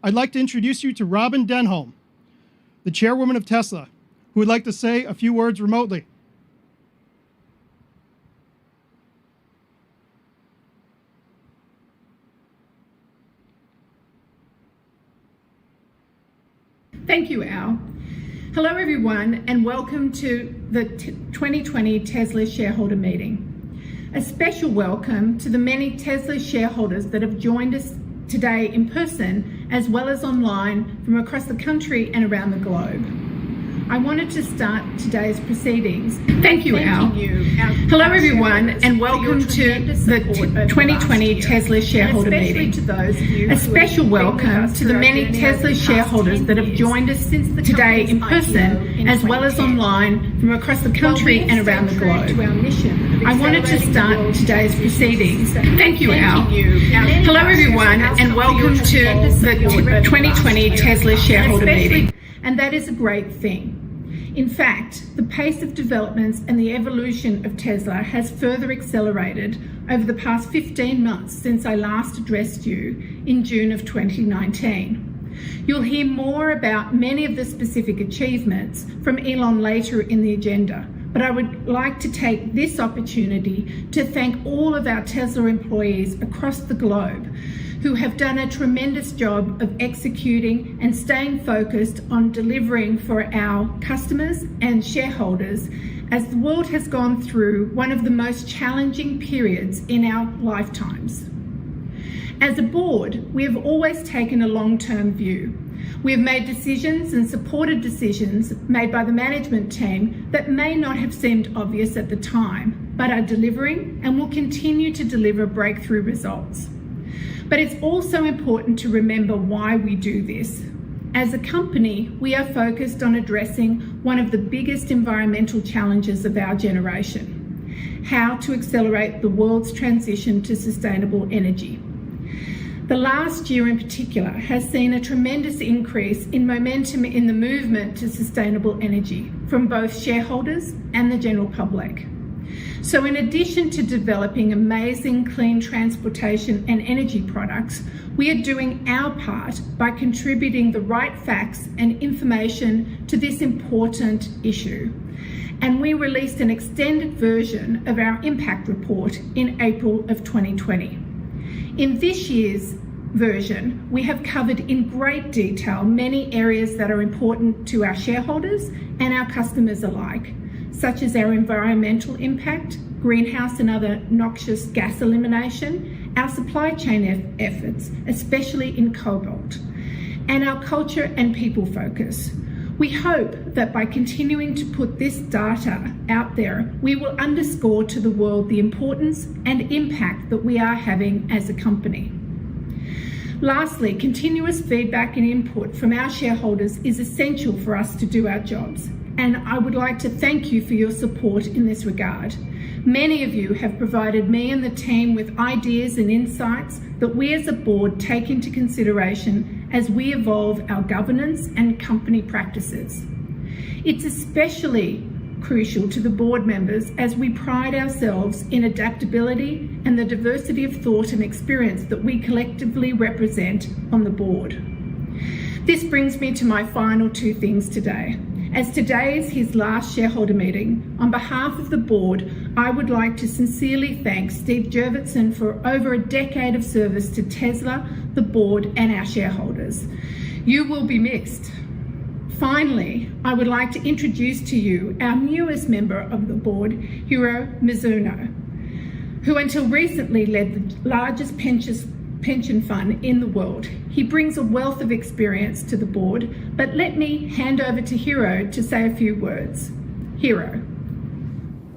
I'd like to introduce you to Robin Denholm, the chairwoman of Tesla, who would like to say a few words remotely. Thank you, Al. Hello, everyone, and welcome to the 2020 Tesla shareholder meeting. A special welcome to the many Tesla shareholders that have joined us today in person, as well as online from across the country and around the globe. I wanted to start today's proceedings. Thank you, Al. Hello, everyone, and welcome to the 2020 Tesla shareholder meeting. A special welcome to the many Tesla shareholders that have joined us today in person, as well as online from across the country and around the globe. I wanted to start today's proceedings. Thank you, Al. Hello, everyone, and welcome to the 2020 Tesla shareholder meeting. And that is a great thing. In fact, the pace of developments and the evolution of Tesla has further accelerated over the past 15 months since I last addressed you in June of 2019. You'll hear more about many of the specific achievements from Elon later in the agenda, but I would like to take this opportunity to thank all of our Tesla employees across the globe who have done a tremendous job of executing and staying focused on delivering for our customers and shareholders as the world has gone through one of the most challenging periods in our lifetimes. As a board, we have always taken a long-term view. We have made decisions and supported decisions made by the management team that may not have seemed obvious at the time, but are delivering and will continue to deliver breakthrough results. But it's also important to remember why we do this. As a company, we are focused on addressing one of the biggest environmental challenges of our generation: how to accelerate the world's transition to sustainable energy. The last year in particular has seen a tremendous increase in momentum in the movement to sustainable energy from both shareholders and the general public. So in addition to developing amazing clean transportation and energy products, we are doing our part by contributing the right facts and information to this important issue. And we released an extended version of our impact report in April of 2020. In this year's version, we have covered in great detail many areas that are important to our shareholders and our customers alike, such as our environmental impact, greenhouse and other noxious gas elimination, our supply chain efforts, especially in cobalt, and our culture and people focus. We hope that by continuing to put this data out there, we will underscore to the world the importance and impact that we are having as a company. Lastly, continuous feedback and input from our shareholders is essential for us to do our jobs, and I would like to thank you for your support in this regard. Many of you have provided me and the team with ideas and insights that we as a board take into consideration as we evolve our governance and company practices. It's especially crucial to the board members as we pride ourselves in adaptability and the diversity of thought and experience that we collectively represent on the board. This brings me to my final two things today. As today is his last shareholder meeting, on behalf of the board, I would like to sincerely thank Steve Jurvetson for over a decade of service to Tesla, the board, and our shareholders. You will be missed. Finally, I would like to introduce to you our newest member of the board, Hiro Mizuno, who until recently led the largest pension fund in the world. He brings a wealth of experience to the board, but let me hand over to Hiro to say a few words. Hiro.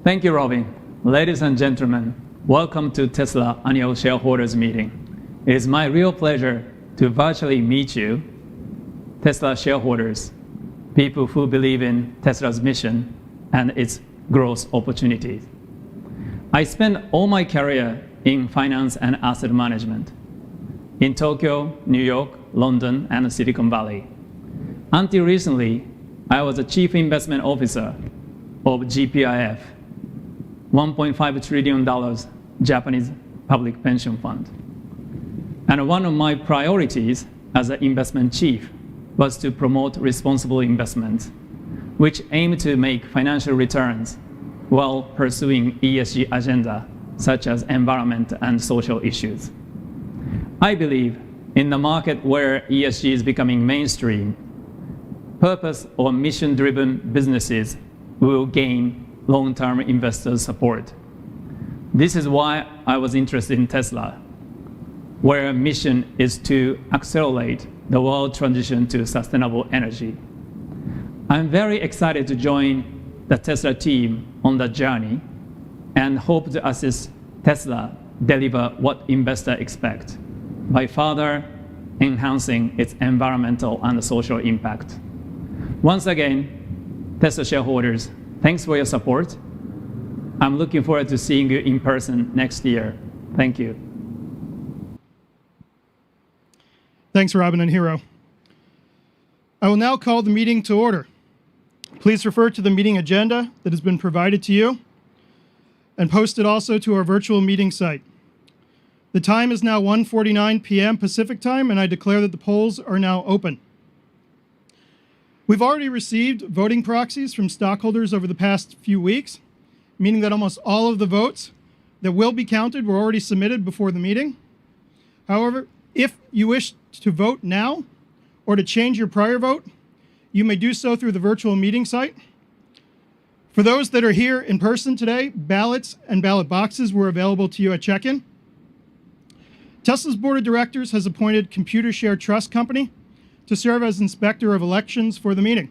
Thank you, Robin. Ladies and gentlemen, welcome to Tesla Annual Shareholders Meeting. It is my real pleasure to virtually meet you, Tesla shareholders, people who believe in Tesla's mission and its growth opportunities. I spent all my career in finance and asset management in Tokyo, New York, London, and Silicon Valley. Until recently, I was a chief investment officer of GPIF, $1.5 trillion Japanese public pension fund. And one of my priorities as an investment chief was to promote responsible investment, which aimed to make financial returns while pursuing ESG agenda, such as environment and social issues. I believe in a market where ESG is becoming mainstream, purpose or mission-driven businesses will gain long-term investors' support. This is why I was interested in Tesla, where mission is to accelerate the world transition to sustainable energy. I'm very excited to join the Tesla team on the journey and hope to assist Tesla deliver what investors expect by further enhancing its environmental and social impact. Once again, Tesla shareholders, thanks for your support. I'm looking forward to seeing you in person next year. Thank you. Thanks, Robin and Hiro. I will now call the meeting to order. Please refer to the meeting agenda that has been provided to you and posted also to our virtual meeting site. The time is now 1:49 p.m. Pacific time, and I declare that the polls are now open. We've already received voting proxies from stockholders over the past few weeks, meaning that almost all of the votes that will be counted were already submitted before the meeting. However, if you wish to vote now or to change your prior vote, you may do so through the virtual meeting site. For those that are here in person today, ballots and ballot boxes were available to you at check-in. Tesla's board of directors has appointed Computershare Trust Company to serve as inspector of elections for the meeting.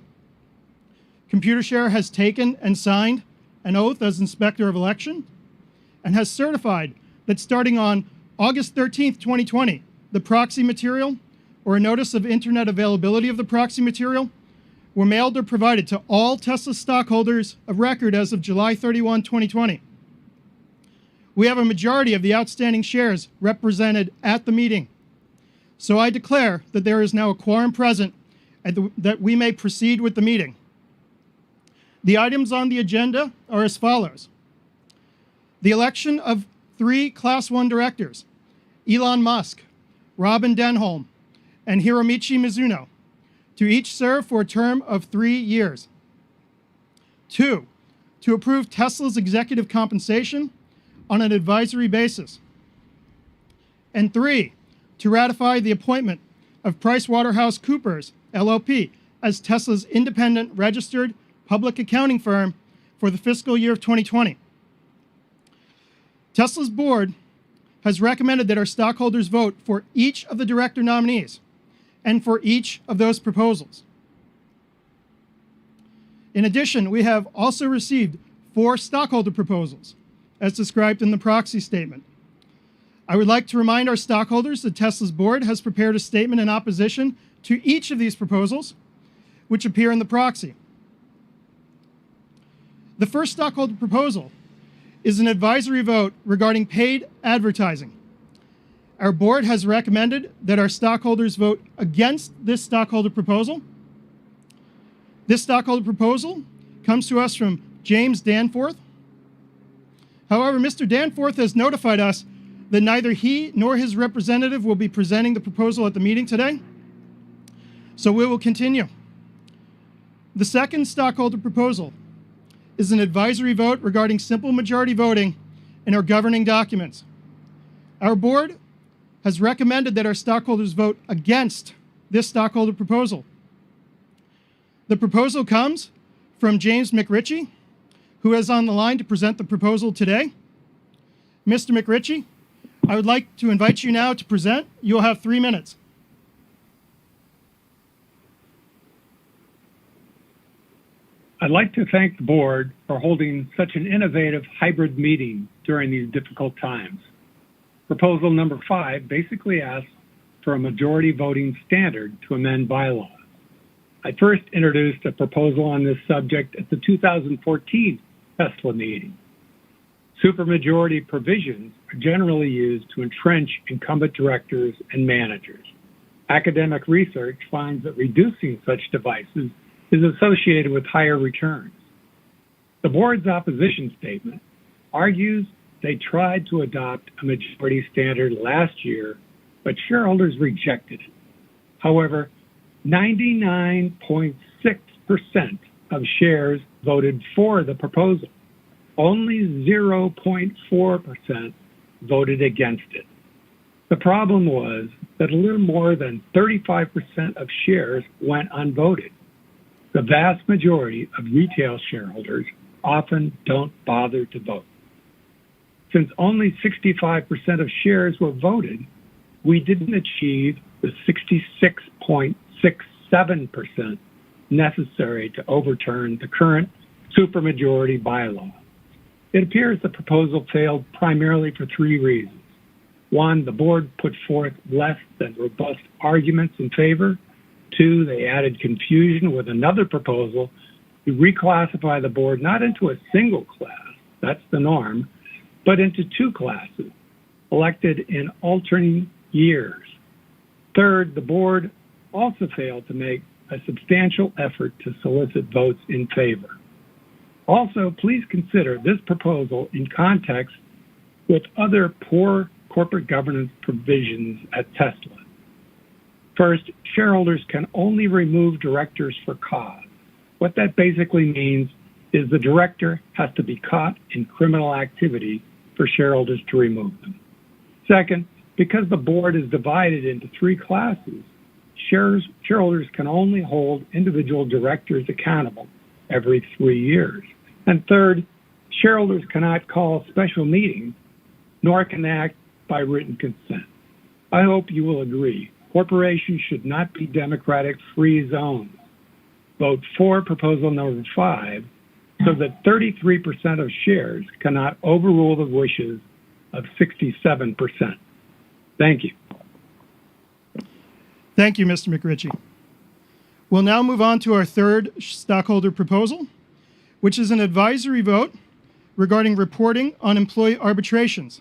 Computershare has taken and signed an oath as inspector of election and has certified that starting on August 13th, 2020, the proxy material or a notice of internet availability of the proxy material were mailed or provided to all Tesla stockholders of record as of July 31, 2020. We have a majority of the outstanding shares represented at the meeting. So I declare that there is now a quorum present and that we may proceed with the meeting. The items on the agenda are as follows. The election of 3 Class 1 directors, Elon Musk, Robin Denholm, and Hiromichi Mizuno, to each serve for a term of 3 years. 2, to approve Tesla's executive compensation on an advisory basis. And 3, to ratify the appointment of PricewaterhouseCoopers, LLP, as Tesla's independent registered public accounting firm for the fiscal year of 2020. Tesla's board has recommended that our stockholders vote for each of the director nominees and for each of those proposals. In addition, we have also received 4 stockholder proposals, as described in the proxy statement. I would like to remind our stockholders that Tesla's board has prepared a statement in opposition to each of these proposals, which appear in the proxy. The first stockholder proposal is an advisory vote regarding paid advertising. Our board has recommended that our stockholders vote against this stockholder proposal. This stockholder proposal comes to us from James Danforth. However, Mr. Danforth has notified us that neither he nor his representative will be presenting the proposal at the meeting today, so we will continue. The second stockholder proposal is an advisory vote regarding simple majority voting in our governing documents. Our board has recommended that our stockholders vote against this stockholder proposal. The proposal comes from James McRitchie, who is on the line to present the proposal today. Mr. McRitchie, I would like to invite you now to present. You'll have 3 minutes. I'd like to thank the board for holding such an innovative hybrid meeting during these difficult times. Proposal number 5 basically asks for a majority voting standard to amend bylaws. I first introduced a proposal on this subject at the 2014 Tesla meeting. Supermajority provisions are generally used to entrench incumbent directors and managers. Academic research finds that reducing such devices is associated with higher returns. The board's opposition statement argues they tried to adopt a majority standard last year, but shareholders rejected it. However, 99.6% of shares voted for the proposal. Only 0.4% voted against it. The problem was that a little more than 35% of shares went unvoted. The vast majority of retail shareholders often don't bother to vote. Since only 65% of shares were voted, we didn't achieve the 66.67% necessary to overturn the current supermajority bylaw. It appears the proposal failed primarily for three reasons. One, the board put forth less than robust arguments in favor. Two, they added confusion with another proposal to reclassify the board not into a single class, that's the norm, but into two classes, elected in alternating years. Third, the board also failed to make a substantial effort to solicit votes in favor. Also, please consider this proposal in context with other poor corporate governance provisions at Tesla. First, shareholders can only remove directors for cause. What that basically means is the director has to be caught in criminal activity for shareholders to remove them. Second, because the board is divided into three classes, shareholders can only hold individual directors accountable every 3 years. And third, shareholders cannot call special meetings nor can act by written consent. I hope you will agree. Corporations should not be democratic free zones. Vote for proposal number 5 so that 33% of shares cannot overrule the wishes of 67%. Thank you. Thank you, Mr. McRitchie. We'll now move on to our third stockholder proposal, which is an advisory vote regarding reporting on employee arbitrations.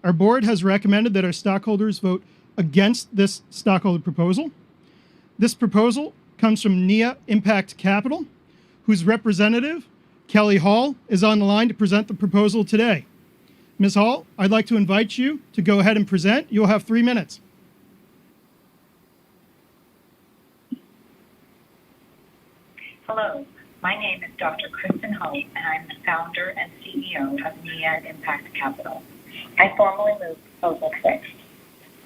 Our board has recommended that our stockholders vote against this stockholder proposal. This proposal comes from NIA Impact Capital, whose representative, Kelly Hall, is on the line to present the proposal today. Ms. Hall, I'd like to invite you to go ahead and present. You'll have 3 minutes. Hello, my name is Dr. Kristen Hull, and I'm the founder and CEO of NIA Impact Capital. I formally move Proposal 6.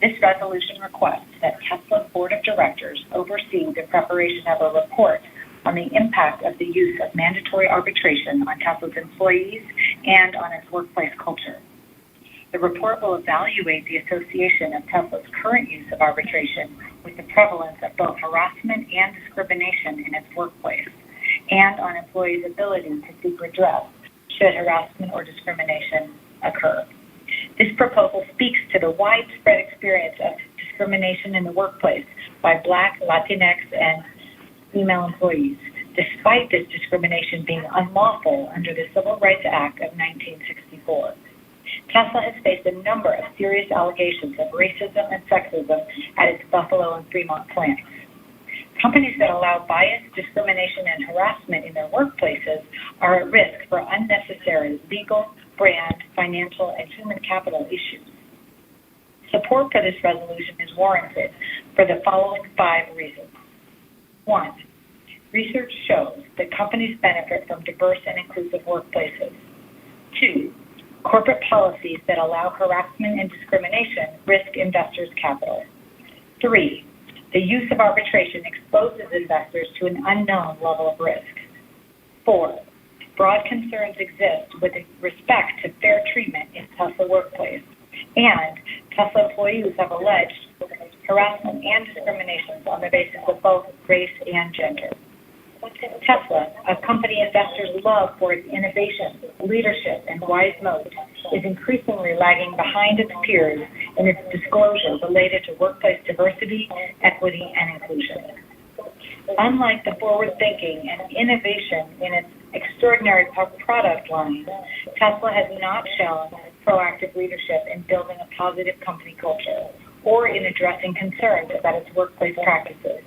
This resolution requests that Tesla's Board of Directors oversee the preparation of a report on the impact of the use of mandatory arbitration on Tesla's employees and on its workplace culture. The report will evaluate the association of Tesla's current use of arbitration with the prevalence of both harassment and discrimination in its workplace, and on employees' ability to seek redress should harassment or discrimination occur. This proposal speaks to the widespread experience of discrimination in the workplace by Black, Latinx, and female employees, despite this discrimination being unlawful under the Civil Rights Act of 1964. Tesla has faced a number of serious allegations of racism and sexism at its Buffalo and Fremont plants. Companies that allow bias, discrimination, and harassment in their workplaces are at risk for unnecessary legal, brand, financial, and human capital issues. Support for this resolution is warranted for the following 5 reasons. 1, research shows that companies benefit from diverse and inclusive workplaces. 2, corporate policies that allow harassment and discrimination risk investors' capital. 3, the use of arbitration exposes investors to an unknown level of risk. 4, broad concerns exist with respect to fair treatment in Tesla workplace, and Tesla employees have alleged harassment and discriminations on the basis of both race and gender. Tesla, a company investors love for its innovation, leadership, and wise moat, is increasingly lagging behind its peers in its disclosure related to workplace diversity, equity, and inclusion. Unlike the forward-thinking and innovation in its extraordinary product lines, Tesla has not shown proactive leadership in building a positive company culture or in addressing concerns about its workplace practices.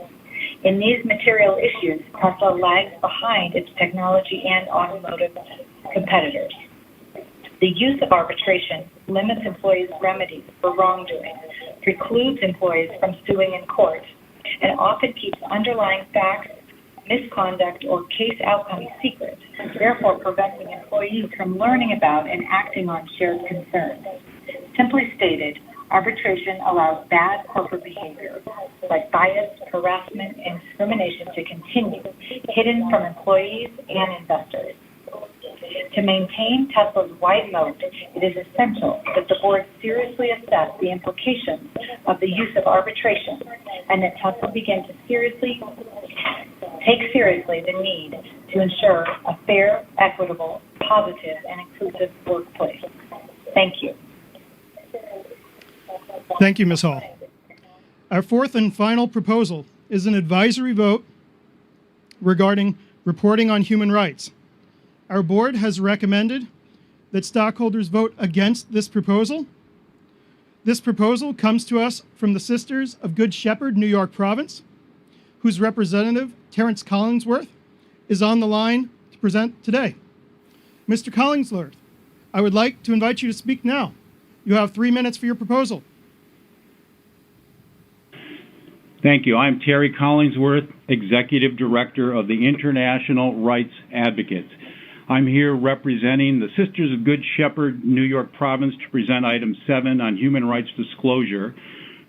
In these material issues, Tesla lags behind its technology and automotive competitors. The use of arbitration limits employees' remedies for wrongdoing, precludes employees from suing in court, and often keeps underlying facts, misconduct, or case outcomes secret, therefore preventing employees from learning about and acting on shared concerns. Simply stated, arbitration allows bad corporate behavior, like bias, harassment, and discrimination to continue, hidden from employees and investors. To maintain Tesla's wide moat, it is essential that the board seriously assess the implications of the use of arbitration and that Tesla begin to take seriously the need to ensure a fair, equitable, positive, and inclusive workplace. Thank you. Thank you, Ms. Hall. Our fourth and final proposal is an advisory vote regarding reporting on human rights. Our board has recommended that stockholders vote against this proposal. This proposal comes to us from the Sisters of Good Shepherd, New York Province, whose representative, Terrence Collingsworth, is on the line to present today. Mr. Collingsworth, I would like to invite you to speak now. You have 3 minutes for your proposal. Thank you. I'm Terry Collingsworth, Executive Director of the International Rights Advocates. I'm here representing the Sisters of Good Shepherd, New York Province, to present item 7 on human rights disclosure,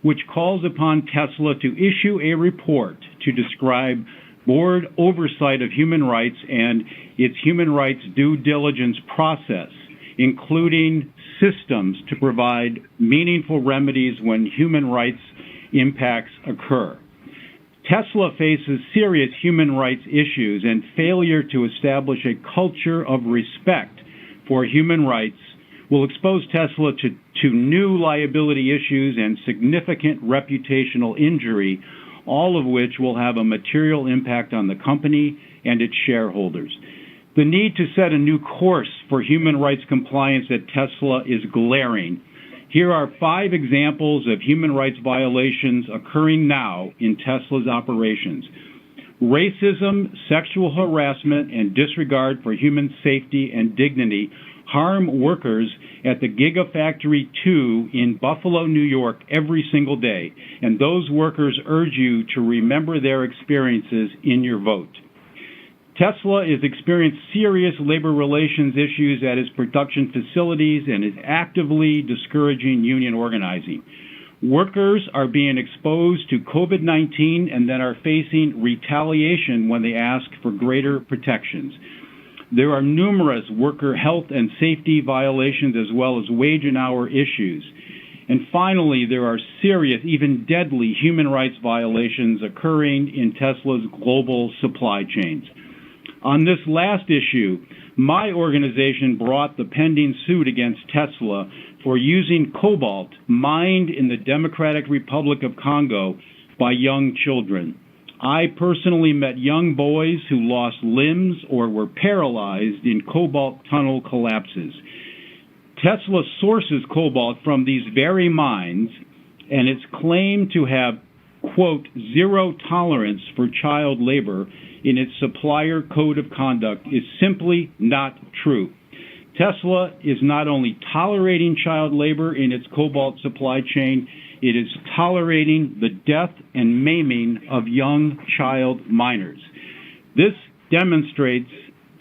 which calls upon Tesla to issue a report to describe board oversight of human rights and its human rights due diligence process, including systems to provide meaningful remedies when human rights impacts occur. Tesla faces serious human rights issues, and failure to establish a culture of respect for human rights will expose Tesla to new liability issues and significant reputational injury, all of which will have a material impact on the company and its shareholders. The need to set a new course for human rights compliance at Tesla is glaring. Here are 5 examples of human rights violations occurring now in Tesla's operations. Racism, sexual harassment, and disregard for human safety and dignity harm workers at the Gigafactory 2 in Buffalo, New York every single day, and those workers urge you to remember their experiences in your vote. Tesla is experiencing serious labor relations issues at its production facilities and is actively discouraging union organizing. Workers are being exposed to COVID-19 and then are facing retaliation when they ask for greater protections. There are numerous worker health and safety violations as well as wage and hour issues. And finally, there are serious, even deadly human rights violations occurring in Tesla's global supply chains. On this last issue, my organization brought the pending suit against Tesla for using cobalt mined in the Democratic Republic of Congo by young children. I personally met young boys who lost limbs or were paralyzed in cobalt tunnel collapses. Tesla sources cobalt from these very mines, and its claim to have, quote, zero tolerance for child labor in its supplier code of conduct is simply not true. Tesla is not only tolerating child labor in its cobalt supply chain, it is tolerating the death and maiming of young child miners. This demonstrates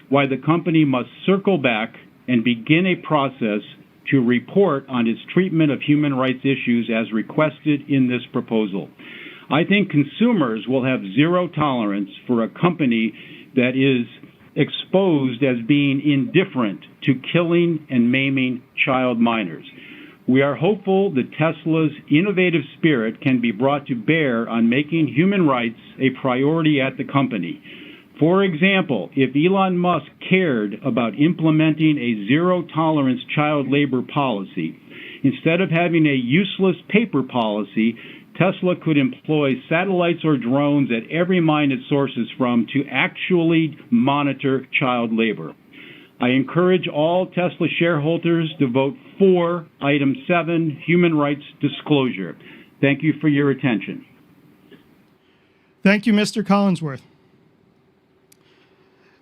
why the company must circle back and begin a process to report on its treatment of human rights issues as requested in this proposal. I think consumers will have zero tolerance for a company that is exposed as being indifferent to killing and maiming child miners. We are hopeful that Tesla's innovative spirit can be brought to bear on making human rights a priority at the company. For example, if Elon Musk cared about implementing a zero-tolerance child labor policy, instead of having a useless paper policy, Tesla could employ satellites or drones at every mine it sources from to actually monitor child labor. I encourage all Tesla shareholders to vote for Item 7, Human Rights Disclosure. Thank you for your attention. Thank you, Mr. Collingsworth.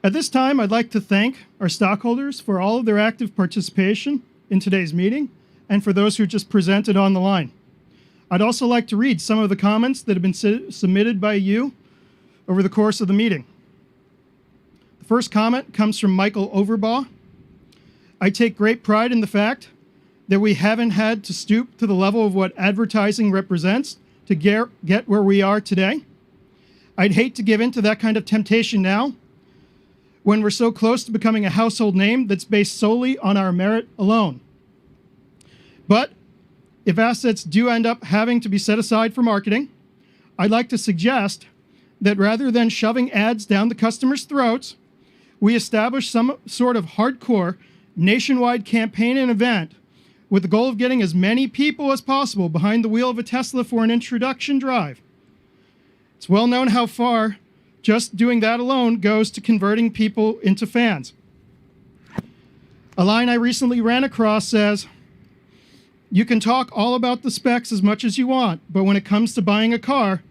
At this time, I'd like to thank our stockholders for all of their active participation in today's meeting and for those who just presented on the line. I'd also like to read some of the comments that have been submitted by you over the course of the meeting. The first comment comes from Michael Overbaugh. I take great pride in the fact that we haven't had to stoop to the level of what advertising represents to get where we are today. I'd hate to give in to that kind of temptation now when we're so close to becoming a household name that's based solely on our merit alone. But if assets do end up having to be set aside for marketing, I'd like to suggest that rather than shoving ads down the customers' throats, we establish some sort of hardcore nationwide campaign and event with the goal of getting as many people as possible behind the wheel of a Tesla for an introduction drive. It's well known how far just doing that alone goes to converting people into fans. A line I recently ran across says, "You can talk all about the specs as much as you want, but when it comes to buying a car,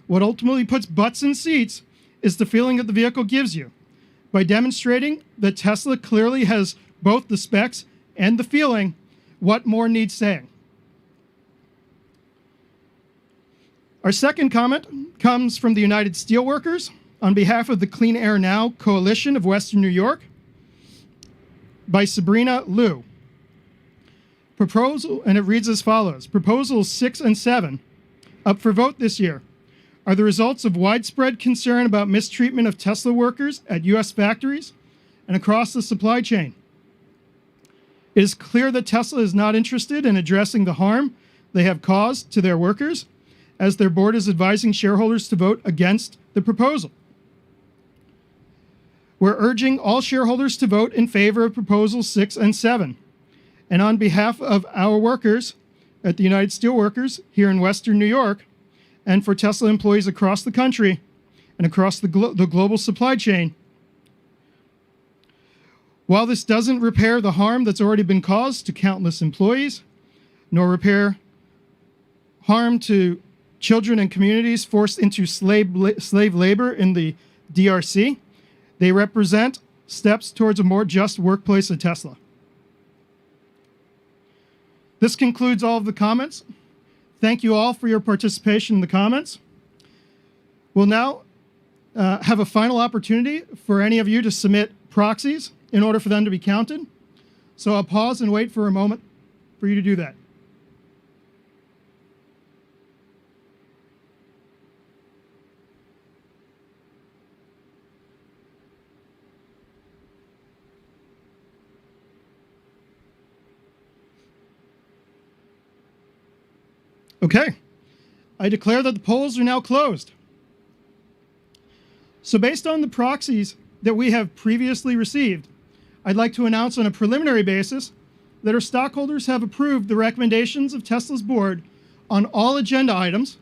what ultimately puts butts in seats is the feeling that the vehicle gives you. By demonstrating that Tesla clearly has both the specs and the feeling, what more needs saying?" Our second comment comes from the United Steelworkers on behalf of the Clean Air Now Coalition of Western New York by Sabrina Liu. Proposal, and it reads as follows. Proposals 6 and 7, up for vote this year, are the results of widespread concern about mistreatment of Tesla workers at U.S. factories and across the supply chain. It is clear that Tesla is not interested in addressing the harm they have caused to their workers, as their board is advising shareholders to vote against the proposal. We're urging all shareholders to vote in favor of Proposals 6 and 7. And on behalf of our workers at the United Steelworkers here in Western New York, and for Tesla employees across the country and across the global supply chain, while this doesn't repair the harm that's already been caused to countless employees, nor repair harm to children and communities forced into slave labor in the DRC, they represent steps towards a more just workplace at Tesla. This concludes all of the comments. Thank you all for your participation in the comments. We'll now have a final opportunity for any of you to submit proxies in order for them to be counted. So I'll pause and wait for a moment for you to do that. Okay, I declare that the polls are now closed. So based on the proxies that we have previously received, I'd like to announce on a preliminary basis that our stockholders have approved the recommendations of Tesla's board on all agenda items,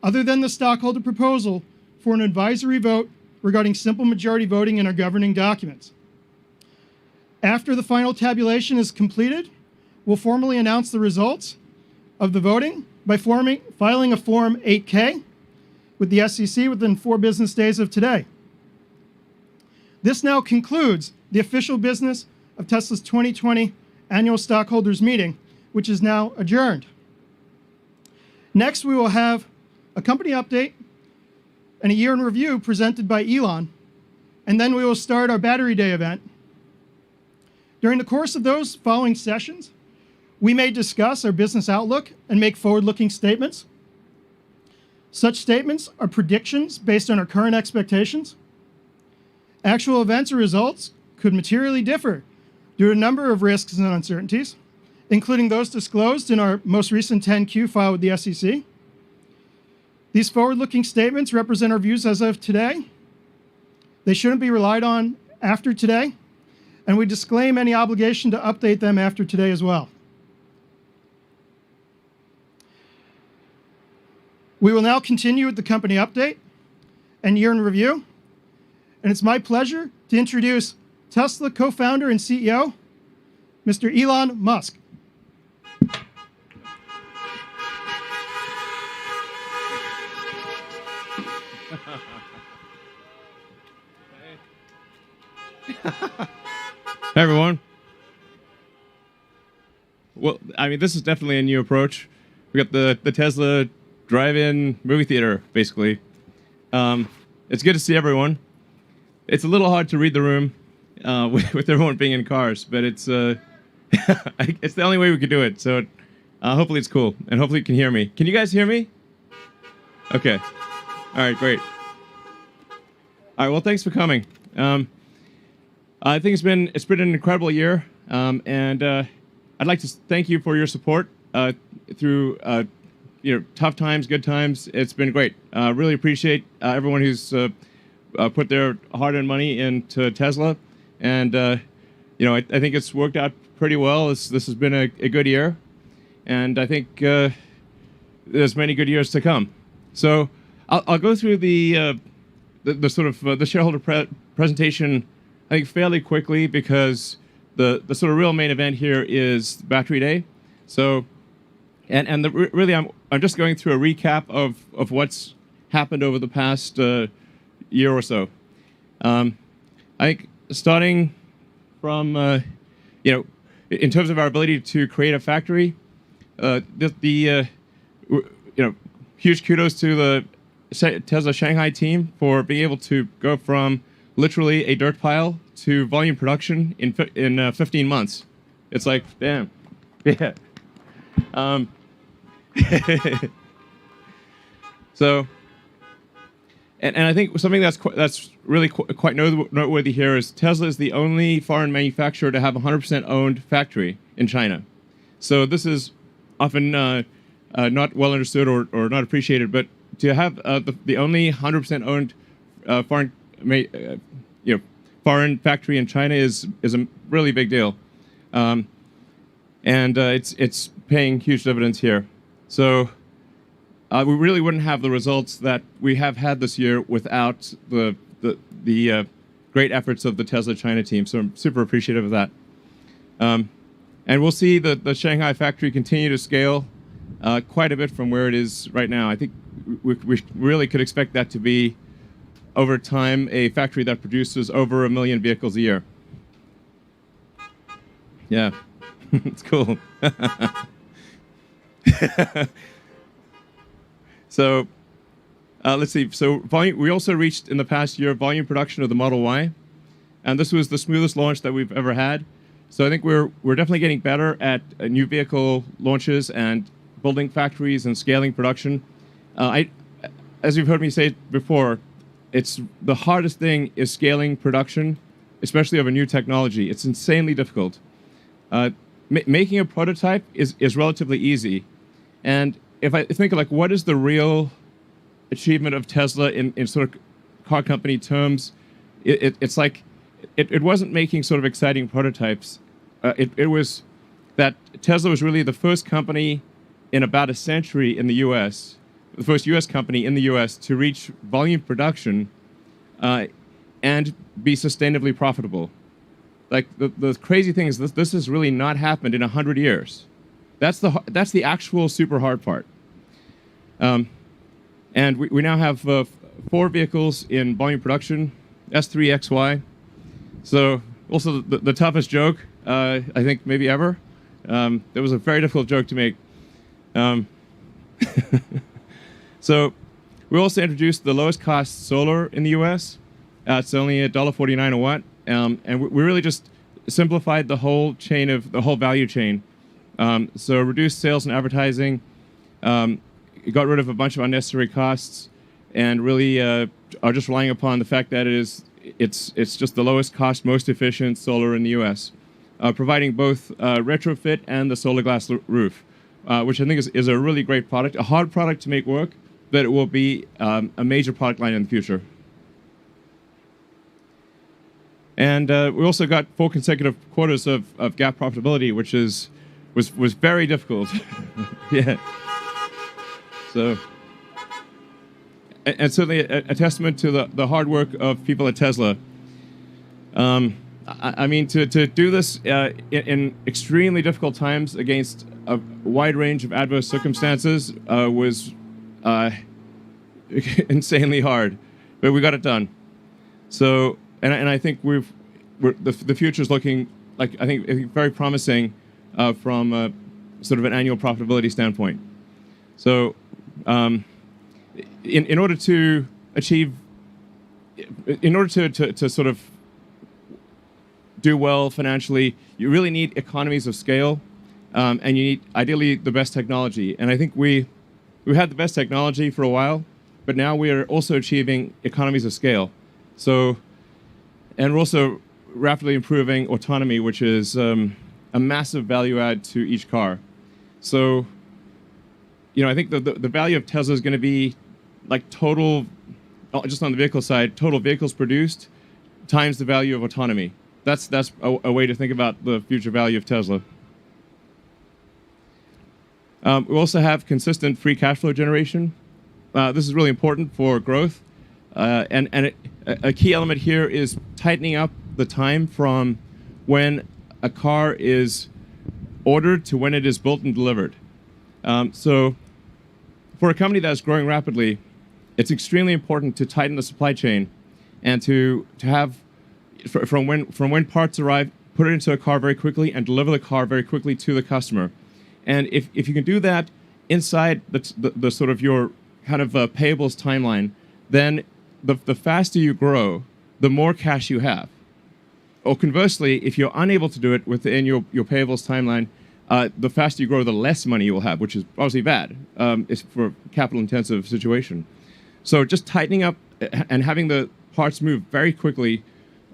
other than the stockholder proposal for an advisory vote regarding simple majority voting in our governing documents. After the final tabulation is completed, we'll formally announce the results of the voting by filing a Form 8K with the SEC within 4 business days of today. This now concludes the official business of Tesla's 2020 Annual Stockholders Meeting, which is now adjourned. Next, we will have a company update and a year in review presented by Elon, and then we will start our Battery Day event. During the course of those following sessions, we may discuss our business outlook and make forward-looking statements. Such statements are predictions based on our current expectations. Actual events or results could materially differ due to a number of risks and uncertainties, including those disclosed in our most recent 10-Q filed with the SEC. These forward-looking statements represent our views as of today. They shouldn't be relied on after today, and we disclaim any obligation to update them after today as well. We will now continue with the company update and year in review. And it's my pleasure to introduce Tesla co-founder and CEO, Mr. Elon Musk. Hey, everyone. Well, I mean, this is definitely a new approach. We got the Tesla drive-in movie theater, basically. It's good to see everyone. It's a little hard to read the room with everyone being in cars, but it's it's the only way we could do it. So hopefully it's cool, and hopefully you can hear me. Can you guys hear me? Okay. All right, great. All right, well, thanks for coming. I think it's been an incredible year, and I'd like to thank you for your support through tough times, good times. It's been great. Really appreciate everyone who's put their hard-earned money into Tesla, and I think it's worked out pretty well. This has been a good year, and I think there's many good years to come. So I'll go through the sort of the shareholder presentation, I think, fairly quickly, because the sort of real main event here is Battery Day. So, really, I'm just going through a recap of what's happened over the past year or so. I think starting from in terms of our ability to create a factory, huge kudos to the Tesla Shanghai team for being able to go from literally a dirt pile to volume production in 15 months. It's like, damn. Yeah. So, and I think something that's really quite noteworthy here is Tesla is the only foreign manufacturer to have a 100% owned factory in China. So this is often not well understood or not appreciated, but to have the only 100% owned foreign factory in China is a really big deal, and it's paying huge dividends here. So we really wouldn't have the results that we have had this year without the great efforts of the Tesla China team. So I'm super appreciative of that. And we'll see the Shanghai factory continue to scale quite a bit from where it is right now. I think we really could expect that to be, over time, a factory that produces over 1 million vehicles a year. Yeah, it's cool. So let's see. So we also reached in the past year volume production of the Model Y, and this was the smoothest launch that we've ever had. So I think we're definitely getting better at new vehicle launches and building factories and scaling production. As you've heard me say before, it's the hardest thing is scaling production, especially of a new technology. It's insanely difficult. Making a prototype is relatively easy, and if I think like what is the real achievement of Tesla in sort of car company terms, it's like it wasn't making sort of exciting prototypes. It was that Tesla was really the first company in about a century in the U.S., the first U.S. company in the U.S. to reach volume production and be sustainably profitable. Like the crazy thing is this has really not happened in 100 years. That's the actual super hard part. And we now have 4 vehicles in volume production, S3 XY. So also the toughest joke, I think maybe ever. It was a very difficult joke to make. So we also introduced the lowest cost solar in the US. It's only $1.49 a watt. And we really just simplified the whole value chain. So reduced sales and advertising, got rid of a bunch of unnecessary costs, and really are just relying upon the fact that it's just the lowest cost, most efficient solar in the US, providing both retrofit and the solar glass roof, which I think is a really great product, a hard product to make work, but it will be a major product line in the future. And we also got 4 consecutive quarters of GAAP profitability, which was very difficult. Yeah. So, and certainly a testament to the hard work of people at Tesla. I mean, to do this in extremely difficult times against a wide range of adverse circumstances was insanely hard, but we got it done. So, and I think the future is looking like I think very promising from sort of an annual profitability standpoint. So in order to achieve, in order to sort of do well financially, you really need economies of scale, and you need ideally the best technology. And I think we had the best technology for a while, but now we are also achieving economies of scale. So, and we're also rapidly improving autonomy, which is a massive value add to each car. So, I think the value of Tesla is going to be like total, just on the vehicle side, total vehicles produced times the value of autonomy. That's a way to think about the future value of Tesla. We also have consistent free cash flow generation. This is really important for growth. And a key element here is tightening up the time from when a car is ordered to when it is built and delivered. So for a company that's growing rapidly, it's extremely important to tighten the supply chain and to have, from when parts arrive, put it into a car very quickly and deliver the car very quickly to the customer. And if you can do that inside the sort of your kind of payables timeline, then the faster you grow, the more cash you have. Or conversely, if you're unable to do it within your payables timeline, the faster you grow, the less money you will have, which is obviously bad. It's for a capital-intensive situation. So just tightening up and having the parts move very quickly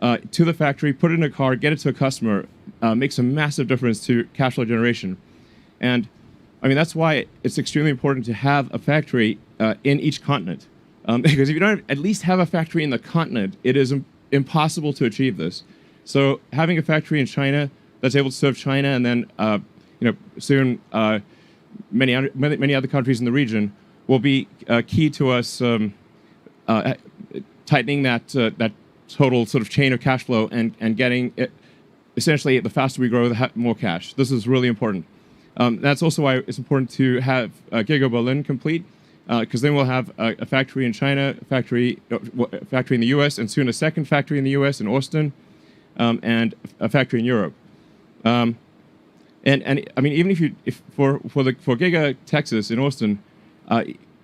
to the factory, put it in a car, get it to a customer, makes a massive difference to cash flow generation. And I mean, that's why it's extremely important to have a factory in each continent. Because if you don't at least have a factory in the continent, it is impossible to achieve this. So having a factory in China that's able to serve China, and then soon many other countries in the region, will be key to us tightening that total sort of chain of cash flow and getting it, essentially, the faster we grow, the more cash. This is really important. That's also why it's important to have Giga Berlin complete, because then we'll have a factory in China, a factory in the U.S., and soon a second factory in the U.S. in Austin, and a factory in Europe. And I mean, even if for Giga Texas in Austin,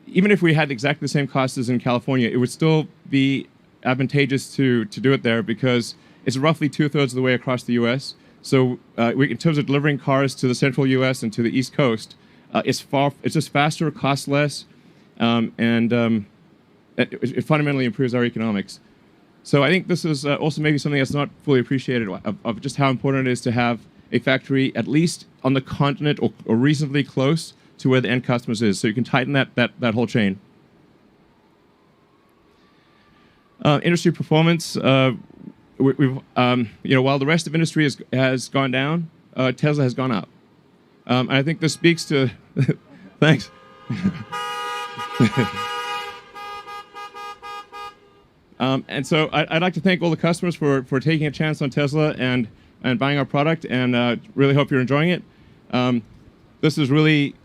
even if we had exactly the same costs as in California, it would still be advantageous to do it there because it's roughly 2/3 of the way across the U.S. So in terms of delivering cars to the central U.S. and to the East Coast, it's just faster, costs less, and it fundamentally improves our economics. So I think this is also maybe something that's not fully appreciated of just how important it is to have a factory at least on the continent or reasonably close to where the end customers is, so you can tighten that whole chain. Industry performance. We've while the rest of industry has gone down, Tesla has gone up. And I think this speaks to thanks. And so I'd like to thank all the customers for taking a chance on Tesla and buying our product, and really hope you're enjoying it. This is really,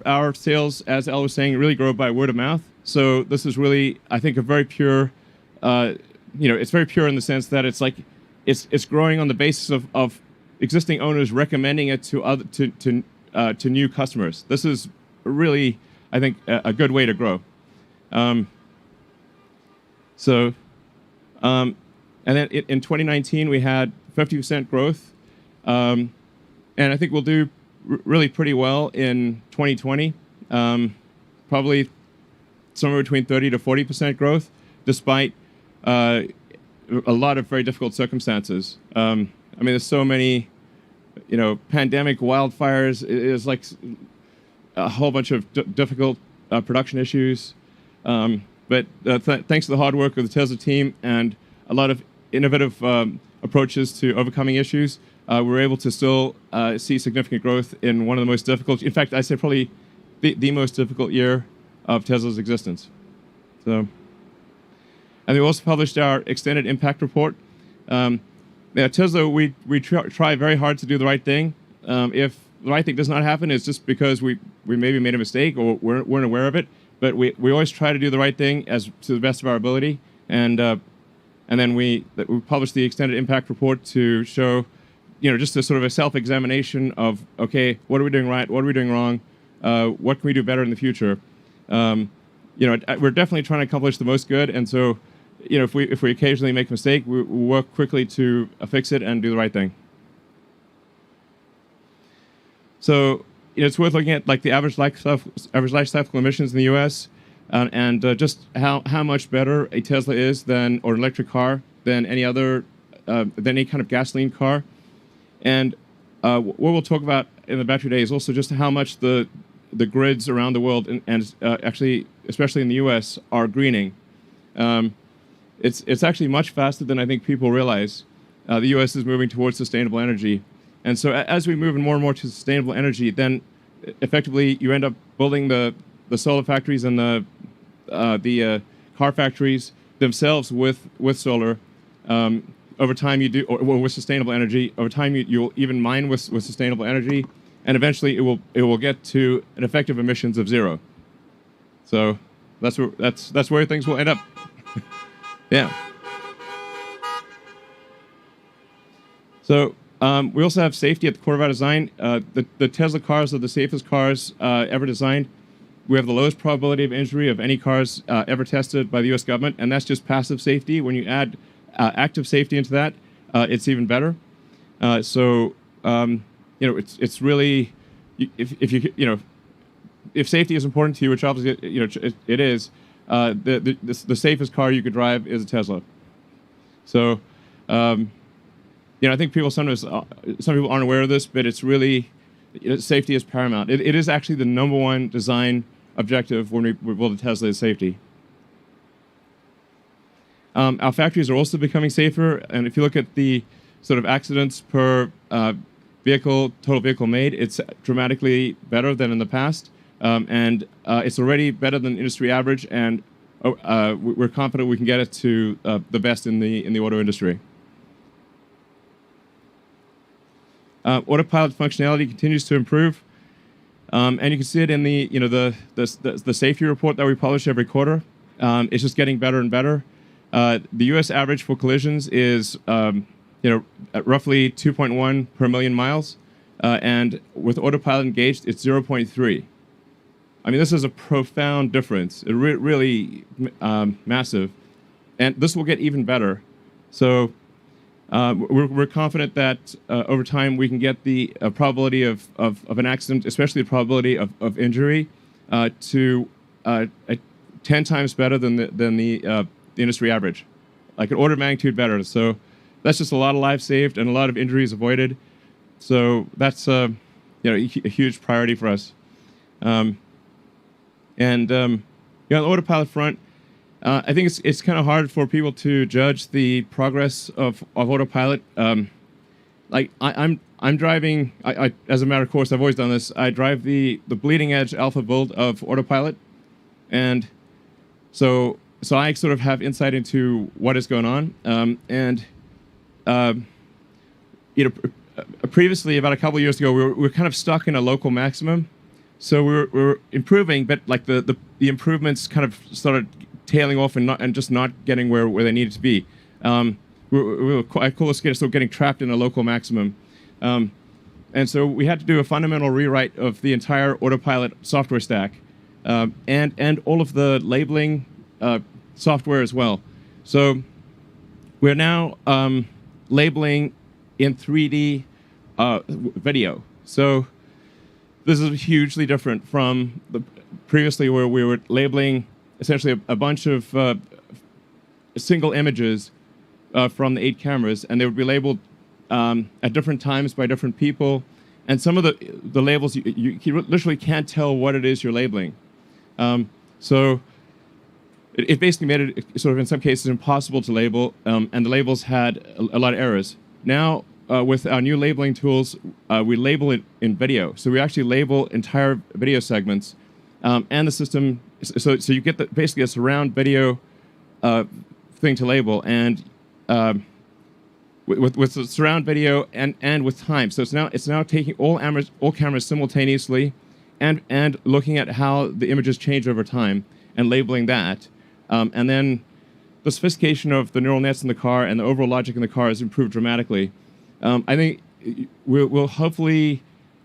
our sales, as Al was saying, really grow by word of mouth. So this is really, I think, a very pure, it's very pure in the sense that it's like, it's growing on the basis of existing owners recommending it to new customers. This is really, I think, a good way to grow. And then in 2019 we had 50% growth, and I think we'll do really pretty well in 2020. Probably somewhere between 30 to 40% growth, despite a lot of very difficult circumstances. I mean, there's so many, pandemic, wildfires. It's like a whole bunch of difficult production issues. But thanks to the hard work of the Tesla team and a lot of innovative approaches to overcoming issues, we're able to still see significant growth in one of the most difficult, in fact, I'd say probably the most difficult year of Tesla's existence. So, and we also published our extended impact report. At Tesla, we try very hard to do the right thing. If the right thing does not happen, it's just because we maybe made a mistake or weren't aware of it. But we always try to do the right thing to the best of our ability. And then we published the extended impact report to show, just a sort of a self-examination of, okay, what are we doing right? What are we doing wrong? what can we do better in the future. We're definitely trying to accomplish the most good, and so if we occasionally make a mistake, we work quickly to fix it and do the right thing. So it's worth looking at like the average life cycle emissions in the U.S. And just how much better a Tesla is than or an electric car than any other than any kind of gasoline car. And what we'll talk about in the battery day is also just how much the grids around the world and actually especially in the U.S. are greening. It's actually much faster than I think people realize. The U.S. is moving towards sustainable energy. And so as we move more and more to sustainable energy, then effectively you end up building the solar factories and the car factories themselves with solar. Over time you do, or with sustainable energy. Over time you'll even mine with sustainable energy, and eventually it will get to an effective emissions of 0. So that's where things will end up. Yeah. So we also have safety at the core of our design. The Tesla cars are the safest cars ever designed. We have the lowest probability of injury of any cars ever tested by the U.S. government, and that's just passive safety. When you add active safety into that, it's even better. It's really if safety is important to you, which obviously it is, the safest car you could drive is a Tesla. So. I think some people aren't aware of this, but it's really safety is paramount. It is actually the #1 design objective when we build a Tesla is safety. Our factories are also becoming safer, and if you look at the sort of accidents per total vehicle made, it's dramatically better than in the past, and it's already better than industry average, and we're confident we can get it to the best in the auto industry. Autopilot functionality continues to improve, and you can see it in the safety report that we publish every quarter. It's just getting better and better. The U.S. average for collisions is at roughly 2.1 per million miles, and with Autopilot engaged, it's 0.3. I mean, this is a profound difference. It really massive, and this will get even better. So. We're confident that over time we can get the probability of an accident, especially the probability of injury, to 10 times better than the industry average, like an order of magnitude better. So that's just a lot of lives saved and a lot of injuries avoided. So that's a huge priority for us. On the Autopilot front. I think it's kind of hard for people to judge the progress of Autopilot. Like I'm driving. I as a matter of course I've always done this. I drive the bleeding edge alpha build of Autopilot, and so I sort of have insight into what is going on. Previously about a couple of years ago we were kind of stuck in a local maximum, so we were improving, but like the improvements kind of started tailing off and just not getting where they needed to be. We were quite close to sort of getting trapped in a local maximum. And so we had to do a fundamental rewrite of the entire Autopilot software stack and all of the labeling software as well. So we're now labeling in 3D video. So this is hugely different from previously where we were labeling essentially a bunch of single images from the 8 cameras, and they would be labeled at different times by different people. And some of the labels, you literally can't tell what it is you're labeling. So it basically made it sort of in some cases impossible to label, and the labels had a lot of errors. Now, with our new labeling tools, we label it in video. So we actually label entire video segments, and the system. So you get basically a surround video thing to label, and with the surround video and with time. So it's now taking all cameras simultaneously, and looking at how the images change over time and labeling that, and then the sophistication of the neural nets in the car and the overall logic in the car has improved dramatically. I think we'll hopefully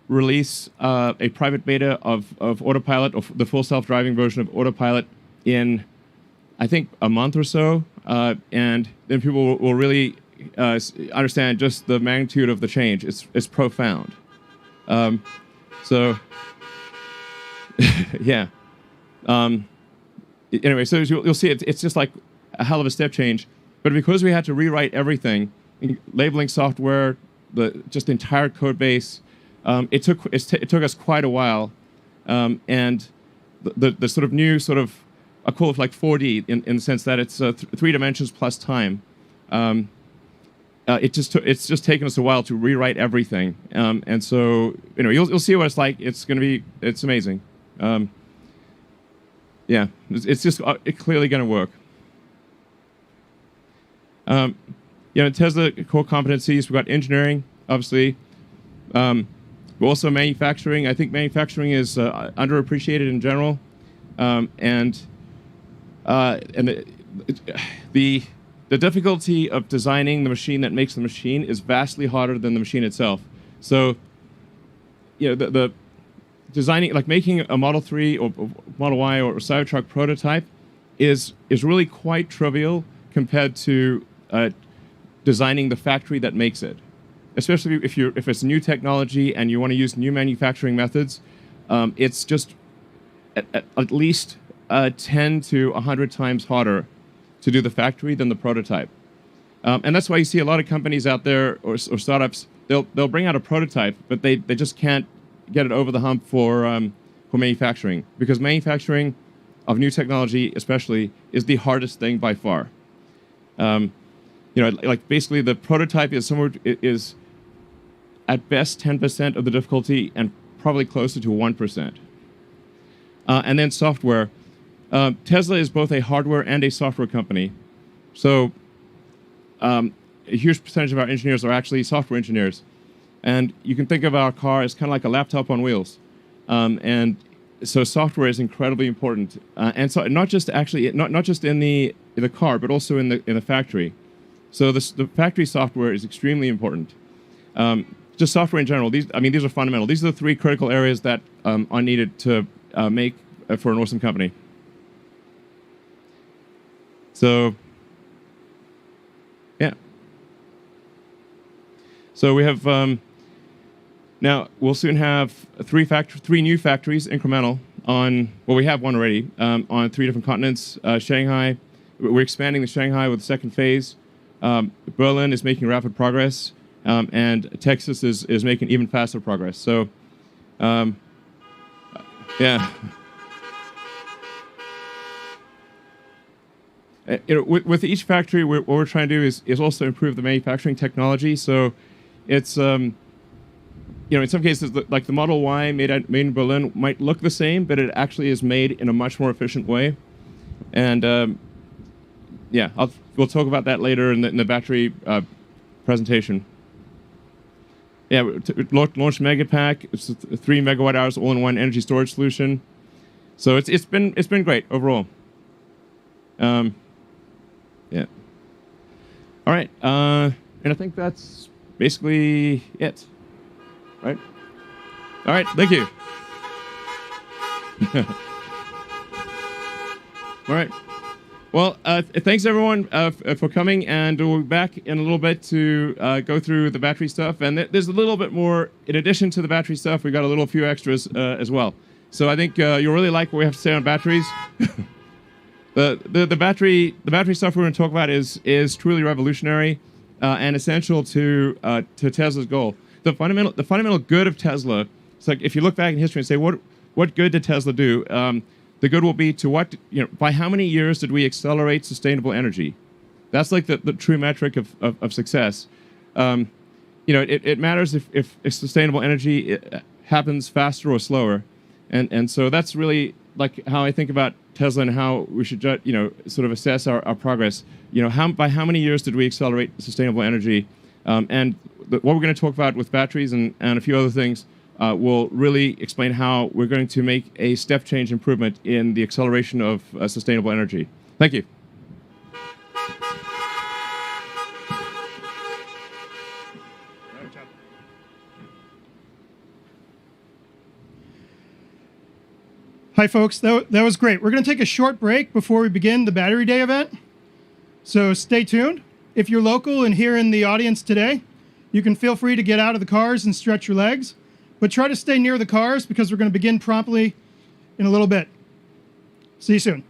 release a private beta of Autopilot, or the full self-driving version of Autopilot, in, I think, a month or so, and then people will really understand just the magnitude of the change. It's profound. So, yeah. Anyway, so you'll see it's just like a hell of a step change. But because we had to rewrite everything, labeling software, just the entire code base, it took us quite a while, and the sort of new sort of, I call it like 4D in the sense that it's 3 dimensions plus time. It's just taken us a while to rewrite everything, and so you'll see what it's like. It's amazing. Yeah, it's just clearly going to work. Tesla core competencies, we've got engineering, obviously. But also manufacturing. I think manufacturing is underappreciated in general. And the difficulty of designing the machine that makes the machine is vastly harder than the machine itself. So, the designing, like making a Model 3 or Model Y or Cybertruck prototype is really quite trivial compared to designing the factory that makes it. Especially if it's new technology and you want to use new manufacturing methods, it's just at least 10 to 100 times harder to do the factory than the prototype. And that's why you see a lot of companies out there or startups, they'll bring out a prototype, but they just can't get it over the hump for manufacturing, because manufacturing of new technology especially is the hardest thing by far. Like basically the prototype is at best 10% of the difficulty and probably closer to 1%. And then software. Tesla is both a hardware and a software company. So a huge percentage of our engineers are actually software engineers. And you can think of our car as kind of like a laptop on wheels. And so software is incredibly important. And so not just in the car, but also in the factory. So the factory software is extremely important. Just software in general. These are fundamental. These are the 3 critical areas that are needed to make for an awesome company. So, yeah. So we have now we'll soon have 3 new factories, incremental, on. Well, we have one already on 3 different continents. Shanghai. We're expanding the Shanghai with the second phase. Berlin is making rapid progress, and Texas is making even faster progress. So, yeah. With each factory, what we're trying to do is also improve the manufacturing technology. So, it's in some cases like the Model Y made in Berlin might look the same, but it actually is made in a much more efficient way. And yeah, we'll talk about that later in the battery presentation. Yeah, launched Megapack. It's a 3 megawatt hours all-in-one energy storage solution. So it's been great overall. Yeah. All right, and I think that's basically it. Right. All right. Thank you. All right. Well, thanks everyone for coming, and we'll be back in a little bit to go through the battery stuff. And there's a little bit more in addition to the battery stuff. We got a few extras as well. So I think you'll really like what we have to say on batteries. The battery stuff we're going to talk about is truly revolutionary and essential to Tesla's goal. The fundamental good of Tesla. It's like if you look back in history and say what good did Tesla do. The good will be to by how many years did we accelerate sustainable energy? That's like the true metric of success. It matters if sustainable energy happens faster or slower, and so that's really like how I think about Tesla and how we should sort of assess our progress. By how many years did we accelerate sustainable energy? And what we're going to talk about with batteries and a few other things. Will really explain how we're going to make a step change improvement in the acceleration of sustainable energy. Thank you. Hi, folks. That was great. We're going to take a short break before we begin the Battery Day event. So stay tuned. If you're local and here in the audience today, you can feel free to get out of the cars and stretch your legs, but try to stay near the cars because we're going to begin promptly in a little bit. See you soon.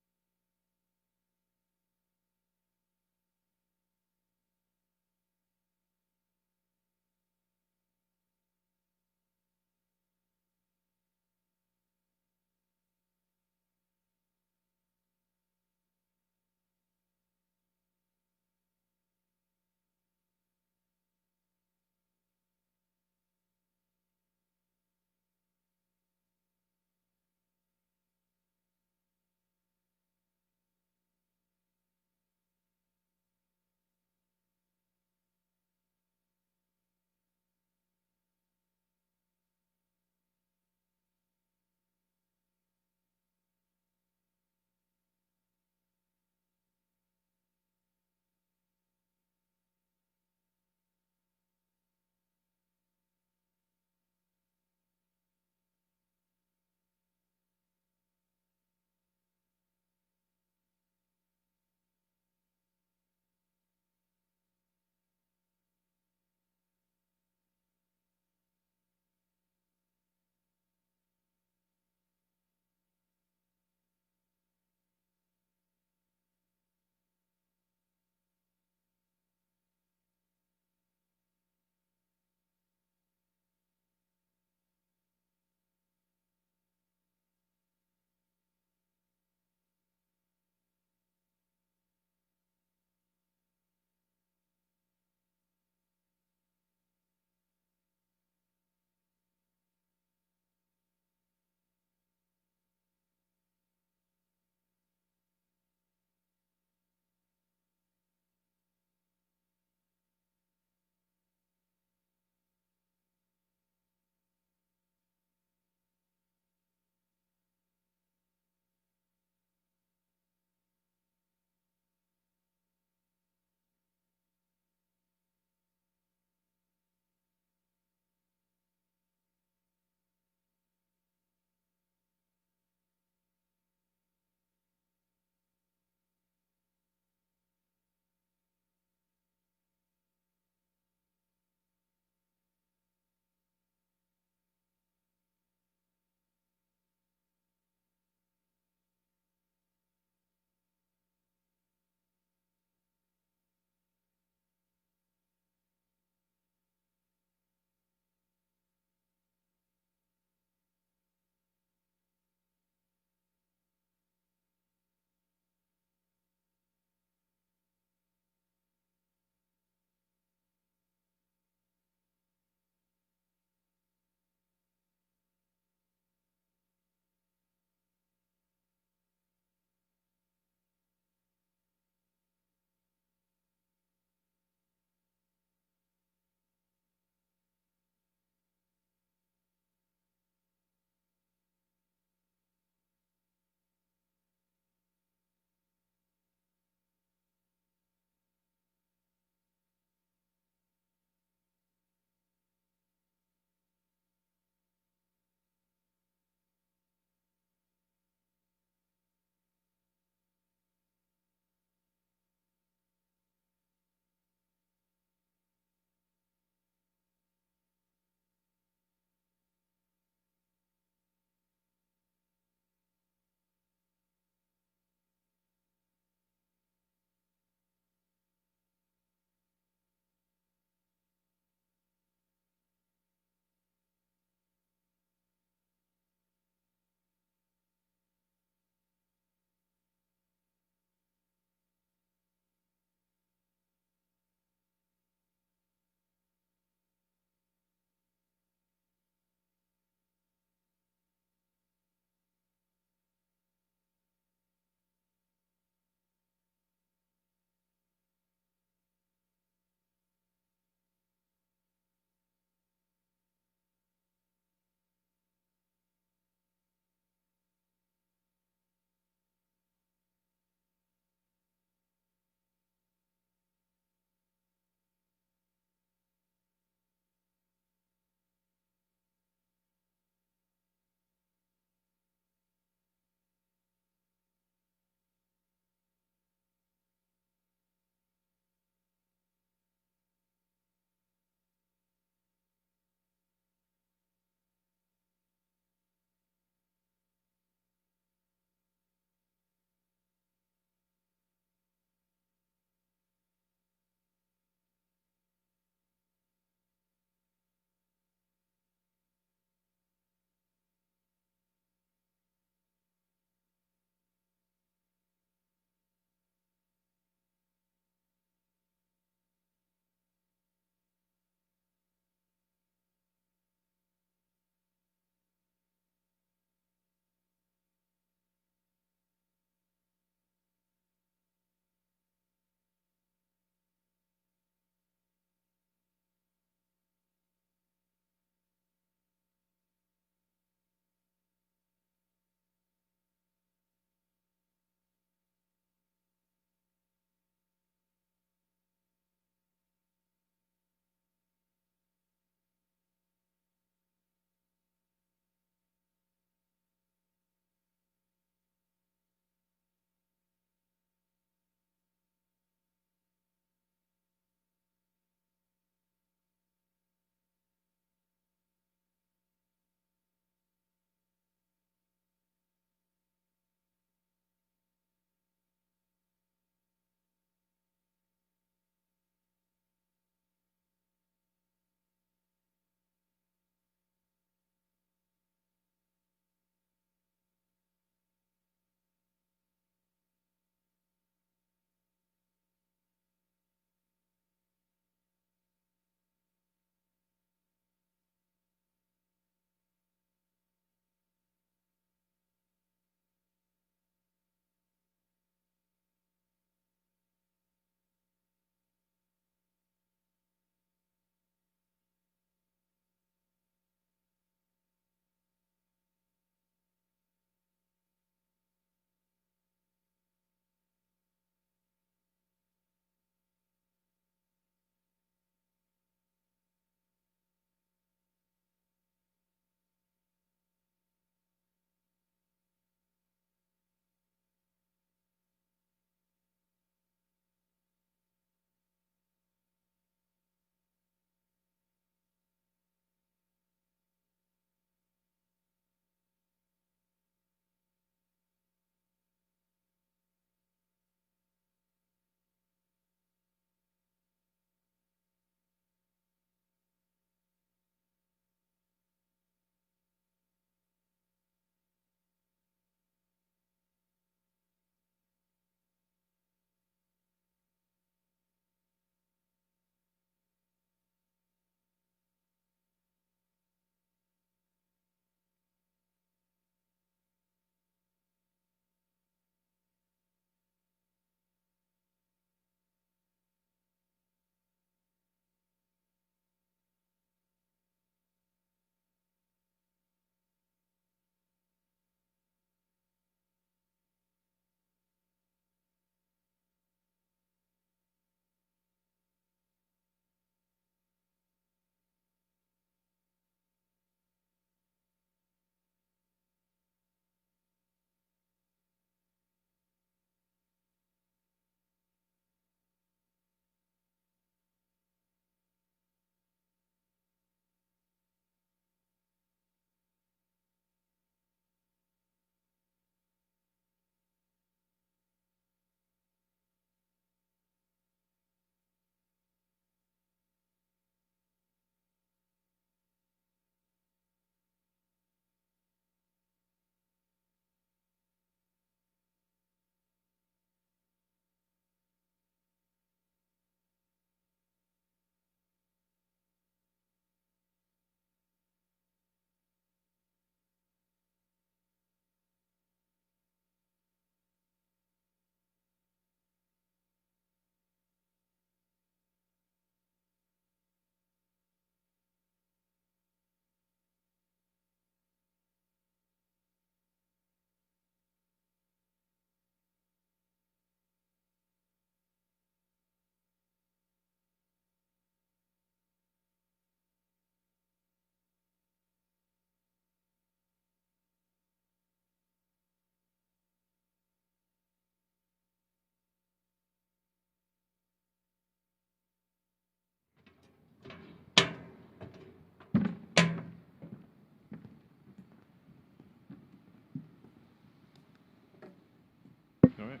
All right.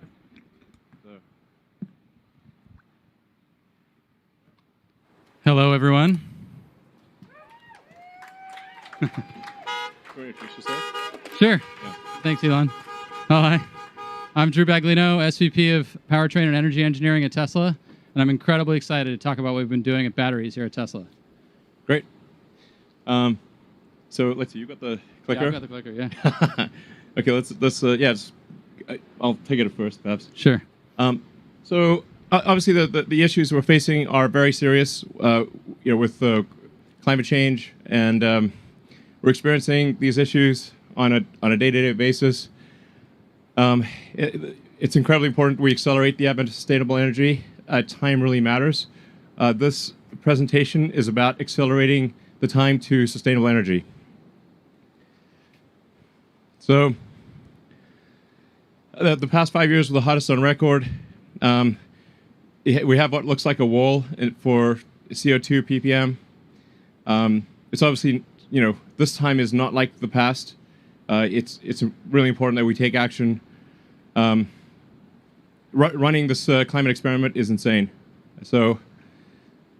So, Hello, everyone. introduce yourself? Sure. Yeah. Thanks, Elon. Oh, hi. I'm Drew Baglino, SVP of Powertrain and Energy Engineering at Tesla, and I'm incredibly excited to talk about what we've been doing at batteries here at Tesla. Great. So let's see. You got the clicker. Yeah, I've got the clicker. Yeah. Okay. Let's. I'll take it at first, perhaps. Sure. So obviously the issues we're facing are very serious. With climate change, and we're experiencing these issues on a day-to-day basis. It's incredibly important we accelerate the advent of sustainable energy. Time really matters. This presentation is about accelerating the time to sustainable energy. So the past 5 years were the hottest on record. We have what looks like a wall for CO2 ppm. It's obviously, this time is not like the past. It's really important that we take action. Running this climate experiment is insane. So,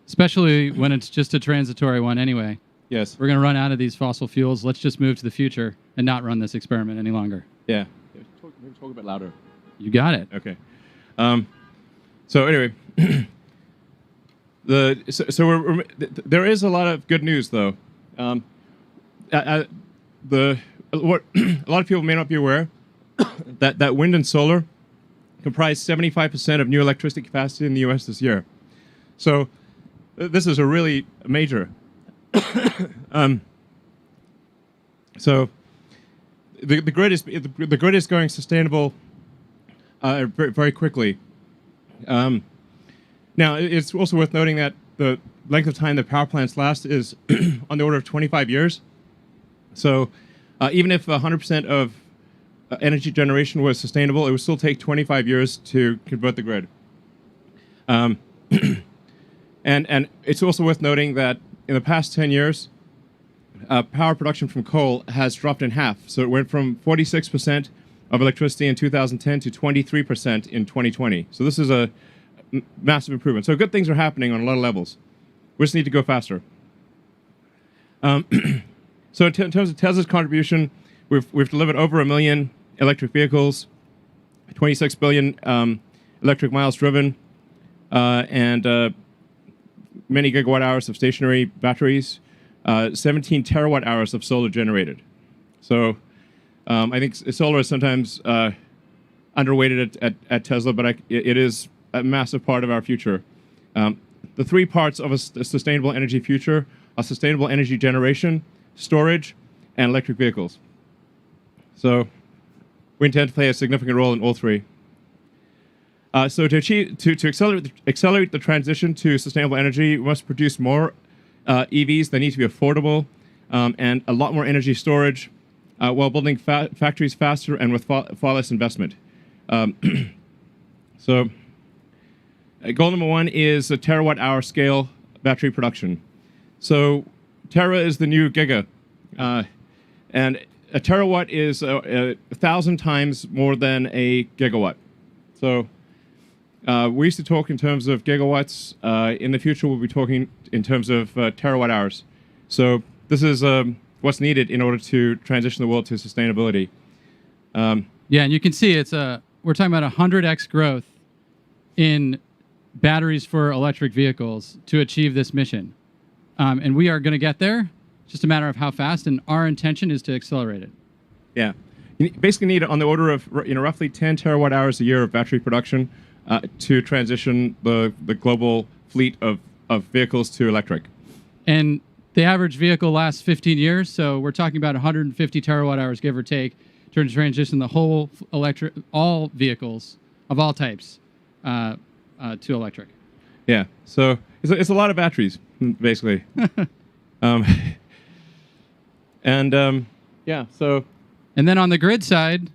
Especially when it's just a transitory one anyway. yes. We're going to run out of these fossil fuels. Let's just move to the future and not run this experiment any longer. Yeah. Maybe talk a bit louder. You got it. Okay. So anyway, there is a lot of good news though. A lot of people may not be aware that wind and solar comprise 75% of new electricity capacity in the U.S. this year. So this is a really major. So the grid is going sustainable very, very quickly. Now it's also worth noting that the length of time that power plants last is on the order of 25 years. So even if 100% of energy generation was sustainable, it would still take 25 years to convert the grid. And it's also worth noting that in the past 10 years, power production from coal has dropped in half. So it went from 46% of electricity in 2010 to 23% in 2020. So this is a massive improvement. So good things are happening on a lot of levels. We just need to go faster. So in terms of Tesla's contribution, we've delivered over 1 million electric vehicles, 26 billion electric miles driven, and many gigawatt hours of stationary batteries, 17 terawatt hours of solar generated. So I think solar is sometimes underweighted at Tesla, but it is a massive part of our future. The three parts of a sustainable energy future are sustainable energy generation, storage, and electric vehicles. So we intend to play a significant role in all three. So to accelerate the transition to sustainable energy, we must produce more EVs that need to be affordable and a lot more energy storage while building factories faster and with far less investment. So goal number one is a terawatt hour scale battery production. So Tera is the new giga. And a terawatt is 1,000 times more than a gigawatt. So we used to talk in terms of gigawatts. In the future, we'll be talking in terms of terawatt hours. So this is what's needed in order to transition the world to sustainability. Yeah, and you can see we're talking about 100x growth in batteries for electric vehicles to achieve this mission. And we are going to get there. It's just a matter of how fast, and our intention is to accelerate it. Yeah. You basically need on the order of roughly 10 terawatt hours a year of battery production to transition the global fleet of vehicles to electric. And the average vehicle lasts 15 years, so we're talking about 150 terawatt hours, give or take, to transition the whole all vehicles of all types to electric. Yeah, so it's a lot of batteries, basically. Yeah, so... And then on the grid side,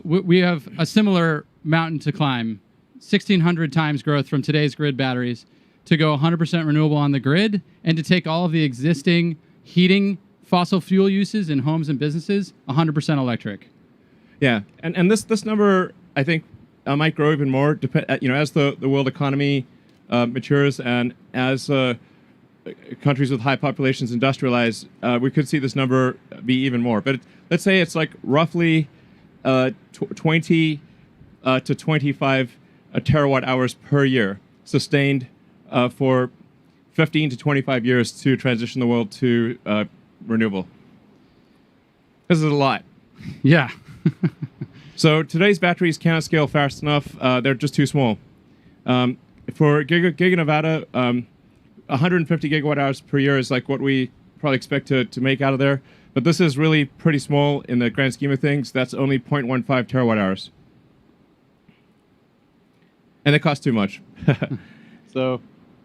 we have a similar mountain to climb, 1,600 times growth from today's grid batteries to go 100% renewable on the grid and to take all of the existing heating fossil fuel uses in homes and businesses 100% electric. Yeah, and this number I think might grow even more. As the world economy matures and as countries with high populations industrialize, we could see this number be even more. But let's say it's like roughly 20 to 25 terawatt hours per year, sustained for 15 to 25 years to transition the world to renewable. This is a lot. Yeah. So today's batteries cannot scale fast enough. They're just too small. For Giga Nevada, 150 gigawatt hours per year is like what we probably expect to make out of there. But this is really pretty small in the grand scheme of things. That's only 0.15 terawatt hours. And they cost too much. So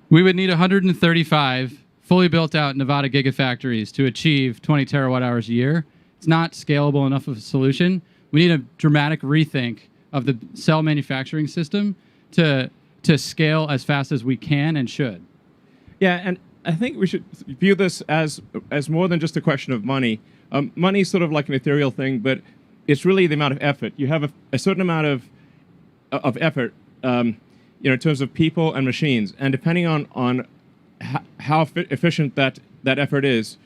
we would need 135 fully built out Nevada gigafactories to achieve 20 terawatt hours a year. It's not scalable enough of a solution. We need a dramatic rethink of the cell manufacturing system to scale as fast as we can and should. Yeah, and I think we should view this as more than just a question of money. Money is sort of like an ethereal thing, but it's really the amount of effort. You have a certain amount of effort, in terms of people and machines, and depending on how efficient that effort is,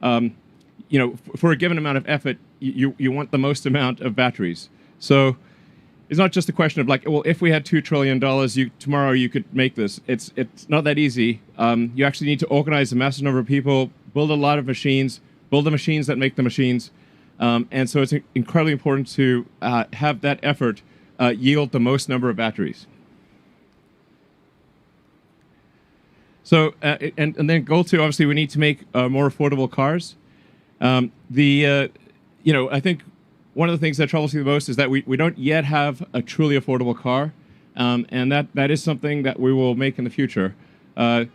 for a given amount of effort, you want the most amount of batteries. So it's not just a question of like, well, if we had $2 trillion, tomorrow you could make this. It's not that easy. You actually need to organize a massive number of people, build a lot of machines, build the machines that make the machines. And so it's incredibly important to have that effort yield the most number of batteries. So, and then goal two, obviously, we need to make more affordable cars. I think one of the things that troubles me the most is that we don't yet have a truly affordable car, and that is something that we will make in the future. But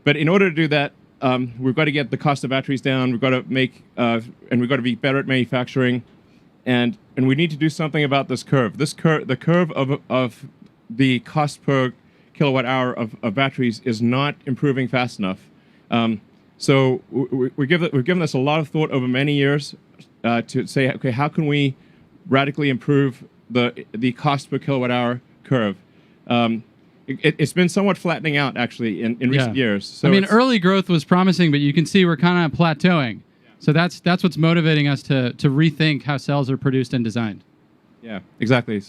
in order to do that, we've got to get the cost of batteries down. We've got to make, and we've got to be better at manufacturing, and we need to do something about this curve. The curve of the cost per kilowatt hour of batteries is not improving fast enough. So we've given this a lot of thought over many years to say, okay, how can we radically improve the cost per kilowatt hour curve? It's been somewhat flattening out, actually, in recent years. So early growth was promising, but you can see we're kind of plateauing. Yeah. So that's what's motivating us to rethink how cells are produced and designed. Yeah, exactly.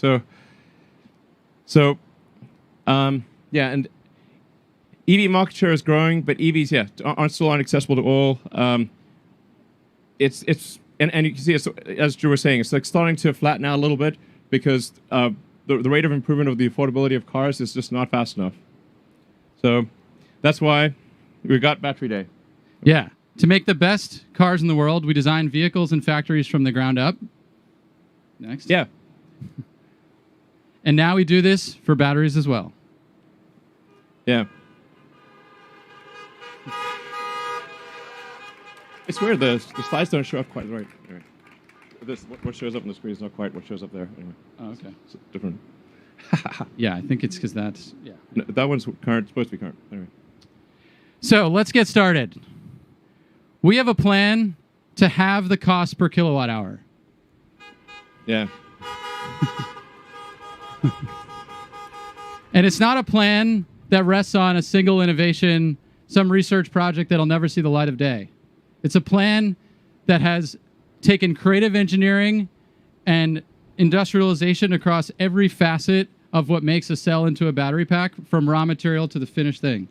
And EV market share is growing, but EVs, aren't accessible to all. And you can see, as Drew was saying, it's like starting to flatten out a little bit because the rate of improvement of the affordability of cars is just not fast enough. So that's why we got Battery Day. Yeah. To make the best cars in the world, we design vehicles and factories from the ground up. Next. Yeah. And now we do this for batteries as well. Yeah. It's weird, the slides don't show up quite right. Anyway, what shows up on the screen is not quite what shows up there. Anyway. Oh, okay. It's different. Yeah, I think it's because that's... Yeah. No, that one's current, supposed to be current. Anyway. So let's get started. We have a plan to halve the cost per kilowatt hour. Yeah. And it's not a plan that rests on a single innovation, some research project that'll never see the light of day. It's a plan that has taken creative engineering and industrialization across every facet of what makes a cell into a battery pack, from raw material to the finished thing.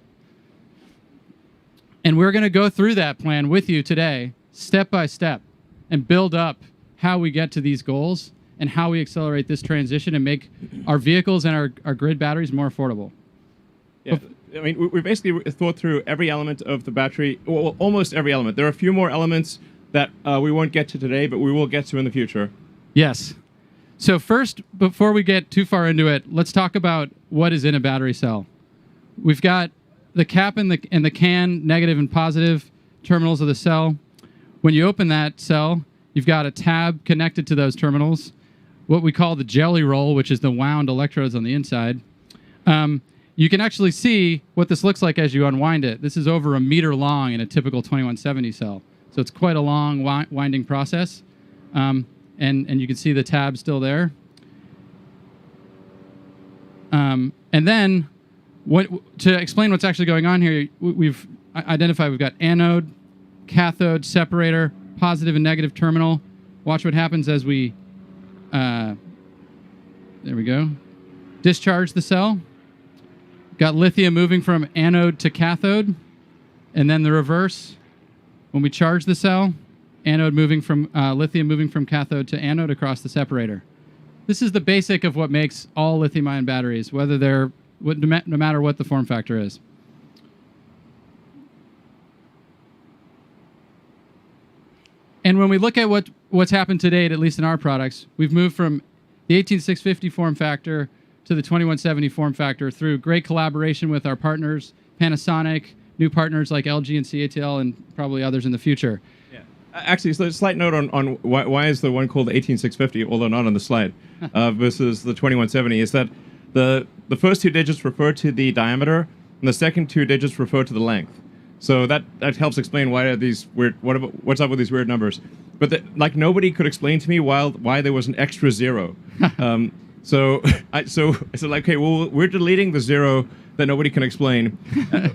And we're going to go through that plan with you today, step by step, and build up how we get to these goals and how we accelerate this transition and make our vehicles and our grid batteries more affordable. Yeah. I mean, we basically thought through every element of the battery, well, almost every element. There are a few more elements that we won't get to today, but we will get to in the future. Yes. So first, before we get too far into it, let's talk about what is in a battery cell. We've got the cap and the can, negative and positive terminals of the cell. When you open that cell, you've got a tab connected to those terminals, what we call the jelly roll, which is the wound electrodes on the inside. You can actually see what this looks like as you unwind it. This is over a meter long in a typical 2170 cell. So it's quite a long winding process. And you can see the tab still there. And then, to explain what's actually going on here, we've identified we've got anode, cathode, separator, positive and negative terminal. Watch what happens as we, there we go, discharge the cell. Got lithium moving from anode to cathode, and then the reverse. When we charge the cell, anode moving from lithium moving from cathode to anode across the separator. This is the basic of what makes all lithium-ion batteries, whether they're no matter what the form factor is. And when we look at what's happened to date, at least in our products, we've moved from the 18650 form factor to the 2170 form factor through great collaboration with our partners, Panasonic, new partners like LG and CATL, and probably others in the future. Yeah. Actually, so a slight note on why is the one called the 18650, although not on the slide, versus the 2170, is that the first two digits refer to the diameter, and the second two digits refer to the length. So that helps explain why are these weird. What's up with these weird numbers? But like nobody could explain to me why there was an extra zero. So I said, like, okay, well, we're deleting the zero that nobody can explain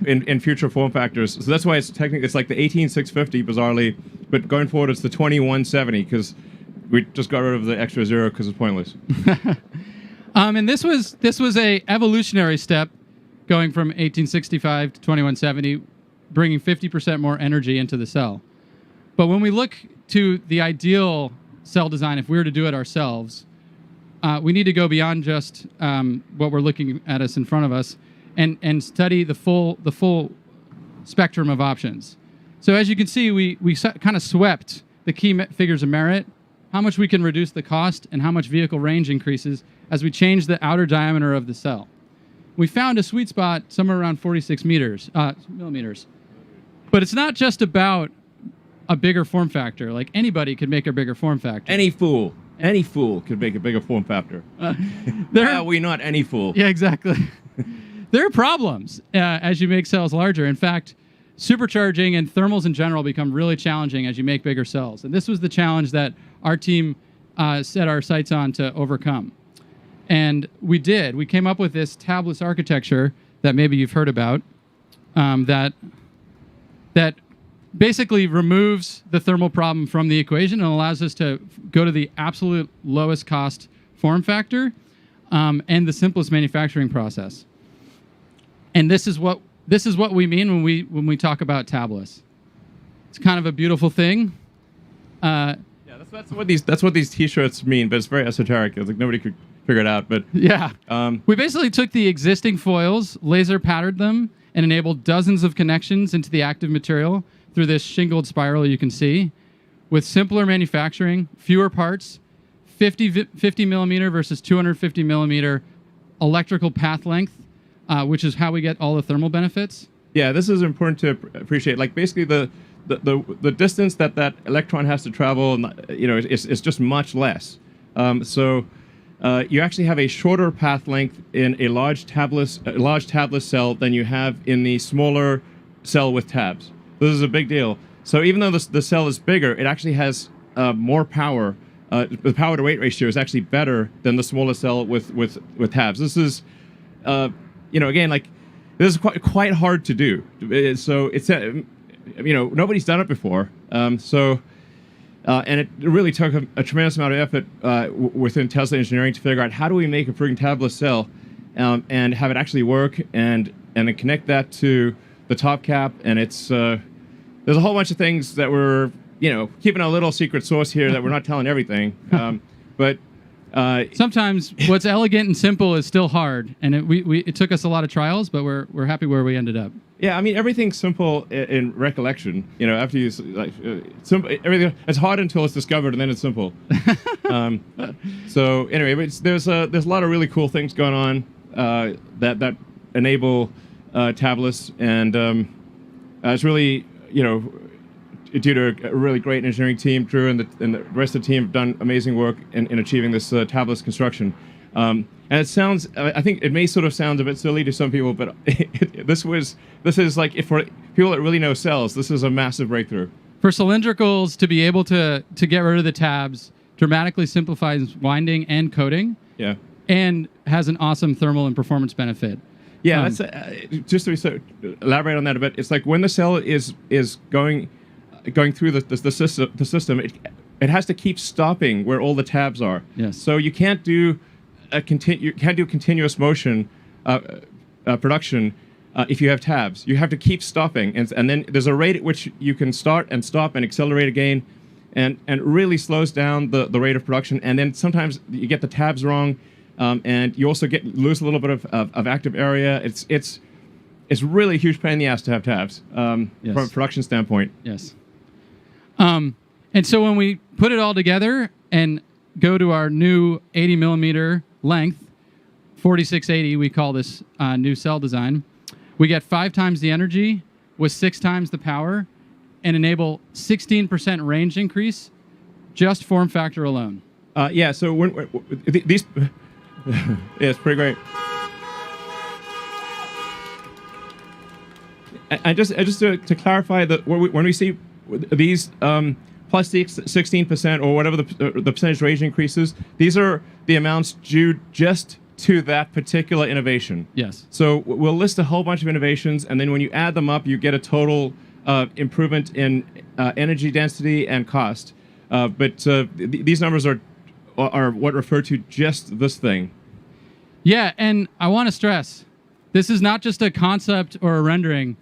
in future form factors. So that's why it's technically like the 18650 bizarrely, but going forward it's the 2170 because we just got rid of the extra zero because it's pointless. And this was a evolutionary step, going from 1865 to 2170, bringing 50% more energy into the cell. But when we look to the ideal cell design, if we were to do it ourselves, we need to go beyond just what we're looking at us in front of us, and study the full spectrum of options. So as you can see, we kind of swept the key figures of merit, how much we can reduce the cost, and how much vehicle range increases as we change the outer diameter of the cell. We found a sweet spot somewhere around 46 millimeters. But it's not just about a bigger form factor. Like anybody could make a bigger form factor. Any fool could make a bigger form factor. We not any fool. Yeah, exactly. There are problems as you make cells larger. In fact, supercharging and thermals in general become really challenging as you make bigger cells. And this was the challenge that our team set our sights on to overcome. And we did. We came up with this tabless architecture that maybe you've heard about, that basically removes the thermal problem from the equation and allows us to go to the absolute lowest cost form factor and the simplest manufacturing process. And this is what we mean when we talk about tabless. It's kind of a beautiful thing. That's what these T-shirts mean, but it's very esoteric. It's like nobody could figure it out. But yeah, we basically took the existing foils, laser patterned them, and enabled dozens of connections into the active material through this shingled spiral you can see, with simpler manufacturing, fewer parts, 50 millimeter versus 250 millimeter electrical path length, which is how we get all the thermal benefits. Yeah, this is important to appreciate. Like basically the distance that electron has to travel, is just much less. So you actually have a shorter path length in a large tabless cell than you have in the smaller cell with tabs. This is a big deal. So even though the cell is bigger, it actually has more power. The power to weight ratio is actually better than the smaller cell with tabs. This is, again, like this is quite hard to do. So it's nobody's done it before. And it really took a tremendous amount of effort within Tesla engineering to figure out how do we make a freaking tabless cell and have it actually work and then connect that to the top cap. And it's there's a whole bunch of things that we're keeping a little secret sauce here that we're not telling everything. But sometimes what's elegant and simple is still hard, and it took us a lot of trials, but we're happy where we ended up. Yeah, I mean everything's simple in recollection. After you simple, everything it's hard until it's discovered, and then it's simple. So anyway, there's a lot of really cool things going on that enable tabless, and it's really due to a really great engineering team. Drew and the rest of the team have done amazing work in achieving this tabless construction. And it sounds, I think it may sort of sound a bit silly to some people, but this is like, if for people that really know cells, this is a massive breakthrough. For cylindricals to be able to get rid of the tabs dramatically simplifies winding and coating. Yeah. and has an awesome thermal and performance benefit. Yeah, that's just to elaborate on that a bit. It's like when the cell is going through the system, it has to keep stopping where all the tabs are. Yes. So you can't do continuous motion production if you have tabs. You have to keep stopping, and then there's a rate at which you can start and stop and accelerate again, and it really slows down the rate of production. And then sometimes you get the tabs wrong, and you also lose a little bit of active area. It's really a huge pain in the ass to have tabs from a production standpoint. Yes. And so when we put it all together and go to our new 80 millimeter length, 4680, we call this new cell design, we get 5 times the energy with 6 times the power and enable 16% range increase just form factor alone. Yeah, so these... yeah, it's pretty great. And just to clarify, that when we see these plus 16% or whatever the percentage range increases, these are the amounts due just to that particular innovation. Yes. So we'll list a whole bunch of innovations, and then when you add them up, you get a total improvement in energy density and cost. But these numbers are what refer to just this thing. Yeah, and I want to stress, this is not just a concept or a rendering.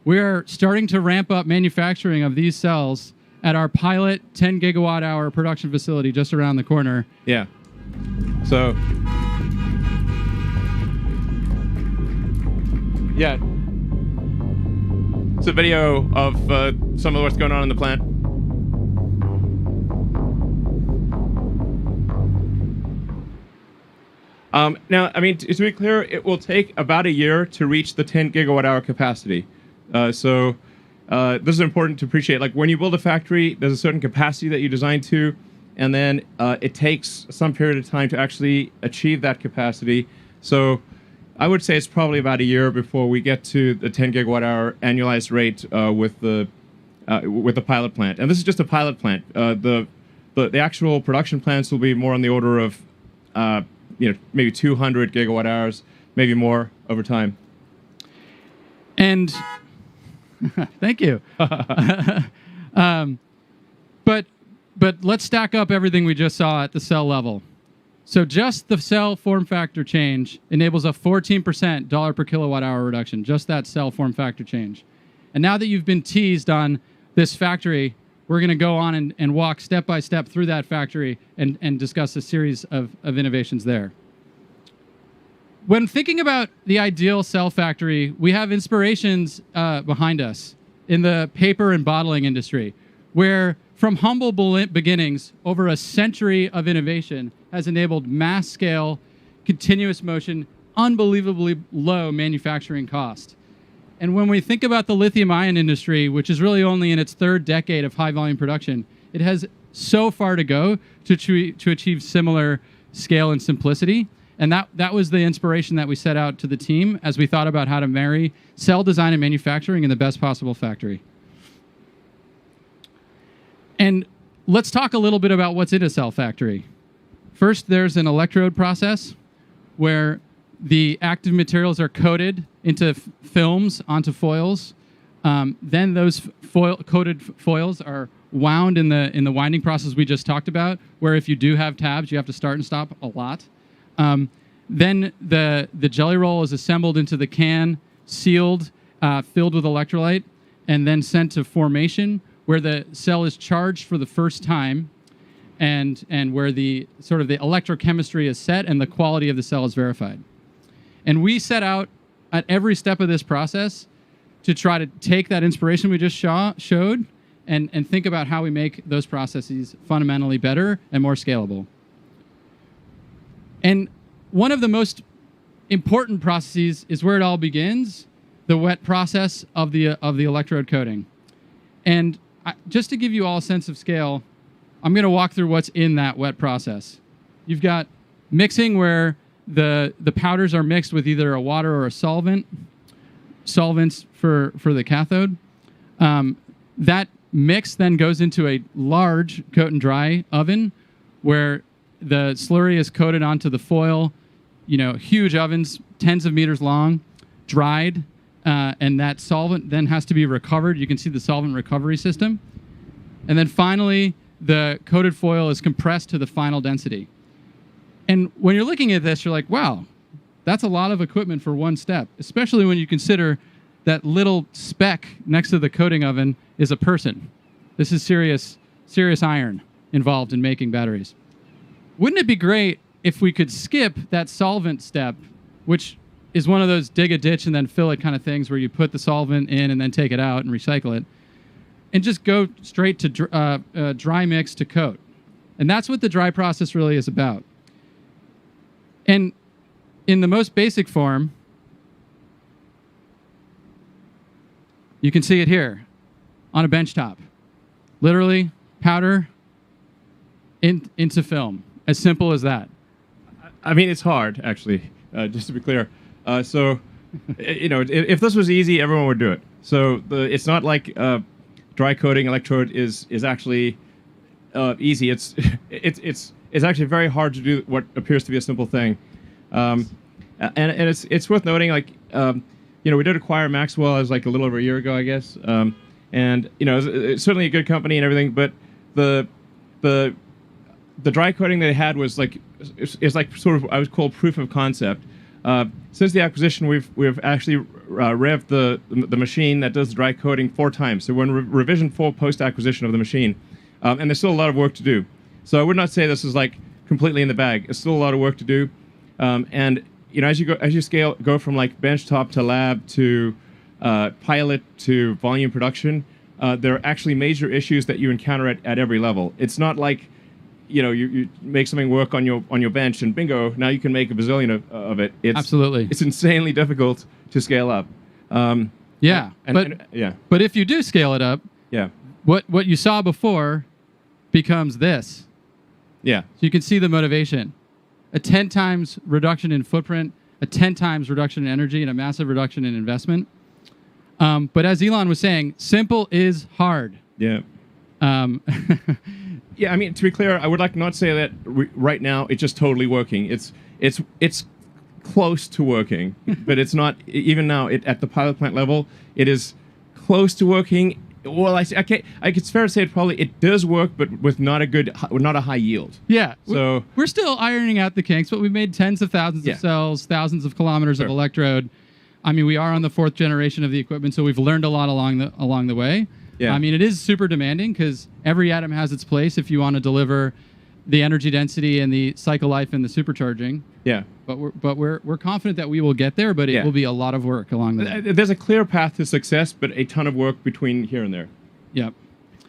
We are starting to ramp up manufacturing of these cells at our pilot 10 gigawatt hour production facility just around the corner. Yeah. So, yeah. It's a video of some of what's going on in the plant. Now, I mean, to be clear, it will take about a year to reach the 10 gigawatt hour capacity. So this is important to appreciate. Like when you build a factory, there's a certain capacity that you design to, and then it takes some period of time to actually achieve that capacity. So I would say it's probably about a year before we get to the 10 gigawatt hour annualized rate with the pilot plant. And this is just a pilot plant. The actual production plants will be more on the order of maybe 200 gigawatt hours, maybe more over time. And thank you. But let's stack up everything we just saw at the cell level. So just the cell form factor change enables a 14% dollar per kilowatt hour reduction, just that cell form factor change. And now that you've been teased on this factory, we're going to go on and walk step by step through that factory and discuss a series of innovations there. When thinking about the ideal cell factory, we have inspirations behind us in the paper and bottling industry, where from humble beginnings, over a century of innovation has enabled mass-scale, continuous motion, unbelievably low manufacturing cost. And when we think about the lithium-ion industry, which is really only in its 3rd decade of high-volume production, it has so far to go to achieve similar scale and simplicity. And that was the inspiration that we set out to the team as we thought about how to marry cell design and manufacturing in the best possible factory. And let's talk a little bit about what's in a cell factory. First, there's an electrode process where the active materials are coated into films onto foils. Then those coated foils are wound in the winding process we just talked about, where if you do have tabs, you have to start and stop a lot. Then the jelly roll is assembled into the can, sealed, filled with electrolyte, and then sent to formation, where the cell is charged for the first time, and where the electrochemistry is set and the quality of the cell is verified. And we set out at every step of this process to try to take that inspiration we just showed and think about how we make those processes fundamentally better and more scalable. And one of the most important processes is where it all begins, the wet process of the electrode coating. And just to give you all a sense of scale, I'm going to walk through what's in that wet process. You've got mixing, where the powders are mixed with either a water or a solvents for the cathode. That mix then goes into a large coat and dry oven where the slurry is coated onto the foil, huge ovens, tens of meters long, dried, and that solvent then has to be recovered. You can see the solvent recovery system. And then finally, the coated foil is compressed to the final density. And when you're looking at this, you're like, wow, that's a lot of equipment for one step, especially when you consider that little speck next to the coating oven is a person. This is serious iron involved in making batteries. Wouldn't it be great if we could skip that solvent step, which is one of those dig a ditch and then fill it kind of things where you put the solvent in and then take it out and recycle it, and just go straight to dry mix to coat? And that's what the dry process really is about. And in the most basic form, you can see it here on a bench top. Literally, powder into film. As simple as that. I mean, it's hard, actually, just to be clear. So, if this was easy, everyone would do it. So it's not like dry coating electrode is actually easy. It's actually very hard to do what appears to be a simple thing. And it's worth noting, we did acquire Maxwell as like a little over a year ago, I guess. And it's certainly a good company and everything, but the dry coating they had was like like sort of I would call proof of concept. Since the acquisition, we've actually revved the machine that does the dry coating 4 times. So we're in revision 4 post acquisition of the machine, and there's still a lot of work to do. So I would not say this is like completely in the bag. It's still a lot of work to do, and as you go from like benchtop to lab to pilot to volume production, there are actually major issues that you encounter at every level. It's not like you make something work on your bench and bingo, now you can make a bazillion of it. Absolutely. It's insanely difficult to scale up. But if you do scale it up, what you saw before becomes this. Yeah. So you can see the motivation. A 10 times reduction in footprint, a 10 times reduction in energy, and a massive reduction in investment. But as Elon was saying, simple is hard. Yeah. Yeah, I mean, to be clear, I would like to not say that right now it's just totally working. It's close to working, but it's not, even now, at the pilot plant level, it is close to working. Well, it's fair to say it does work, but with not a high yield. Yeah. So we're still ironing out the kinks, but we've made tens of thousands of cells, thousands of kilometers of electrode. I mean, we are on the 4th generation of the equipment, so we've learned a lot along the way. Yeah. I mean, it is super demanding because every atom has its place if you want to deliver the energy density and the cycle life and the supercharging. Yeah. But we're confident that we will get there, but it will be a lot of work along the way. There's a clear path to success, but a ton of work between here and there. Yep.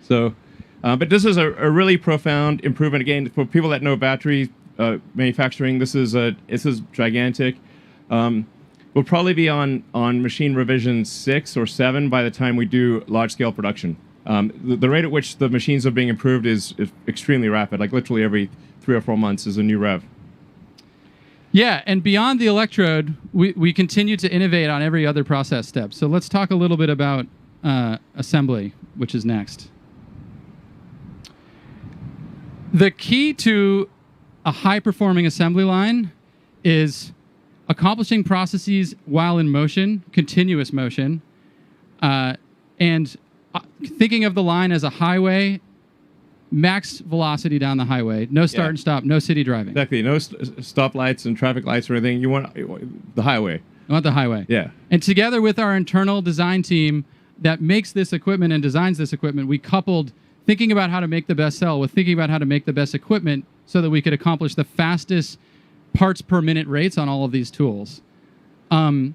So, but this is a really profound improvement. Again, for people that know battery manufacturing, this is gigantic. We'll probably be on machine revision 6 or 7 by the time we do large-scale production. The rate at which the machines are being improved is extremely rapid. Like literally every 3 or 4 months is a new rev. Yeah, and beyond the electrode, we continue to innovate on every other process step. So let's talk a little bit about assembly, which is next. The key to a high-performing assembly line is accomplishing processes while in motion, continuous motion, and thinking of the line as a highway, max velocity down the highway, no start and stop, no city driving. Exactly, no stoplights and traffic lights or anything. You want the highway. I want the highway. Yeah. And together with our internal design team that makes this equipment and designs this equipment, we coupled thinking about how to make the best cell with thinking about how to make the best equipment so that we could accomplish the fastest parts per minute rates on all of these tools. And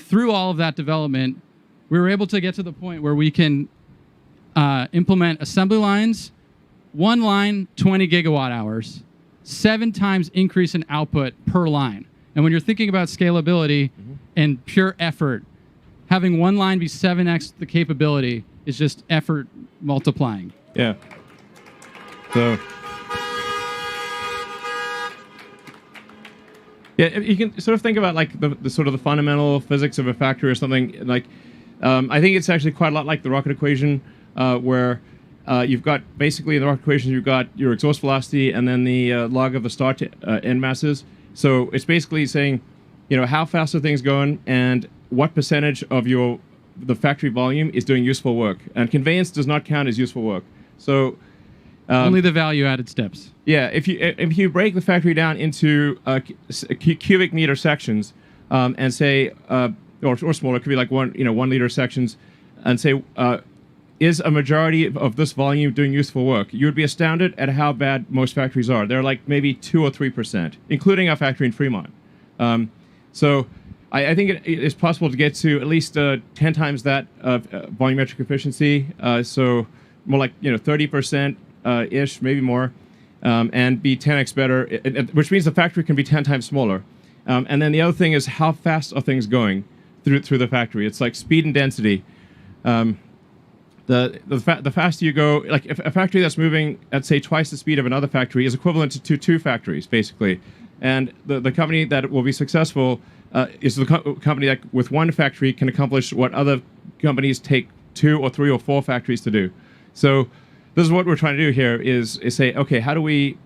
through all of that development, we were able to get to the point where we can implement assembly lines, one line, 20 gigawatt hours, 7 times increase in output per line. And when you're thinking about scalability and pure effort, having one line be 7x the capability is just effort multiplying. Yeah. So... yeah, you can sort of think about like the sort of the fundamental physics of a factory or something. Like, I think it's actually quite a lot like the rocket equation, where you've got basically in the rocket equation you've got your exhaust velocity and then the log of the start to end masses. So it's basically saying, how fast are things going and what percentage of the factory volume is doing useful work. And conveyance does not count as useful work. So only the value-added steps. yeah, if you break the factory down into cubic meter sections, and say, or smaller, it could be like 1 liter sections, and say, is a majority of this volume doing useful work? You would be astounded at how bad most factories are. They're like maybe 2 or 3%, including our factory in Fremont. So I think it is possible to get to at least 10 times that volumetric efficiency. So more like 30% ish, maybe more, and be 10x better, which means the factory can be 10 times smaller. And then the other thing is how fast are things going through the factory? It's like speed and density. The faster you go, like if a factory that's moving at say twice the speed of another factory is equivalent to two factories basically, and the company that will be successful is the company that with one factory can accomplish what other companies take 2 or 3 or 4 factories to do. So this is what we're trying to do here is say, okay, how do we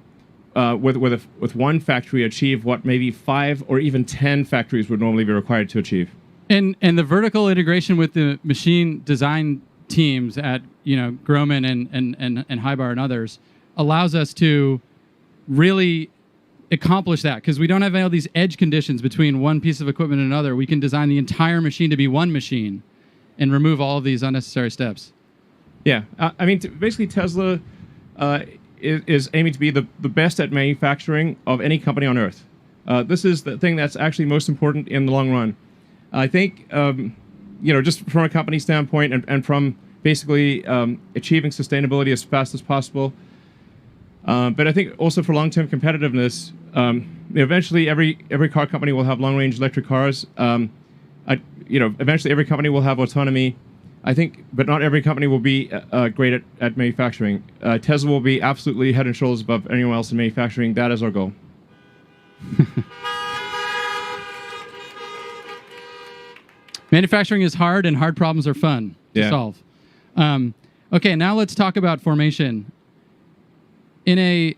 with one factory achieve what maybe 5 or even 10 factories would normally be required to achieve? And the vertical integration with the machine design teams at Groman and Hybar and others allows us to really accomplish that, because we don't have all these edge conditions between one piece of equipment and another. We can design the entire machine to be one machine and remove all of these unnecessary steps. Yeah, I mean, basically Tesla is aiming to be the best at manufacturing of any company on Earth. This is the thing that's actually most important in the long run. I think, just from a company standpoint and from basically achieving sustainability as fast as possible. But I think also for long-term competitiveness, eventually every car company will have long-range electric cars. Eventually every company will have autonomy. I think, but not every company will be great at manufacturing. Tesla will be absolutely head and shoulders above anyone else in manufacturing. That is our goal. Manufacturing is hard, and hard problems are fun to Yeah. solve. Okay, now let's talk about formation. In a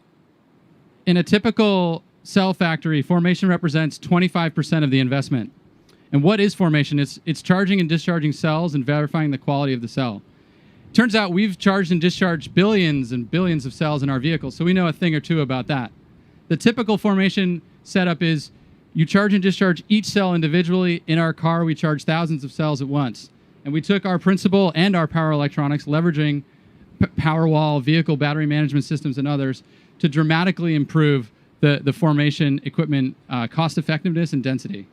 typical cell factory, formation represents 25% of the investment. And what is formation? It's charging and discharging cells and verifying the quality of the cell. Turns out we've charged and discharged billions and billions of cells in our vehicles, so we know a thing or two about that. The typical formation setup is you charge and discharge each cell individually. In our car, we charge thousands of cells at once. And we took our principle and our power electronics, leveraging Powerwall, vehicle battery management systems, and others, to dramatically improve the formation equipment cost effectiveness and density.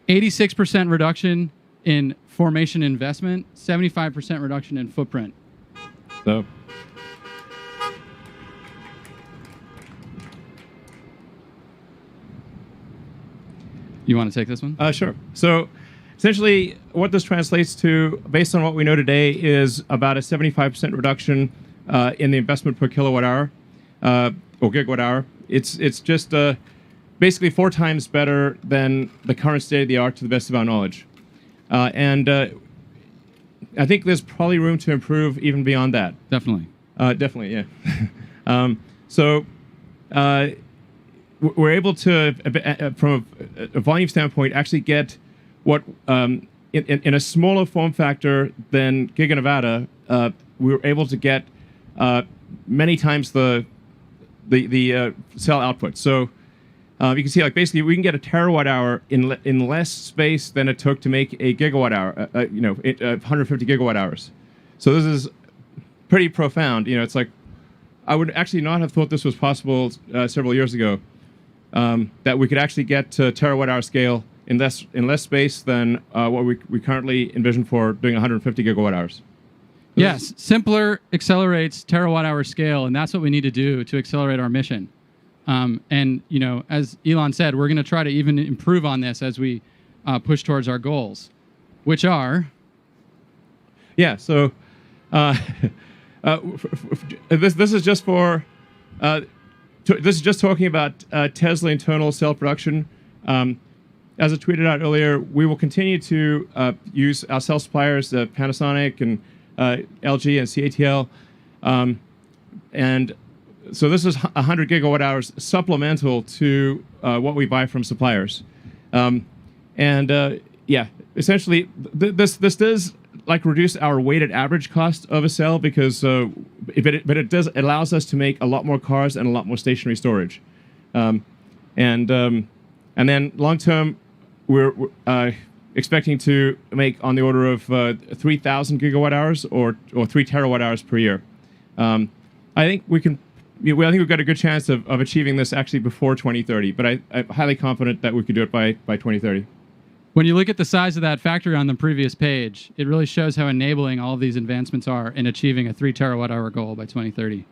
86% reduction in formation investment, 75% reduction in footprint. So, you want to take this one? Sure. So, essentially, what this translates to, based on what we know today, is about a 75% reduction in the investment per kilowatt hour or gigawatt hour. It's just basically 4 times better than the current state of the art, to the best of our knowledge. And I think there's probably room to improve even beyond that. Definitely. Definitely, yeah. So we're able to, from a volume standpoint, actually get what in a smaller form factor than Giga Nevada, we were able to get many times the cell output. So you can see, like, basically we can get a terawatt hour in less space than it took to make a gigawatt hour. 150 gigawatt hours. So this is pretty profound. It's like I would actually not have thought this was possible several years ago. That we could actually get to terawatt hour scale in less space than what we currently envision for doing 150 gigawatt hours. Yes, simpler accelerates terawatt hour scale, and that's what we need to do to accelerate our mission. And as Elon said, we're going to try to even improve on this as we push towards our goals, which are. Yeah. So this is just for. This is just talking about Tesla internal cell production. As I tweeted out earlier, we will continue to use our cell suppliers, Panasonic and LG and CATL, and so this is 100 gigawatt hours supplemental to what we buy from suppliers. Yeah, essentially, this does like reduce our weighted average cost of a cell because, but it allows us to make a lot more cars and a lot more stationary storage, and then long term, we're expecting to make on the order of 3,000 gigawatt hours or 3 terawatt hours per year. I think we can. I think we've got a good chance of achieving this actually before 2030, but I'm highly confident that we could do it by 2030. When you look at the size of that factory on the previous page, it really shows how enabling all of these advancements are in achieving a 3 terawatt hour goal by 2030.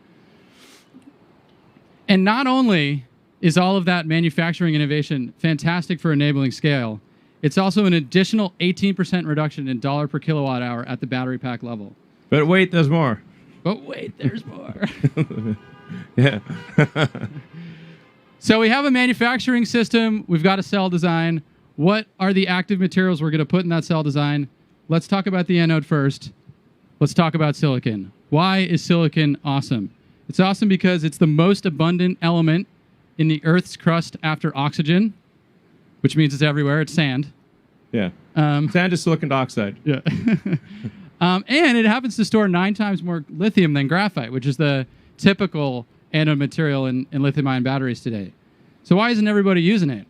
And not only is all of that manufacturing innovation fantastic for enabling scale, it's also an additional 18% reduction in dollar per kilowatt hour at the battery pack level. But wait, there's more. But wait, there's more. Yeah. So we have a manufacturing system. We've got a cell design. What are the active materials we're going to put in that cell design? Let's talk about the anode first. Let's talk about silicon. Why is silicon awesome? It's awesome because it's the most abundant element in the Earth's crust after oxygen, which means it's everywhere. It's sand. Yeah. Sand is silicon dioxide. Yeah. And it happens to store 9 times more lithium than graphite, which is the typical anode material in lithium-ion batteries today. So why isn't everybody using it?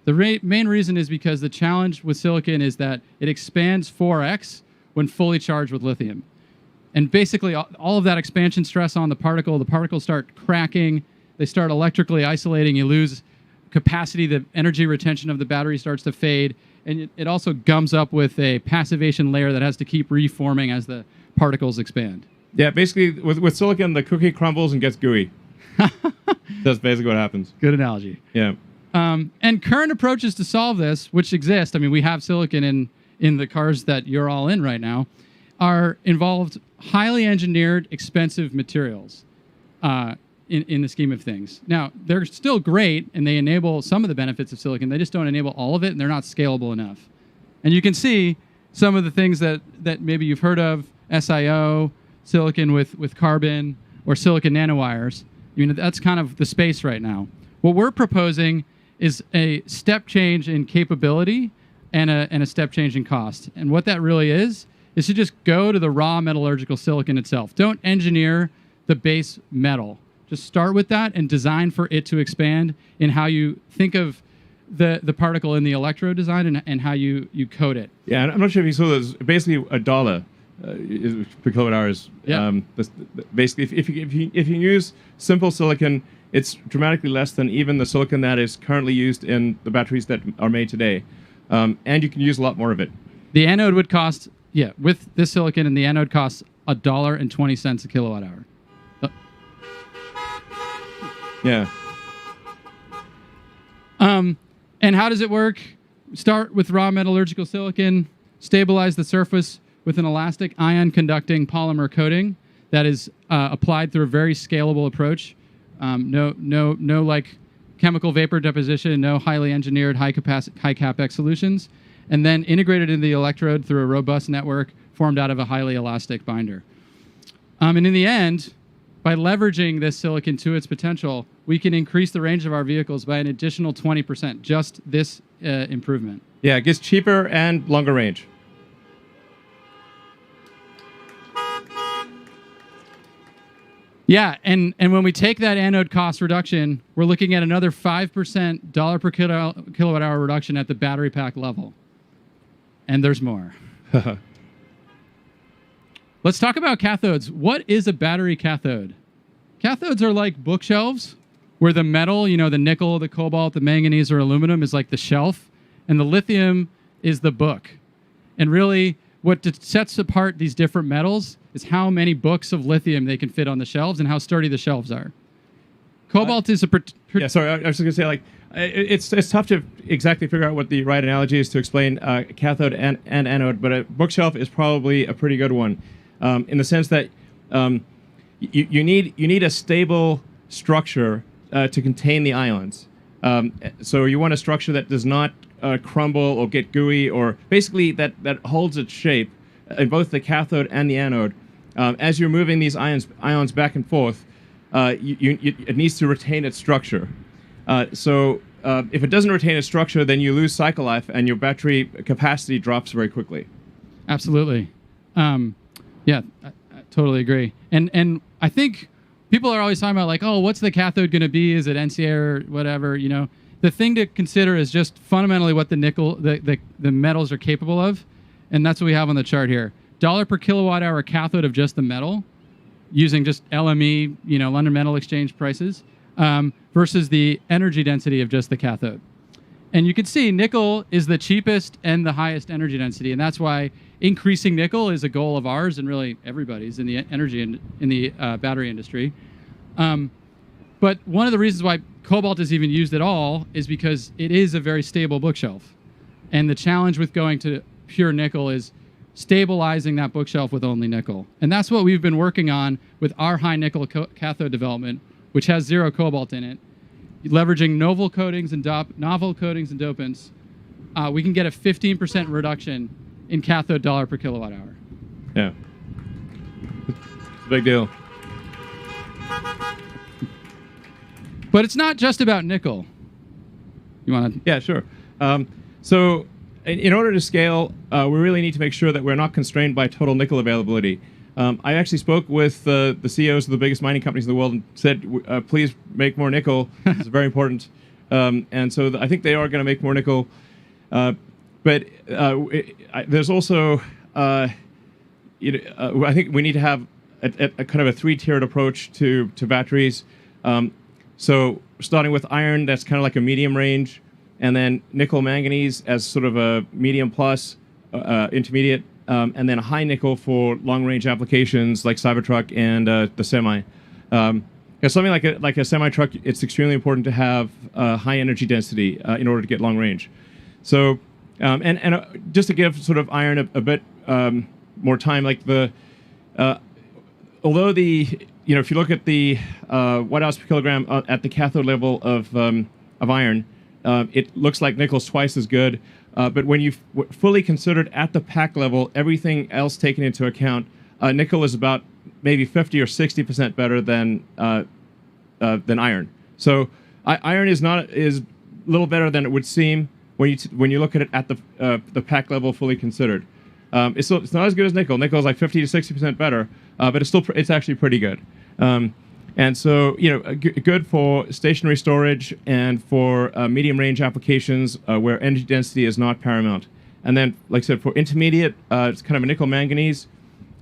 The main reason is because the challenge with silicon is that it expands 4x when fully charged with lithium. And basically, all of that expansion stress on the particles start cracking, they start electrically isolating, you lose capacity, the energy retention of the battery starts to fade, and it also gums up with a passivation layer that has to keep reforming as the particles expand. Yeah, basically, with silicon, the cookie crumbles and gets gooey. That's basically what happens. Good analogy. Yeah. And current approaches to solve this, which exist, I mean, we have silicon in the cars that you're all in right now, are involved highly engineered, expensive materials in the scheme of things. Now, they're still great, and they enable some of the benefits of silicon. They just don't enable all of it, and they're not scalable enough. And you can see some of the things that maybe you've heard of, SiO, silicon with carbon, or silicon nanowires. I mean, that's kind of the space right now. What we're proposing is a step change in capability and a step change in cost. And what that really is to just go to the raw metallurgical silicon itself. Don't engineer the base metal. Just start with that and design for it to expand in how you think of the particle in the electrode design and how you code it. Yeah, I'm not sure if you saw this. Basically, $1 per kilowatt hours. Yeah. Basically, if you use simple silicon, it's dramatically less than even the silicon that is currently used in the batteries that are made today. And you can use a lot more of it. The anode would cost, with this silicon, and the anode costs $1.20 a kilowatt hour. Yeah. And how does it work? Start with raw metallurgical silicon, stabilize the surface with an elastic ion-conducting polymer coating that is applied through a very scalable approach. No like chemical vapor deposition, no highly engineered high capex solutions, and then integrated into the electrode through a robust network formed out of a highly elastic binder. And in the end, by leveraging this silicon to its potential, we can increase the range of our vehicles by an additional 20%, just this improvement. Yeah, it gets cheaper and longer range. Yeah, and when we take that anode cost reduction, we're looking at another 5% dollar per kilowatt hour reduction at the battery pack level. And there's more. Let's talk about cathodes. What is a battery cathode? Cathodes are like bookshelves where the metal, the nickel, the cobalt, the manganese, or aluminum is like the shelf, and the lithium is the book. And really, what sets apart these different metals is how many books of lithium they can fit on the shelves and how sturdy the shelves are. Cobalt is a... Yeah, sorry, I was just going to say, like, it's tough to exactly figure out what the right analogy is to explain cathode and anode, but a bookshelf is probably a pretty good one, in the sense that you need a stable structure to contain the ions. So you want a structure that does not crumble or get gooey, or basically that holds its shape in both the cathode and the anode. As you're moving these ions back and forth, it needs to retain its structure. If it doesn't retain its structure, then you lose cycle life and your battery capacity drops very quickly. Absolutely. Yeah, I totally agree. And I think people are always talking about like, oh, what's the cathode going to be? Is it NCA or whatever? You know, the thing to consider is just fundamentally what the nickel, the metals are capable of, and that's what we have on the chart here. $1 per kilowatt hour cathode of just the metal, using just LME, you know, London Metal Exchange prices, versus the energy density of just the cathode. And you can see nickel is the cheapest and the highest energy density, and that's why increasing nickel is a goal of ours and really everybody's in the battery industry. But one of the reasons why cobalt is even used at all is because it is a very stable bookshelf. And the challenge with going to pure nickel is stabilizing that bookshelf with only nickel. And that's what we've been working on with our high nickel cathode development, which has 0 cobalt in it. Leveraging novel coatings and dopants, we can get a 15% reduction in cathode $1 per kilowatt hour. Yeah. It's a big deal. But it's not just about nickel. You want to? Yeah, sure. So in order to scale, we really need to make sure that we're not constrained by total nickel availability. I actually spoke with the CEOs of the biggest mining companies in the world and said, please make more nickel. It's very important. And so I think they are going to make more nickel. But there's also, I think we need to have a kind of a 3-tiered approach to batteries. So starting with iron, that's kind of like a medium range, and then nickel manganese as sort of a medium plus, intermediate, and then a high nickel for long range applications like Cybertruck and the semi. Because something like a semi truck, it's extremely important to have high energy density in order to get long range. So just to give sort of iron a bit more time, like although if you look at the watt-hours per kilogram at the cathode level of iron, it looks like nickel's twice as good. But when you fully considered at the pack level, everything else taken into account, nickel is about maybe 50 or 60% better than iron. So iron is a little better than it would seem when you look at it at the pack level fully considered. It's not as good as nickel. Nickel is like 50 to 60% better, but it's actually pretty good. And so, good for stationary storage and for medium range applications where energy density is not paramount. And then, like I said, for intermediate, it's kind of a nickel manganese,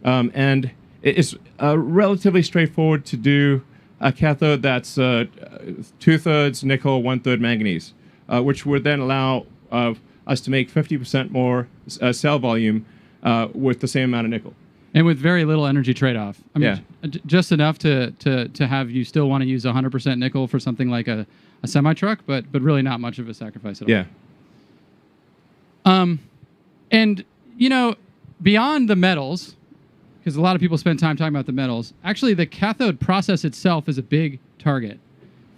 and it's relatively straightforward to do a cathode that's 2/3 nickel, 1/3 manganese, which would then allow us to make 50% more cell volume with the same amount of nickel. And with very little energy trade-off. I mean, just enough to have you still want to use 100% nickel for something like a semi-truck, but really not much of a sacrifice at all. Yeah. And, beyond the metals, because a lot of people spend time talking about the metals, actually the cathode process itself is a big target.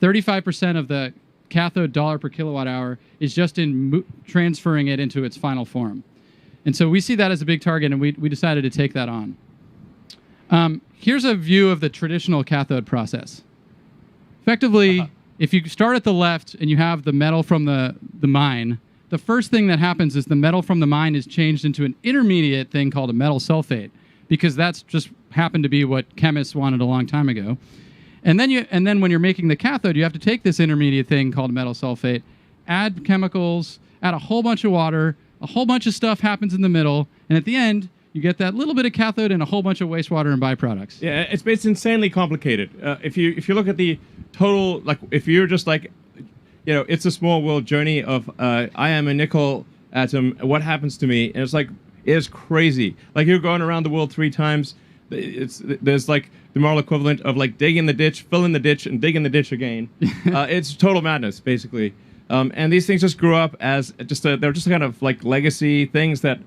35% of the cathode $1 per kilowatt hour is just in transferring it into its final form. And so we see that as a big target, and we decided to take that on. Here's a view of the traditional cathode process. Effectively, if you start at the left and you have the metal from the mine, the first thing that happens is the metal from the mine is changed into an intermediate thing called a metal sulfate, because that's just happened to be what chemists wanted a long time ago. And then when you're making the cathode, you have to take this intermediate thing called metal sulfate, add chemicals, add a whole bunch of water, a whole bunch of stuff happens in the middle, and at the end, you get that little bit of cathode and a whole bunch of wastewater and byproducts. Yeah, it's insanely complicated. If you look at the total, like if you're just like, it's a small world journey of I am a nickel atom. What happens to me? And it's crazy. Like you're going around the world 3 times. There's like the moral equivalent of like dig in the ditch, fill in the ditch, and dig in the ditch again. It's total madness, basically. And these things just grew up as they're just kind of like legacy things that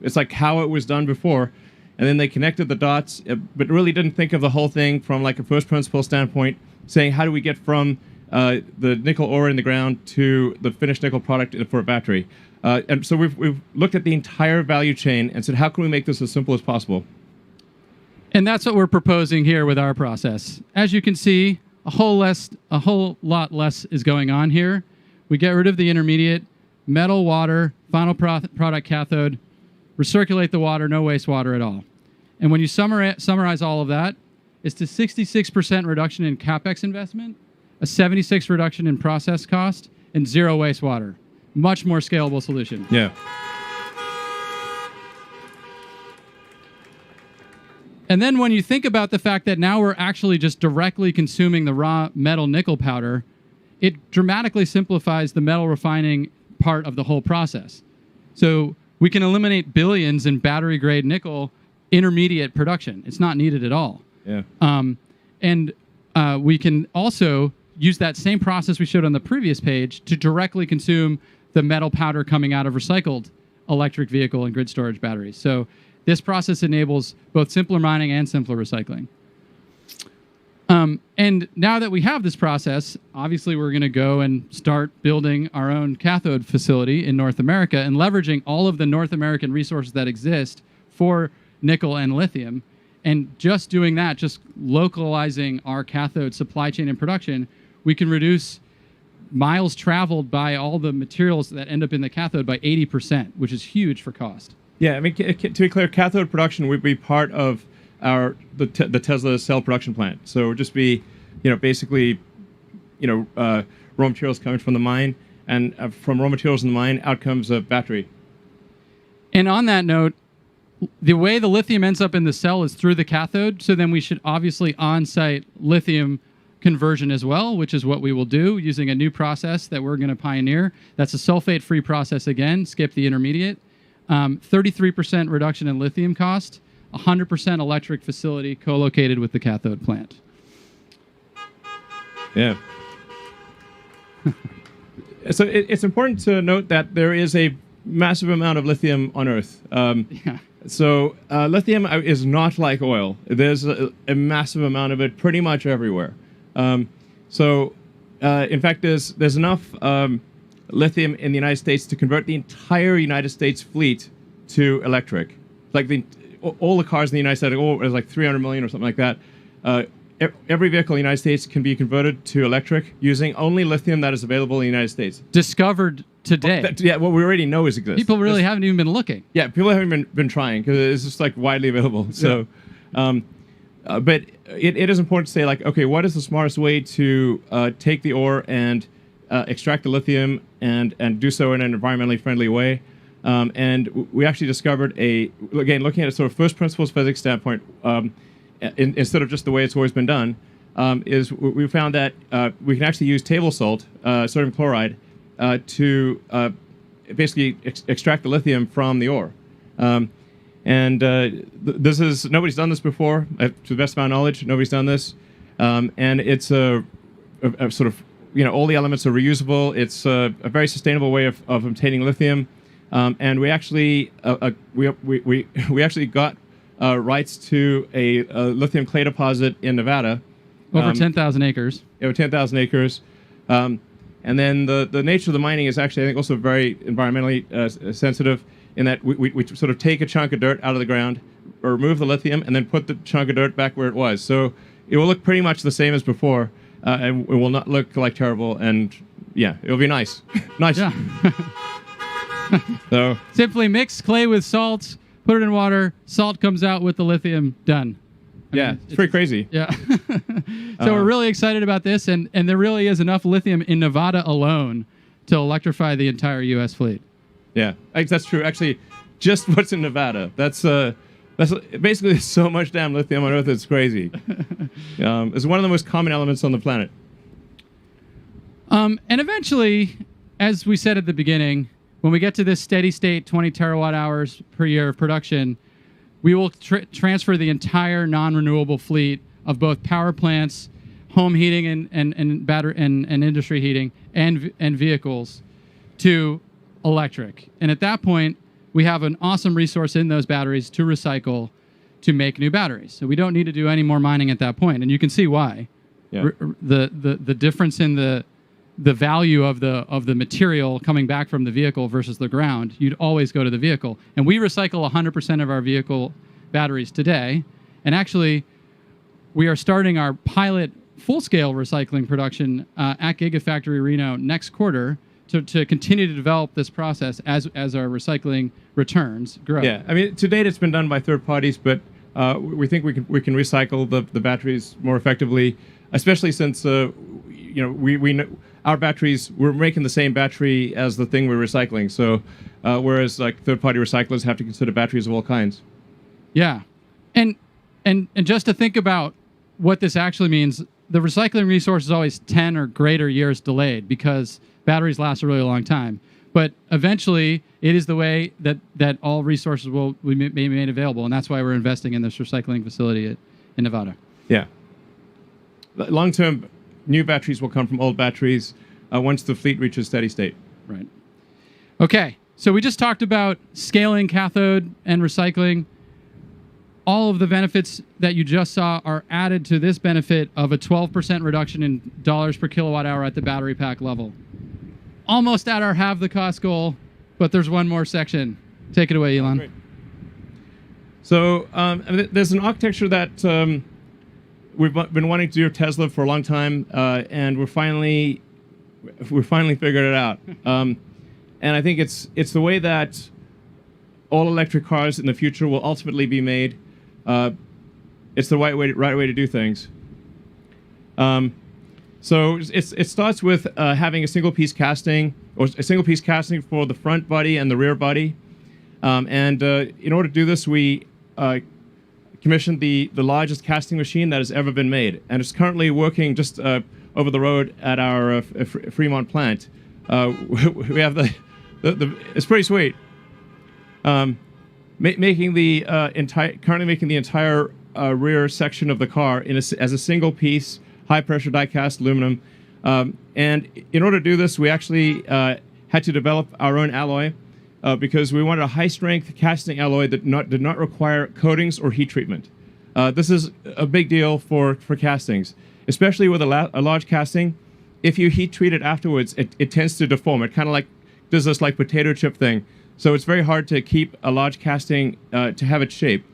it's like how it was done before. And then they connected the dots, but really didn't think of the whole thing from like a first principle standpoint, saying how do we get from the nickel ore in the ground to the finished nickel product for a battery. And so we've looked at the entire value chain and said, how can we make this as simple as possible? And that's what we're proposing here with our process. As you can see, a whole lot less is going on here. We get rid of the intermediate, metal, water, final product cathode, recirculate the water, no wastewater at all. And when you summarize all of that, it's a 66% reduction in CapEx investment, a 76% reduction in process cost, and zero wastewater. Much more scalable solution. Yeah. And then when you think about the fact that now we're actually just directly consuming the raw metal nickel powder, it dramatically simplifies the metal refining part of the whole process. So we can eliminate billions in battery-grade nickel intermediate production. It's not needed at all. Yeah. And we can also use that same process we showed on the previous page to directly consume the metal powder coming out of recycled electric vehicle and grid storage batteries. So this process enables both simpler mining and simpler recycling. And now that we have this process, obviously we're going to go and start building our own cathode facility in North America and leveraging all of the North American resources that exist for nickel and lithium. And just doing that, just localizing our cathode supply chain and production, we can reduce miles traveled by all the materials that end up in the cathode by 80%, which is huge for cost. Yeah, I mean, to be clear, cathode production would be part of the Tesla cell production plant. So it would just be, basically, raw materials coming from the mine, and from raw materials in the mine, out comes a battery. And on that note, the way the lithium ends up in the cell is through the cathode. So then we should obviously on-site lithium conversion as well, which is what we will do using a new process that we're going to pioneer. That's a sulfate-free process again, skip the intermediate. 33% reduction in lithium cost, 100% electric facility co-located with the cathode plant. Yeah. So it's important to note that there is a massive amount of lithium on Earth. So lithium is not like oil. There's a massive amount of it pretty much everywhere. In fact, there's enough lithium in the United States to convert the entire United States fleet to electric. Like all the cars in the United States, there's like 300 million or something like that. Every vehicle in the United States can be converted to electric using only lithium that is available in the United States. Discovered today. What we already know exists. People really haven't even been looking. Yeah, people haven't been trying because it's just like widely available. So, but it is important to say, like, okay, what is the smartest way to take the ore and extract the lithium and do so in an environmentally friendly way? And we actually discovered again, looking at a sort of first principles physics standpoint, instead of just the way it's always been done, is we found that we can actually use table salt, sodium chloride, to basically extract the lithium from the ore. Nobody's done this before. To the best of my knowledge, nobody's done this. And it's a sort of, all the elements are reusable. It's a very sustainable way of obtaining lithium. And we actually we actually got rights to a lithium clay deposit in Nevada. Over 10,000 acres. Over 10,000 acres. And then the nature of the mining is actually, I think, also very environmentally sensitive in that we sort of take a chunk of dirt out of the ground, or remove the lithium, and then put the chunk of dirt back where it was. So it will look pretty much the same as before, and it will not look like terrible. And yeah, it'll be nice. Nice. Yeah. So simply mix clay with salt, put it in water, salt comes out with the lithium, done. It's pretty crazy. Yeah. So we're really excited about this, and there really is enough lithium in Nevada alone to electrify the entire U.S. fleet. Yeah, that's true. Actually, just what's in Nevada, that's basically so much damn lithium on Earth, it's crazy. It's one of the most common elements on the planet. And eventually, as we said at the beginning, when we get to this steady state 20 terawatt hours per year of production, we will transfer the entire non-renewable fleet of both power plants, home heating and battery and industry heating and vehicles to electric. And at that point, we have an awesome resource in those batteries to recycle to make new batteries. So we don't need to do any more mining at that point. And you can see why. Yeah. The difference in the value of the material coming back from the vehicle versus the ground, you'd always go to the vehicle. And we recycle 100% of our vehicle batteries today. And actually, we are starting our pilot full-scale recycling production at Gigafactory Reno next quarter to continue to develop this process as our recycling returns grow. Yeah, I mean, to date it's been done by third parties, but we think we can recycle the batteries more effectively, especially since we know our batteries, we're making the same battery as the thing we're recycling. So whereas like third-party recyclers have to consider batteries of all kinds. Yeah, and just to think about what this actually means, the recycling resource is always 10 or greater years delayed because batteries last a really long time. But eventually, it is the way that all resources will be made available, and that's why we're investing in this recycling facility in Nevada. Yeah. Long-term, new batteries will come from old batteries once the fleet reaches steady state. Right. Okay, so we just talked about scaling cathode and recycling. All of the benefits that you just saw are added to this benefit of a 12% reduction in dollars per kilowatt hour at the battery pack level. Almost at our halve the cost goal, but there's one more section. Take it away, Elon. Great. So there's an architecture that we've been wanting to do at Tesla for a long time, and we finally figured it out. And I think it's the way that all electric cars in the future will ultimately be made. It's the right way to do things. So it starts with having a single piece casting, or a single piece casting for the front body and the rear body. And in order to do this, we commissioned the largest casting machine that has ever been made, and it's currently working just over the road at our Fremont plant. We have the it's pretty sweet. Currently making the entire rear section of the car as a single piece, high pressure die cast aluminum. And in order to do this, we actually had to develop our own alloy because we wanted a high strength casting alloy that did not require coatings or heat treatment. This is a big deal for castings, especially with a large casting. If you heat treat it afterwards, it tends to deform. It kind of like does this like potato chip thing. So it's very hard to keep a large casting to have its shape.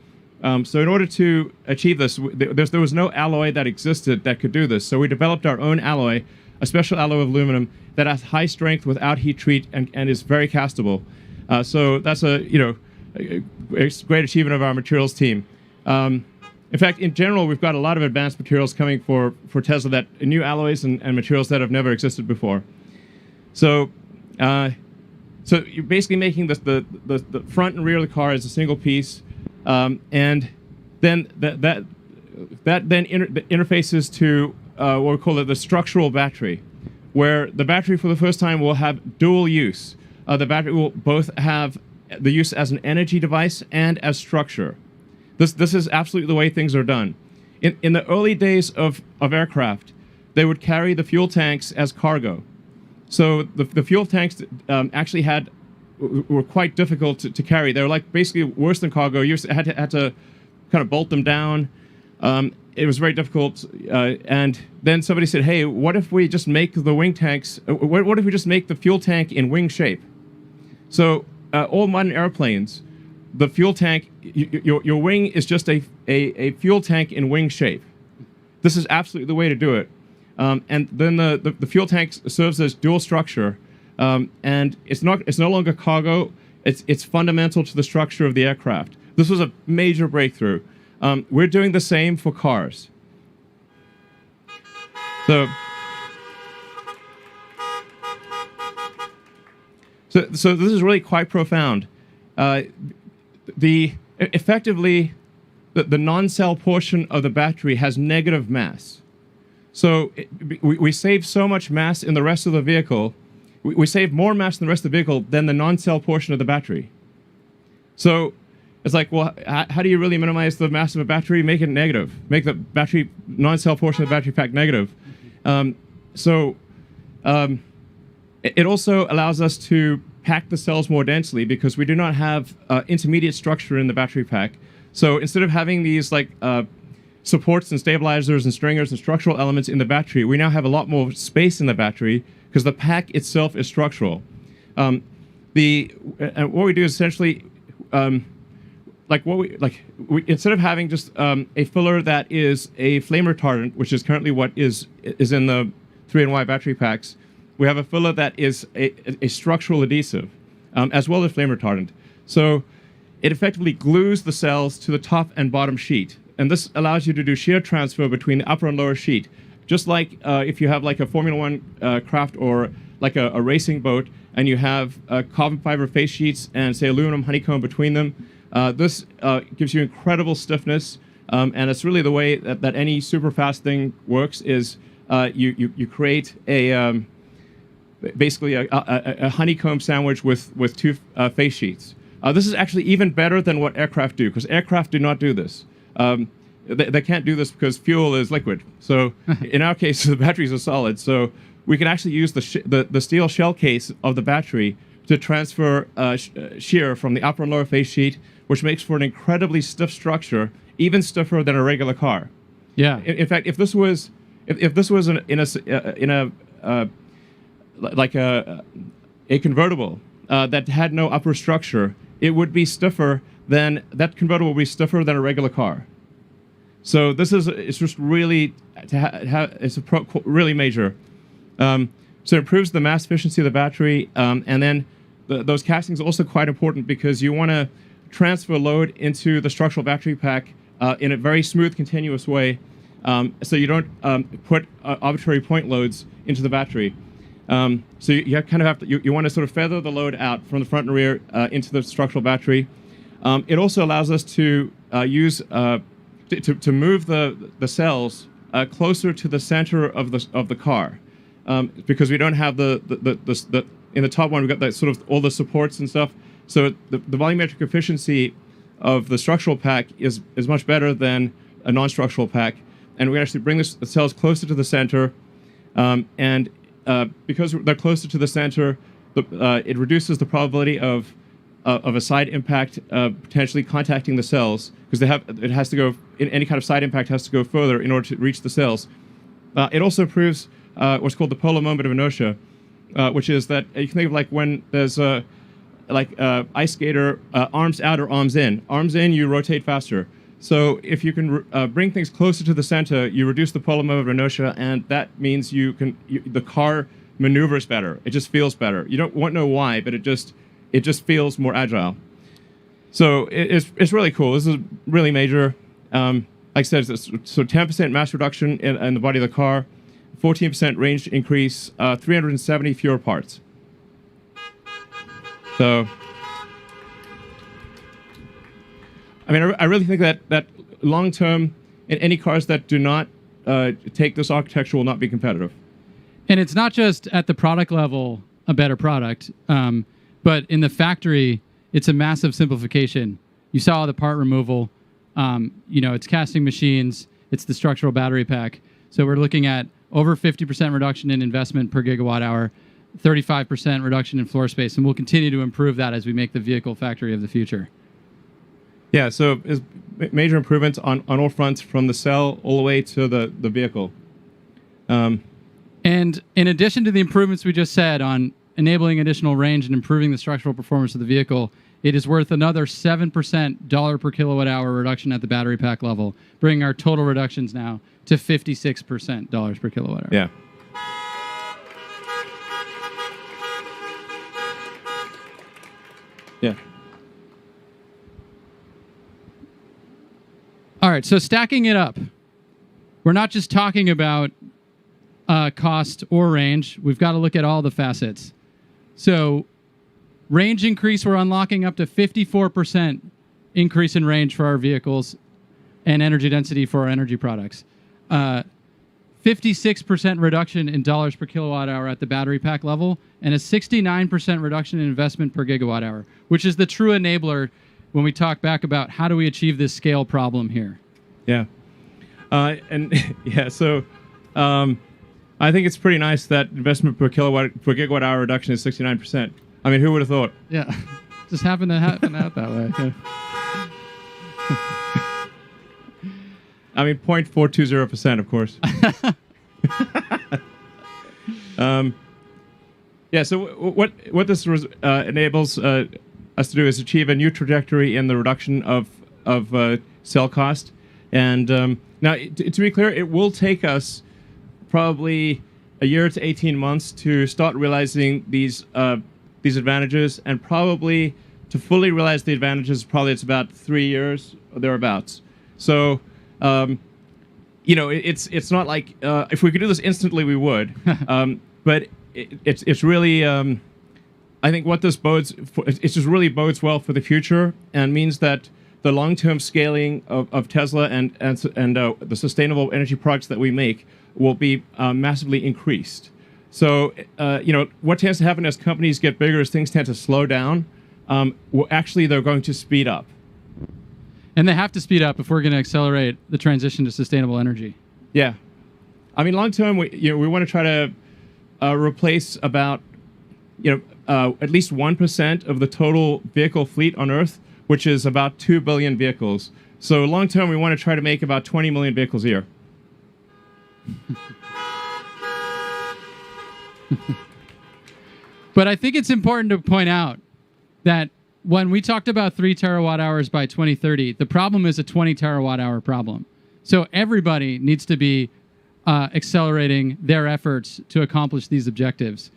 So in order to achieve this, there was no alloy that existed that could do this. So we developed our own alloy, a special alloy of aluminum that has high strength without heat treat and is very castable. So that's a great achievement of our materials team. In fact, in general, we've got a lot of advanced materials coming for Tesla, that new alloys and materials that have never existed before. So you're basically making the front and rear of the car as a single piece, and then that interfaces to what we call the structural battery, where the battery for the first time will have dual use. The battery will both have the use as an energy device and as structure. This is absolutely the way things are done. In the early days of aircraft, they would carry the fuel tanks as cargo. So the fuel tanks actually were quite difficult to carry. They were like basically worse than cargo. You had to kind of bolt them down. It was very difficult. And then somebody said, "Hey, what if we just make the wing tanks? What if we just make the fuel tank in wing shape?" So all modern airplanes, the fuel tank, your wing is just a fuel tank in wing shape. This is absolutely the way to do it. And then the fuel tank serves as dual structure, and it's no longer cargo. It's fundamental to the structure of the aircraft. This was a major breakthrough. We're doing the same for cars. So this is really quite profound. Effectively, the non-cell portion of the battery has negative mass. So we save so much mass in the rest of the vehicle. We save more mass in the rest of the vehicle than the non-cell portion of the battery. So it's like, well, how do you really minimize the mass of a battery? Make it negative. Make the battery non-cell portion of the battery pack negative. It also allows us to pack the cells more densely because we do not have intermediate structure in the battery pack. So instead of having these like supports and stabilizers and stringers and structural elements in the battery, we now have a lot more space in the battery because the pack itself is structural. What we do is essentially instead of having just a filler that is a flame retardant, which is currently what is in the 3NY battery packs, we have a filler that is a structural adhesive, as well as flame retardant. So it effectively glues the cells to the top and bottom sheet, and this allows you to do shear transfer between the upper and lower sheet, just like if you have like a Formula One craft or like a racing boat, and you have carbon fiber face sheets and say aluminum honeycomb between them. This gives you incredible stiffness, and it's really the way that any super fast thing works. Is you create basically a honeycomb sandwich with two face sheets. This is actually even better than what aircraft do, because aircraft do not do this. They can't do this because fuel is liquid. So in our case, the batteries are solid. So we can actually use the steel shell case of the battery to transfer shear from the upper and lower face sheet, which makes for an incredibly stiff structure, even stiffer than a regular car. Yeah. In fact, if this was a convertible that had no upper structure, it would be stiffer than that convertible would be stiffer than a regular car. So it's just really really major. So it improves the mass efficiency of the battery, and then those castings are also quite important because you want to transfer load into the structural battery pack in a very smooth, continuous way, so you don't put arbitrary point loads into the battery. So you kind of have to you want to sort of feather the load out from the front and rear into the structural battery. It also allows us to use to move the cells closer to the center of the car, because we don't have the in the top one we've got that sort of all the supports and stuff. So the volumetric efficiency of the structural pack is much better than a non-structural pack, and we actually bring the cells closer to the center, and because they're closer to the center, it reduces the probability of a side impact potentially contacting the cells, because it has to go in any kind of side impact has to go further in order to reach the cells. It also improves what's called the polar moment of inertia, which is that you can think of like when there's ice skater, arms out or arms in. Arms in, you rotate faster. So if you can bring things closer to the center, you reduce the polar moment of inertia, and that means the car maneuvers better. It just feels better. You won't know why, but it just feels more agile. So it's really cool. This is really major. Like I said, so 10% mass reduction in the body of the car, 14% range increase, 370 fewer parts. So, I mean, I really think that long term, in any cars that do not take this architecture will not be competitive. And it's not just at the product level a better product, but in the factory, it's a massive simplification. You saw the part removal. It's casting machines. It's the structural battery pack. So we're looking at over 50% reduction in investment per gigawatt hour, 35% reduction in floor space, and we'll continue to improve that as we make the vehicle factory of the future. Yeah, so it's major improvements on all fronts, from the cell all the way to the vehicle. And in addition to the improvements we just said on enabling additional range and improving the structural performance of the vehicle, it is worth another 7% dollar per kilowatt hour reduction at the battery pack level, bringing our total reductions now to 56% dollars per kilowatt hour. Yeah. Yeah. All right, so stacking it up, we're not just talking about cost or range. We've got to look at all the facets. So range increase, we're unlocking up to 54% increase in range for our vehicles and energy density for our energy products. 56% reduction in dollars per kilowatt hour at the battery pack level, and a 69% reduction in investment per gigawatt hour, which is the true enabler when we talk back about how do we achieve this scale problem here. Yeah. So I think it's pretty nice that investment per gigawatt hour reduction is 69%. I mean, who would have thought? Yeah, just happened to happen out that way. Yeah. I mean, 0.420%, of course. So what this enables us to do is achieve a new trajectory in the reduction of of cell cost. And now, to be clear, it will take us probably a year to 18 months to start realizing these advantages, and probably to fully realize the advantages, probably it's about 3 years or thereabouts. So, it's not like if we could do this instantly, we would. But it's really, I think what this bodes for, it just really bodes well for the future, and means that the long-term scaling of Tesla and the sustainable energy products that we make will be massively increased. So, what tends to happen as companies get bigger is things tend to slow down. Well, actually, they're going to speed up. And they have to speed up if we're going to accelerate the transition to sustainable energy. Yeah. I mean, long term, we want to try to replace about, at least 1% of the total vehicle fleet on Earth, which is about 2 billion vehicles. So long term, we want to try to make about 20 million vehicles a year. But I think it's important to point out that when we talked about 3 terawatt hours by 2030, the problem is a 20 terawatt hour problem. So everybody needs to be accelerating their efforts to accomplish these objectives.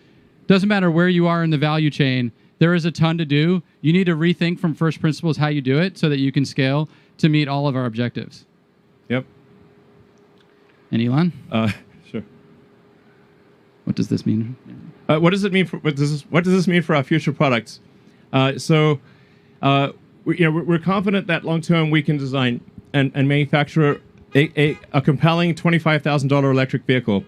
Doesn't matter where you are in the value chain, there is a ton to do. You need to rethink from first principles how you do it so that you can scale to meet all of our objectives. Yep. And Elon? Sure. What does this mean? What does it mean? What does this mean for our future products? We're confident that long term we can design and manufacture a compelling $25,000 electric vehicle.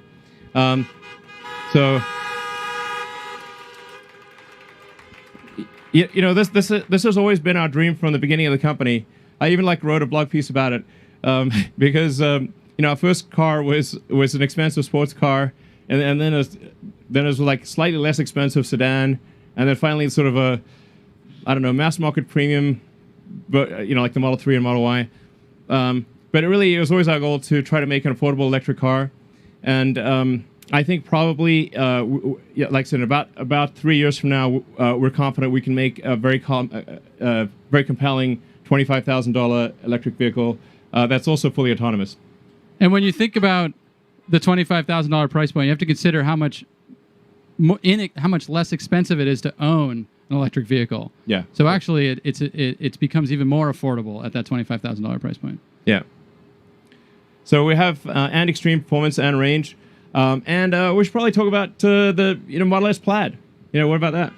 This has always been our dream from the beginning of the company. I even wrote a blog piece about it because our first car was an expensive sports car, and then it was like slightly less expensive sedan, and then finally sort of a mass market premium, but like the Model 3 and Model Y. But it was always our goal to try to make an affordable electric car, and I think probably, like I said, about 3 years from now, we're confident we can make a very compelling $25,000 electric vehicle that's also fully autonomous. And when you think about the $25,000 price point, you have to consider how much less expensive it is to own an electric vehicle. Yeah. So actually, it becomes even more affordable at that $25,000 price point. Yeah. So we have and extreme performance and range. And we should probably talk about the Model S Plaid. What about that?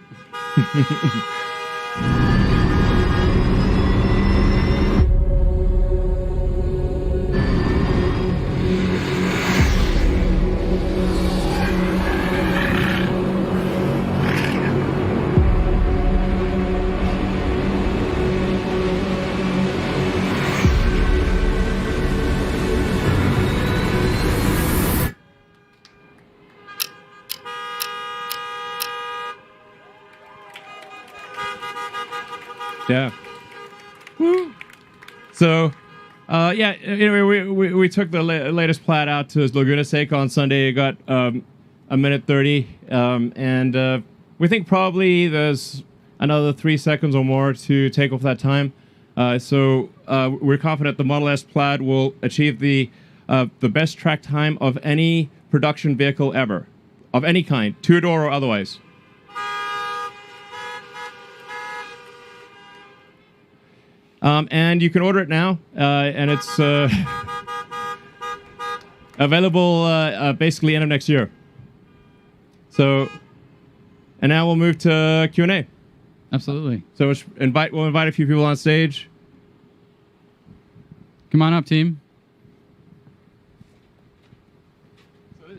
Yeah. Woo. So, we took the latest Plaid out to Laguna Seca on Sunday. It got a minute 30, and we think probably there's another 3 seconds or more to take off that time. So we're confident the Model S Plaid will achieve the best track time of any production vehicle ever, of any kind, two-door or otherwise. And you can order it now, and it's available basically end of next year. So, and now we'll move to Q&A. Absolutely. So we'll invite a few people on stage. Come on up, team.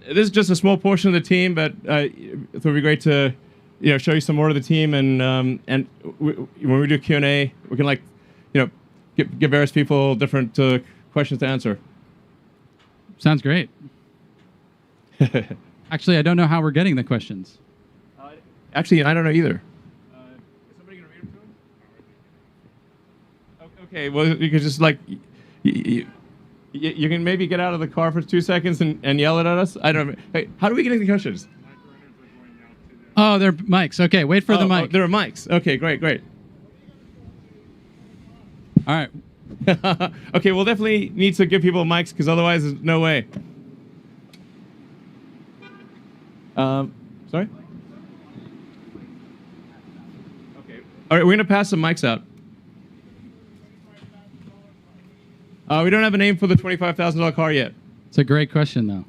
So this is just a small portion of the team, but it would be great to show you some more of the team, and when we do Q&A, we can give various people different questions to answer. Sounds great. Actually, I don't know how we're getting the questions. Actually, I don't know either. Is somebody going to read them to them? Okay, well, you could just you can maybe get out of the car for 2 seconds and yell it at us. I don't know. Hey, how do we get any questions? Oh, they're mics. Okay, wait for the mic. There are mics. Okay, great. All right. Okay, we'll definitely need to give people mics because otherwise there's no way. Sorry? Okay. All right, we're going to pass some mics out. We don't have a name for the $25,000 car yet. It's a great question, though.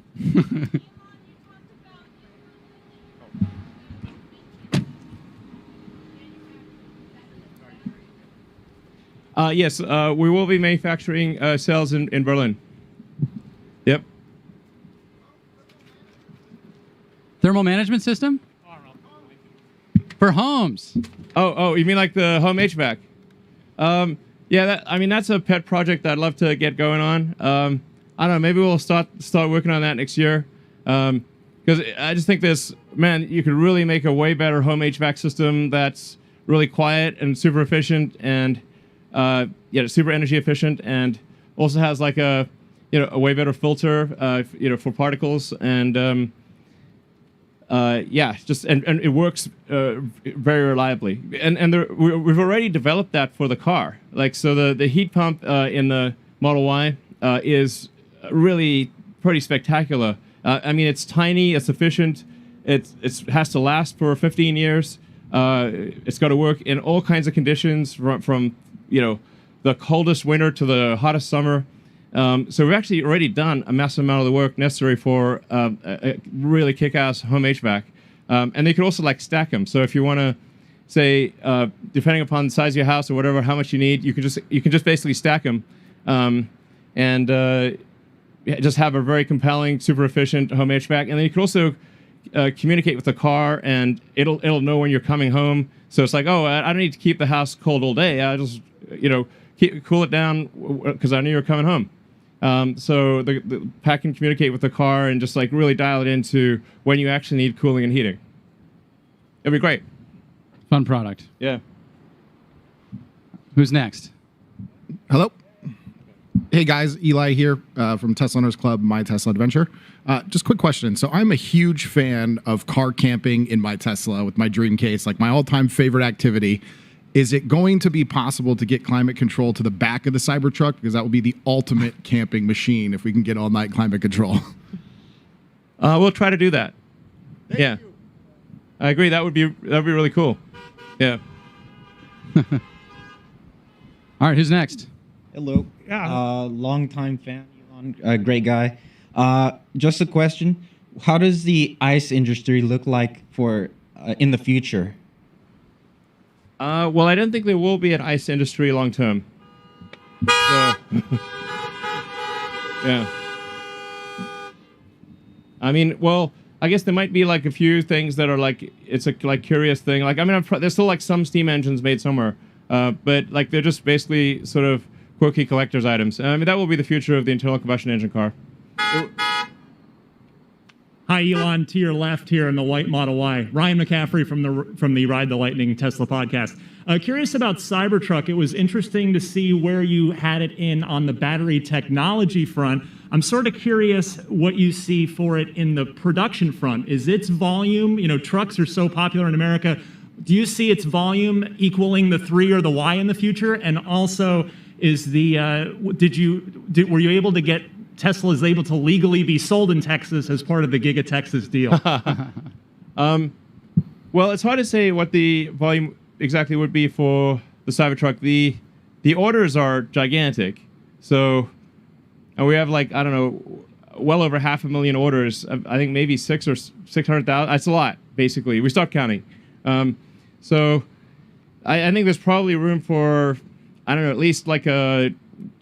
Yes, we will be manufacturing cells in Berlin. Yep. Thermal management system? For homes. Oh, you mean like the home HVAC? Yeah, that's a pet project that I'd love to get going on. I don't know, maybe we'll start working on that next year. Because I just think you could really make a way better home HVAC system that's really quiet and super efficient and super energy efficient, and also has like a way better filter for particles, and and it works very reliably. And we've already developed that for the car. Like, so the heat pump in the Model Y is really pretty spectacular. I mean, it's tiny, it's efficient, it has to last for 15 years. It's got to work in all kinds of conditions, from the coldest winter to the hottest summer. So we've actually already done a massive amount of the work necessary for a really kick-ass home HVAC. And they could also like stack them. So if you want to say, depending upon the size of your house or whatever, how much you need, you can just basically stack them, and just have a very compelling, super efficient home HVAC. And then you can also communicate with the car, and it'll know when you're coming home. So it's like, oh, I don't need to keep the house cold all day. I just cool it down because I knew you were coming home. So the pack can communicate with the car and just like really dial it into when you actually need cooling and heating. It'd be great. Fun product. Yeah. Who's next? Hello. Hey guys, Eli here from Tesla Owners Club, My Tesla Adventure. Just quick question. So I'm a huge fan of car camping in my Tesla with my dream case, like my all-time favorite activity. Is it going to be possible to get climate control to the back of the Cybertruck? Because that will be the ultimate camping machine if we can get all-night climate control. We'll try to do that. Thank you. I agree. That would be really cool. Yeah. All right, who's next? Hello. Long-time fan, Elon. Great guy. Just a question. How does the ICE industry look like for in the future? Well, I don't think there will be an ICE industry long term. So, yeah. I mean, well, I guess there might be like a few things that are like, it's a like curious thing. Like, I mean, there's still like some steam engines made somewhere, but like they're just basically sort of quirky collector's items. I mean, that will be the future of the internal combustion engine car. Hi, Elon. To your left here in the white Model Y, Ryan McCaffrey from the Ride the Lightning Tesla podcast. Curious about Cybertruck. It was interesting to see where you had it in on the battery technology front. I'm sort of curious what you see for it in the production front. Is its volume, trucks are so popular in America, do you see its volume equaling the 3 or the Y in the future? And also, is were you able to get Tesla is able to legally be sold in Texas as part of the Giga Texas deal? Well, it's hard to say what the volume exactly would be for the Cybertruck. The orders are gigantic. So, and we have like, I don't know, well over 500,000 orders. I think maybe 600,000 or 600,000. That's a lot, basically. We stopped counting. So I think there's probably room for, I don't know, at least like a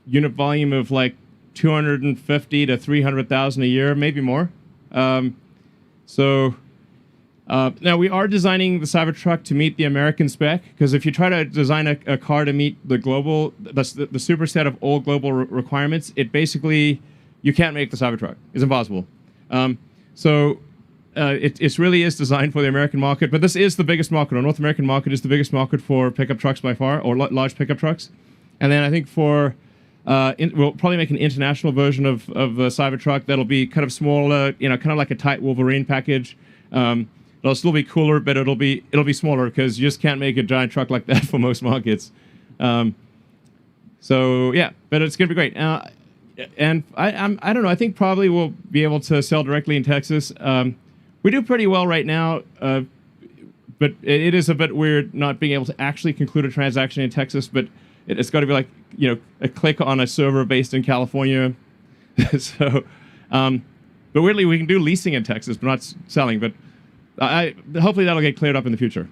unit volume of like 250 to 300,000 a year, maybe more. Now we are designing the Cybertruck to meet the American spec, because if you try to design a car to meet the global, the superset of all global requirements, it basically, you can't make the Cybertruck. It's impossible. It really is designed for the American market, but this is the biggest market. Our North American market is the biggest market for pickup trucks by far, or large pickup trucks. And then I think for we'll probably make an international version of the Cybertruck that'll be kind of smaller, kind of like a tight Wolverine package. It'll still be cooler, but it'll be smaller because you just can't make a giant truck like that for most markets. So yeah, but it's going to be great. And I don't know. I think probably we'll be able to sell directly in Texas. We do pretty well right now, but it is a bit weird not being able to actually conclude a transaction in Texas. But it's got to be like a click on a server based in California. So, but weirdly we can do leasing in Texas, but not selling. But hopefully that'll get cleared up in the future.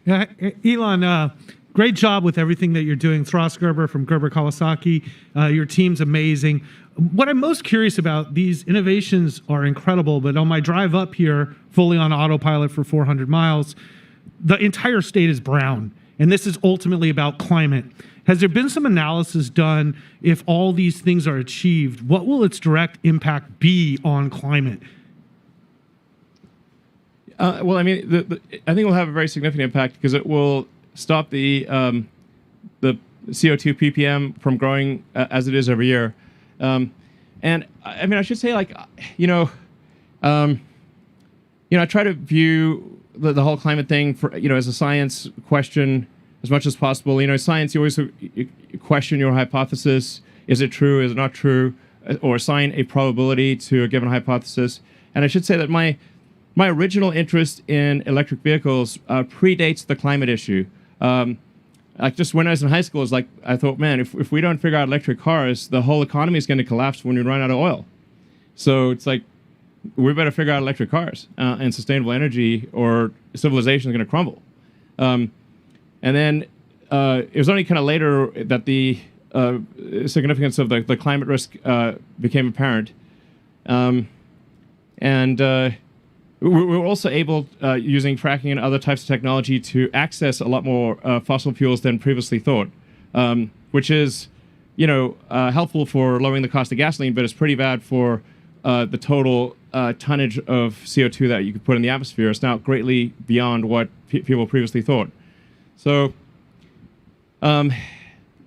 Yeah, Elon, great job with everything that you're doing. Thras Gerber from Gerber Kawasaki, your team's amazing. What I'm most curious about, these innovations are incredible, but on my drive up here, fully on autopilot for 400 miles, the entire state is brown. And this is ultimately about climate. Has there been some analysis done if all these things are achieved? What will its direct impact be on climate? Well, I mean, I think it will have a very significant impact because it will stop the CO2 ppm from growing as it is every year. And I mean, I should say, like, I try to view the whole climate thing for as a science question as much as possible. Science, you always question your hypothesis. Is it true? Is it not true? Or assign a probability to a given hypothesis. And I should say that my original interest in electric vehicles predates the climate issue. Like just when I was in high school, I thought, man, if we don't figure out electric cars, the whole economy is going to collapse when we run out of oil. So it's like, we better figure out electric cars and sustainable energy, or civilization is going to crumble. And then it was only kind of later that the significance of the climate risk became apparent. We were also able, using tracking and other types of technology, to access a lot more fossil fuels than previously thought, which is, helpful for lowering the cost of gasoline, but it's pretty bad for the total tonnage of CO2 that you could put in the atmosphere. It's now greatly beyond what people previously thought. So, but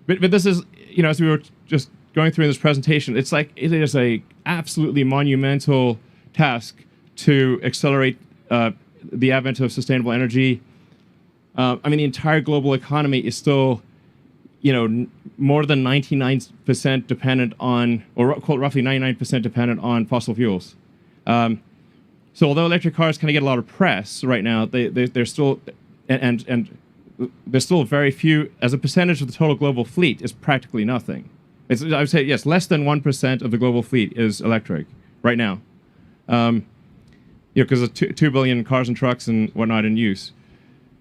this is, as we were just going through in this presentation, it's like it is a absolutely monumental task to accelerate the advent of sustainable energy. I mean, the entire global economy is still, more than 99% dependent on, or roughly 99% dependent on fossil fuels. So although electric cars kind of get a lot of press right now, they're still, and there's still very few, as a percentage of the total global fleet, is practically nothing. I would say, yes, less than 1% of the global fleet is electric right now. Because of 2 billion cars and trucks and whatnot in use.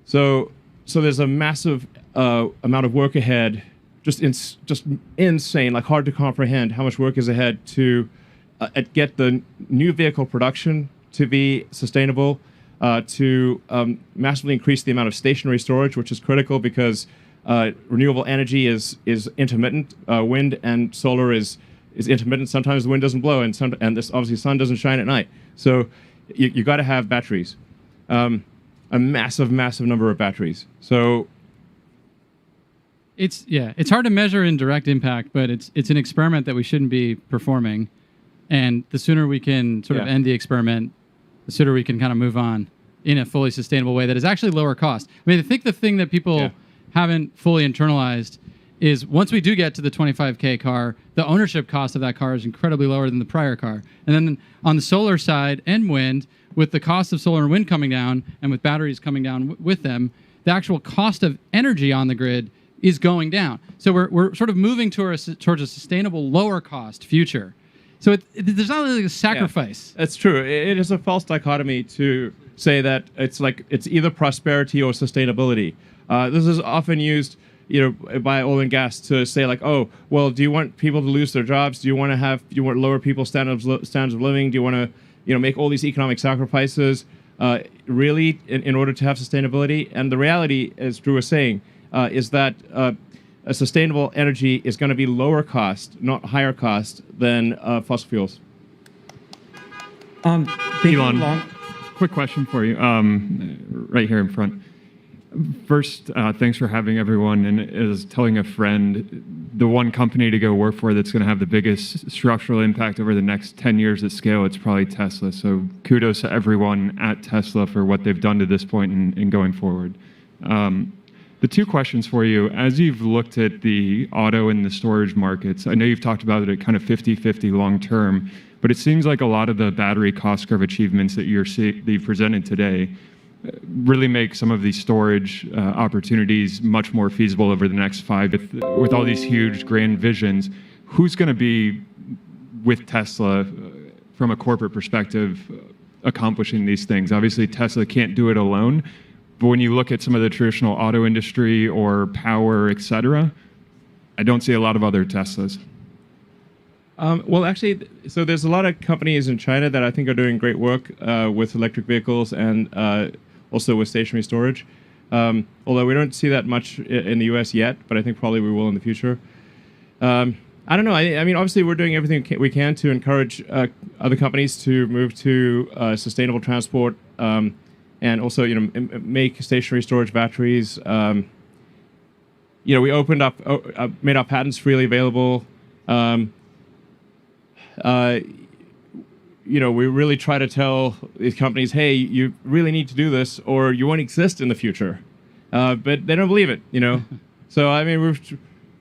So there's a massive amount of work ahead, just insane, like hard to comprehend how much work is ahead to get the new vehicle production to be sustainable, to massively increase the amount of stationary storage, which is critical because renewable energy is intermittent. Wind and solar is intermittent. Sometimes the wind doesn't blow, and this obviously sun doesn't shine at night. So you got to have batteries, a massive number of batteries. So it's hard to measure in direct impact, but it's an experiment that we shouldn't be performing. And the sooner we can sort of end the experiment, the sooner we can kind of move on in a fully sustainable way that is actually lower cost. I mean, I think the thing that people haven't fully internalized is once we do get to the 25K car, the ownership cost of that car is incredibly lower than the prior car. And then on the solar side and wind, with the cost of solar and wind coming down and with batteries coming down with them, the actual cost of energy on the grid is going down. So we're sort of moving towards a sustainable, lower cost future. So there's not really a sacrifice. That's true. It is a false dichotomy to say that it's either prosperity or sustainability. This is often used, by oil and gas to say like, oh, well, do you want people to lose their jobs? Do you want lower people's standards of living? Do you want to, make all these economic sacrifices, really, in order to have sustainability? And the reality, as Drew was saying, is that a sustainable energy is going to be lower cost, not higher cost, than fossil fuels. Elon, quick question for you, right here in front. First, thanks for having everyone. And as telling a friend, the one company to go work for that's going to have the biggest structural impact over the next 10 years at scale, it's probably Tesla. So kudos to everyone at Tesla for what they've done to this point and going forward. The two questions for you, as you've looked at the auto and the storage markets, I know you've talked about it at kind of 50-50 long term, but it seems like a lot of the battery cost curve achievements that you've presented today really make some of these storage opportunities much more feasible over the next 5. With all these huge grand visions, who's going to be with Tesla from a corporate perspective accomplishing these things? Obviously, Tesla can't do it alone. But when you look at some of the traditional auto industry or power, et cetera, I don't see a lot of other Teslas. Well, actually, so there's a lot of companies in China that I think are doing great work with electric vehicles and also with stationary storage. Although we don't see that much in the US yet, but I think probably we will in the future. I don't know. I mean, obviously, we're doing everything we can to encourage other companies to move to sustainable transport. And also, make stationary storage batteries. We opened up, made our patents freely available. We really try to tell these companies, hey, you really need to do this, or you won't exist in the future. But they don't believe it, So I mean,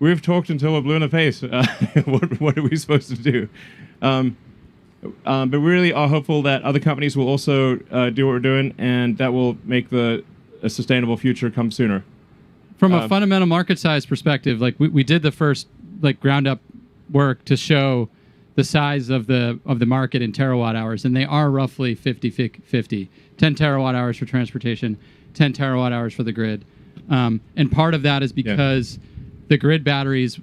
we've talked until we're blue in the face. What are we supposed to do? But we really are hopeful that other companies will also do what we're doing, and that will make a sustainable future come sooner. From a fundamental market size perspective, like we did the first ground up work to show the size of the market in terawatt hours, and they are roughly 50-50. 10 terawatt hours for transportation, 10 terawatt hours for the grid. And part of that is because the grid batteries,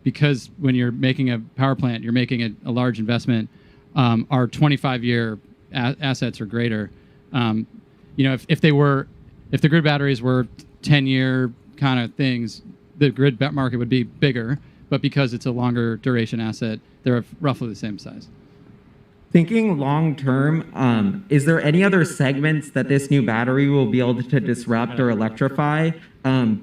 because when you're making a power plant, you're making a large investment, are 25-year assets or greater. If the grid batteries were 10-year kind of things, the grid market would be bigger. But because it's a longer duration asset, they're roughly the same size. Thinking long term, is there any other segments that this new battery will be able to disrupt or electrify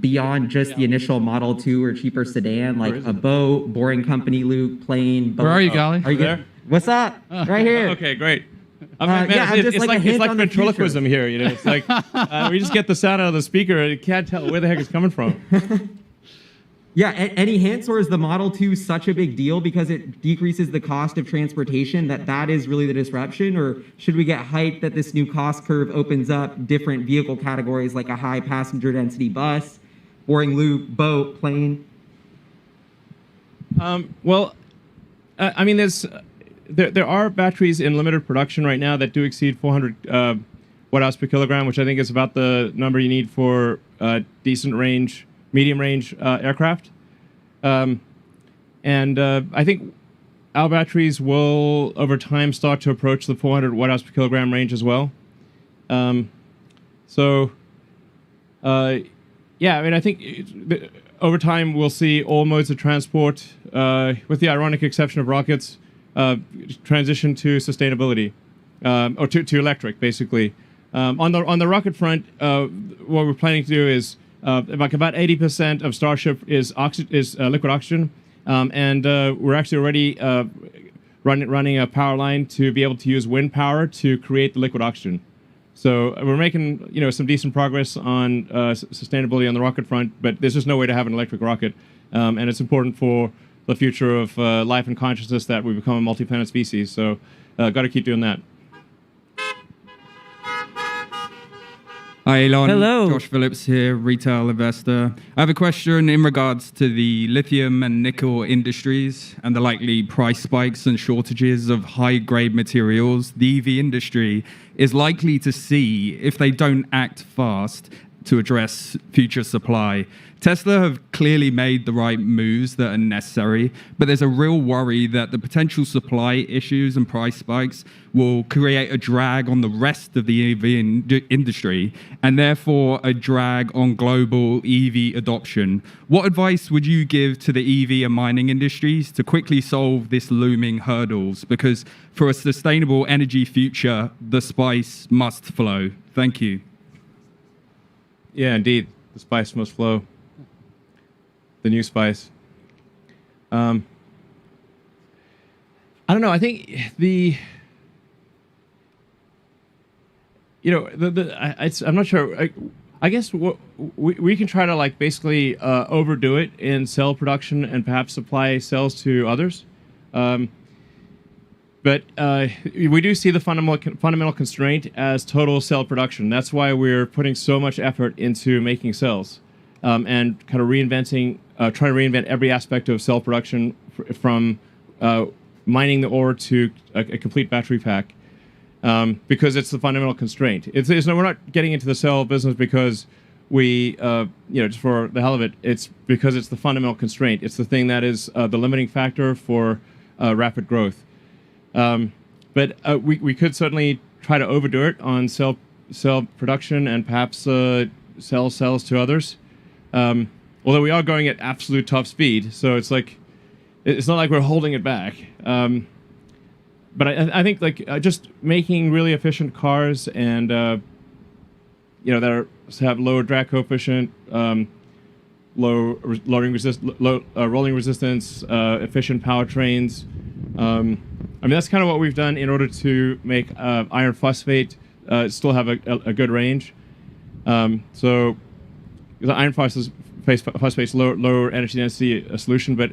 beyond just the initial Model 2 or cheaper sedan, like a boat, boring company loop, plane? Where are you, Golly? Are you there? What's up? Right here. Okay, great. It's like ventriloquism here. It's like we just get the sound out of the speaker and you can't tell where the heck it's coming from. Yeah, any hints, or is the Model 2 such a big deal because it decreases the cost of transportation that is really the disruption? Or should we get hyped that this new cost curve opens up different vehicle categories like a high passenger density bus, boring loop, boat, plane? I mean, there are batteries in limited production right now that do exceed 400 watt-hours per kilogram, which I think is about the number you need for decent range, medium range aircraft. And I think our batteries will, over time, start to approach the 400 watt-hours per kilogram range as well. I mean, I think over time we'll see all modes of transport, with the ironic exception of rockets, transition to sustainability, or to electric, basically. On the rocket front, what we're planning to do is about 80% of Starship is liquid oxygen, and we're actually already running a power line to be able to use wind power to create the liquid oxygen. So we're making some decent progress on sustainability on the rocket front, but there's just no way to have an electric rocket, and it's important for the future of life and consciousness that we become a multi-planet species. So got to keep doing that. Hi, Elon. Hello. Josh Phillips here, retail investor. I have a question in regards to the lithium and nickel industries and the likely price spikes and shortages of high-grade materials the EV industry is likely to see if they don't act fast to address future supply. Tesla have clearly made the right moves that are necessary, but there's a real worry that the potential supply issues and price spikes will create a drag on the rest of the EV industry and therefore a drag on global EV adoption. What advice would you give to the EV and mining industries to quickly solve this looming hurdles? Because for a sustainable energy future, the spice must flow. Thank you. Yeah, indeed. The spice must flow. The new spice. I don't know. I think I'm not sure. I guess we can try to like basically overdo it in cell production and perhaps supply cells to others. But we do see the fundamental constraint as total cell production. That's why we're putting so much effort into making cells and kind of trying to reinvent every aspect of cell production from mining the ore to a complete battery pack. Because it's the fundamental constraint. We're not getting into the cell business because we, just for the hell of it. It's because it's the fundamental constraint. It's the thing that is the limiting factor for rapid growth. But we could certainly try to overdo it on cell production and perhaps sell cells to others. Although we are going at absolute top speed, so it's not like we're holding it back. But I think just making really efficient cars and that have low drag coefficient, low rolling resistance, efficient powertrains. That's kind of what we've done in order to make iron phosphate still have a good range. So the iron phosphate's lower energy density solution, but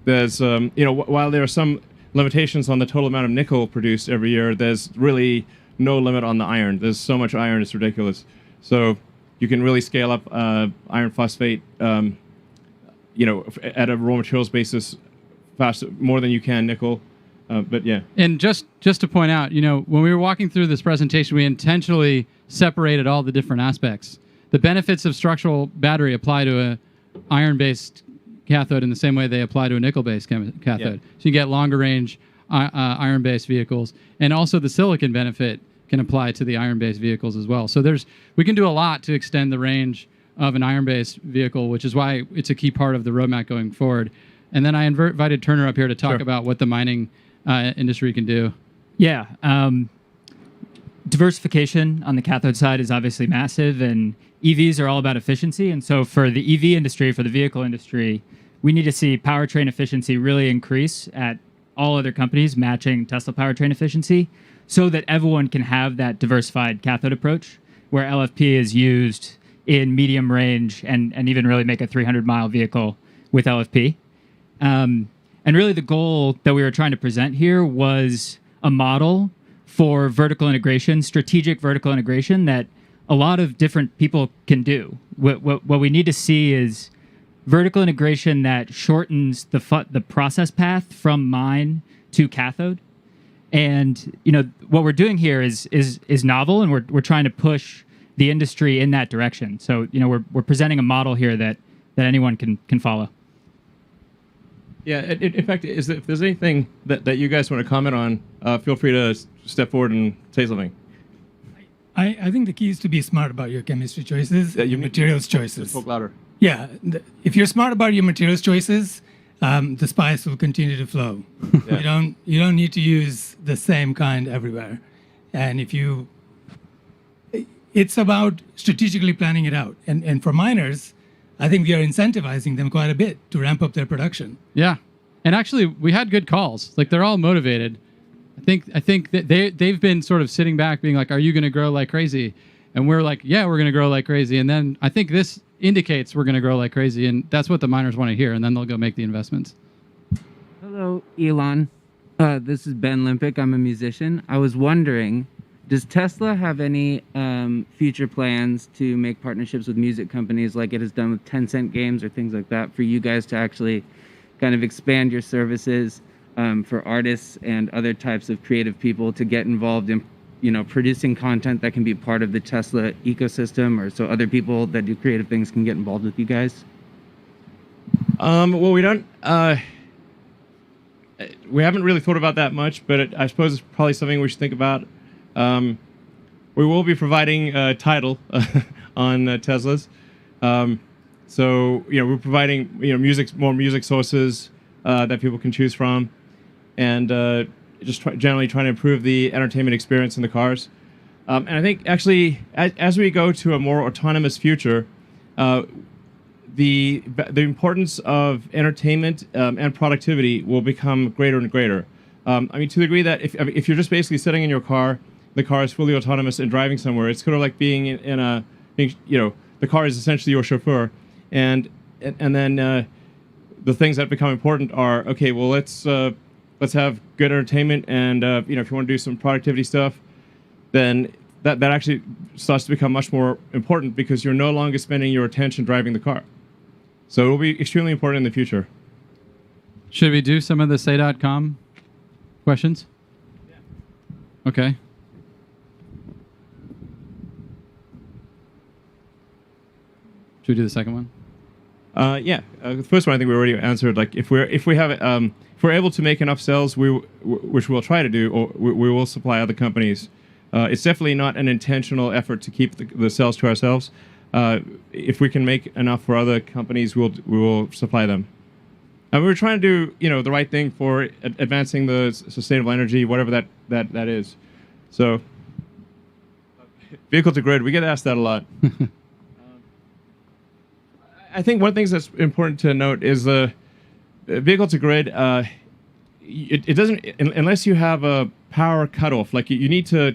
there's while there are some limitations on the total amount of nickel produced every year, there's really no limit on the iron. There's so much iron, it's ridiculous. So you can really scale up iron phosphate, at a raw materials basis faster, more than you can nickel. But yeah. And just to point out, when we were walking through this presentation, we intentionally separated all the different aspects. The benefits of structural battery apply to a iron-based cathode in the same way they apply to a nickel-based cathode. Yeah. So you get longer range iron-based vehicles, and also the silicon benefit can apply to the iron-based vehicles as well. So we can do a lot to extend the range of an iron-based vehicle, which is why it's a key part of the roadmap going forward. And then I invited Turner up here to talk about what the mining industry can do. Yeah. Diversification on the cathode side is obviously massive, and EVs are all about efficiency. And so for the EV industry, for the vehicle industry, we need to see powertrain efficiency really increase at all other companies matching Tesla powertrain efficiency so that everyone can have that diversified cathode approach where LFP is used in medium range and even really make a 300-mile vehicle with LFP. And really the goal that we were trying to present here was a model for vertical integration, strategic vertical integration that a lot of different people can do. What we need to see is vertical integration that shortens the process path from mine to cathode. And what we're doing here is novel, and we're trying to push the industry in that direction. So we're presenting a model here that anyone can follow. Yeah, in fact, if there's anything that you guys want to comment on, feel free to step forward and say something. I think the key is to be smart about your chemistry choices, your materials choices. Talk louder. Yeah, if you're smart about your materials choices, the spice will continue to flow. Yeah. You don't need to use the same kind everywhere, and it's about strategically planning it out. And for miners, I think we are incentivizing them quite a bit to ramp up their production. Yeah, and actually, we had good calls. They're all motivated. I think that they've been sort of sitting back, being like, "Are you going to grow like crazy?" And we're like, "Yeah, we're going to grow like crazy." And then I think this indicates we're going to grow like crazy, and that's what the miners want to hear. And then they'll go make the investments. Hello, Elon. This is Ben Limpick. I'm a musician. I was wondering, does Tesla have any future plans to make partnerships with music companies like it has done with 10-cent games or things like that for you guys to actually kind of expand your services for artists and other types of creative people to get involved in producing content that can be part of the Tesla ecosystem, or so other people that do creative things can get involved with you guys? Well, we don't. We haven't really thought about that much, but I suppose it's probably something we should think about. We will be providing title on Teslas. So we're providing more music sources that people can choose from, and just generally trying to improve the entertainment experience in the cars. And I think actually, as we go to a more autonomous future, the importance of entertainment and productivity will become greater and greater. To the degree that if you're just basically sitting in your car, the car is fully autonomous and driving somewhere, it's sort of like being in the car is essentially your chauffeur, and then the things that become important are, okay, well, let's have good entertainment, and if you want to do some productivity stuff, then that actually starts to become much more important because you're no longer spending your attention driving the car. So it will be extremely important in the future. Should we do some of the say.com questions? Yeah. Okay. Should we do the second one? Yeah. The first one I think we already answered. Like if we're able to make enough cells, which we'll try to do, or we will supply other companies. It's definitely not an intentional effort to keep the cells to ourselves. If we can make enough for other companies, we will supply them. And we're trying to do the right thing for advancing the sustainable energy, whatever that is. So vehicle to grid, we get asked that a lot. I think one of the things that's important to note is the vehicle to grid. It doesn't, unless you have a power cutoff. Like you need to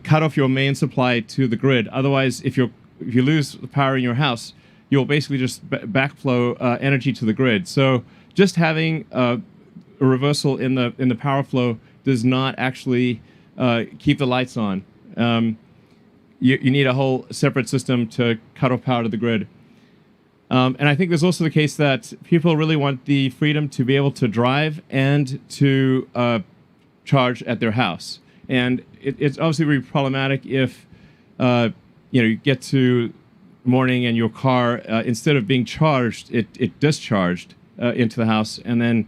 cut off your main supply to the grid. Otherwise, if you lose the power in your house, you'll basically just backflow energy to the grid. So just having a reversal in the power flow does not actually keep the lights on. You need a whole separate system to cut off power to the grid. And I think there's also the case that people really want the freedom to be able to drive and to charge at their house. And it's obviously really problematic if you get to morning and your car, instead of being charged, it discharged into the house, and then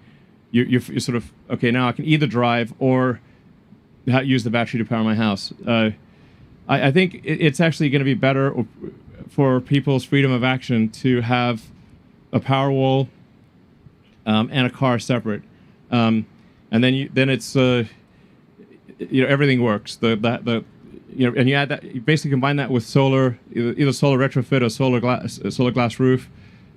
you're sort of, okay, now I can either drive or use the battery to power my house. I think it's actually going to be better for people's freedom of action to have a power wall and a car separate, and then it's everything works. And you add that, you basically combine that with solar, either solar retrofit or solar glass roof,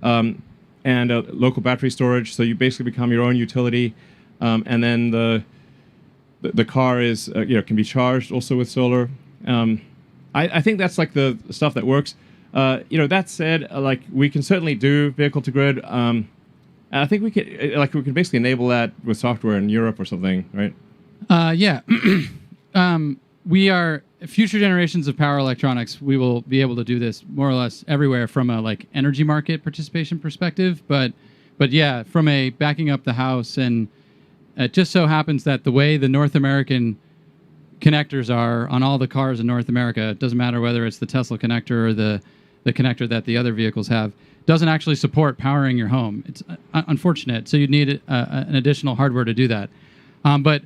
and local battery storage. So you basically become your own utility, and then the car is can be charged also with solar. I think that's like the stuff that works. That said, like we can certainly do vehicle to grid. And I think we can basically enable that with software in Europe or something, right? Yeah. We are future generations of power electronics. We will be able to do this more or less everywhere from a energy market participation perspective. But yeah, from a backing up the house, and it just so happens that the way the North American connectors are on all the cars in North America, it doesn't matter whether it's the Tesla connector or the connector that the other vehicles have, doesn't actually support powering your home. It's unfortunate. So you'd need an additional hardware to do that. But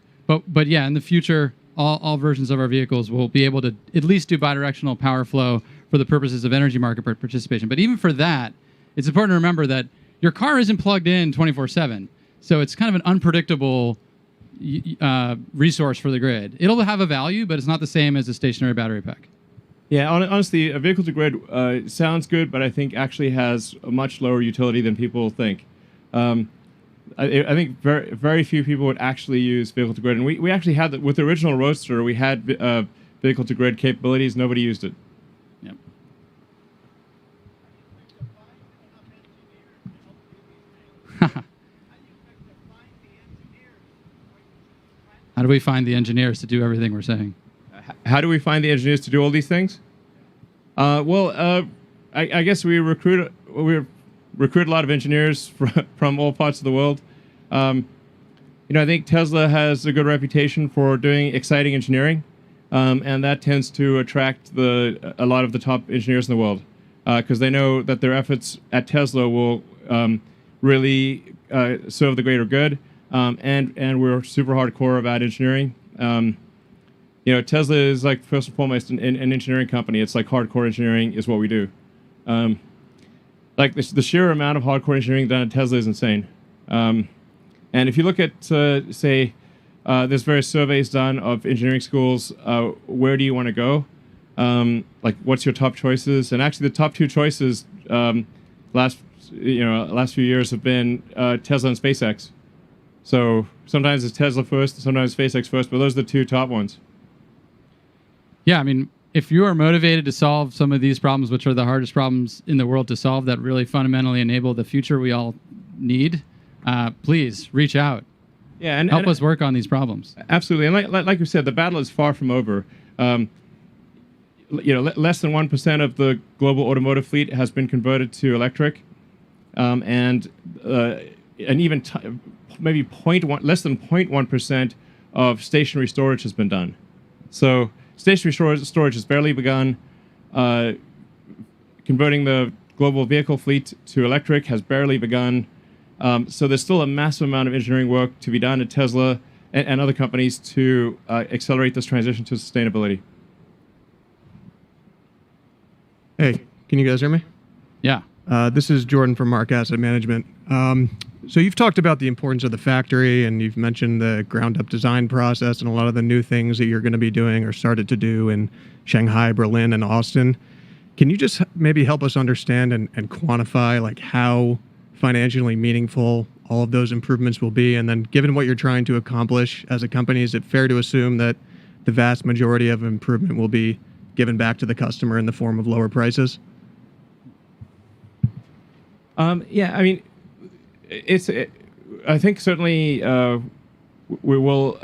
yeah, in the future, all versions of our vehicles will be able to at least do bidirectional power flow for the purposes of energy market participation. But even for that, it's important to remember that your car isn't plugged in 24/7. So it's kind of an unpredictable resource for the grid. It'll have a value, but it's not the same as a stationary battery pack. Yeah, honestly, a vehicle to grid sounds good, but I think actually has a much lower utility than people think. I think very, very few people would actually use vehicle to grid, and we actually had with the original Roadster, we had vehicle to grid capabilities. Nobody used it. Yep. How do we find the engineers to do everything we're saying? How do we find the engineers to do all these things? I guess we recruit a lot of engineers from all parts of the world. I think Tesla has a good reputation for doing exciting engineering, and that tends to attract a lot of the top engineers in the world, because they know that their efforts at Tesla will really serve the greater good, and we're super hardcore about engineering. Tesla is first and foremost an engineering company. It's hardcore engineering is what we do. The sheer amount of hardcore engineering done at Tesla is insane. And if you look at, say, there's various surveys done of engineering schools, where do you want to go? What's your top choices? And actually, the top two choices last few years have been Tesla and SpaceX. So sometimes it's Tesla first, sometimes SpaceX first, but those are the two top ones. Yeah, I mean, if you are motivated to solve some of these problems, which are the hardest problems in the world to solve, that really fundamentally enable the future we all need, please reach out. Yeah, and help us work on these problems. Absolutely, and like you said, the battle is far from over. Less than 1% of the global automotive fleet has been converted to electric, and even maybe less than 0.1% of stationary storage has been done. So stationary storage has barely begun. Converting the global vehicle fleet to electric has barely begun. So there's still a massive amount of engineering work to be done at Tesla and other companies to accelerate this transition to sustainability. Hey, can you guys hear me? Yeah. This is Jordan from Mark Asset Management. So you've talked about the importance of the factory, and you've mentioned the ground-up design process and a lot of the new things that you're going to be doing or started to do in Shanghai, Berlin, and Austin. Can you just maybe help us understand and quantify like how financially meaningful all of those improvements will be? And then given what you're trying to accomplish as a company, is it fair to assume that the vast majority of improvement will be given back to the customer in the form of lower prices? Yeah, I mean, I think certainly we will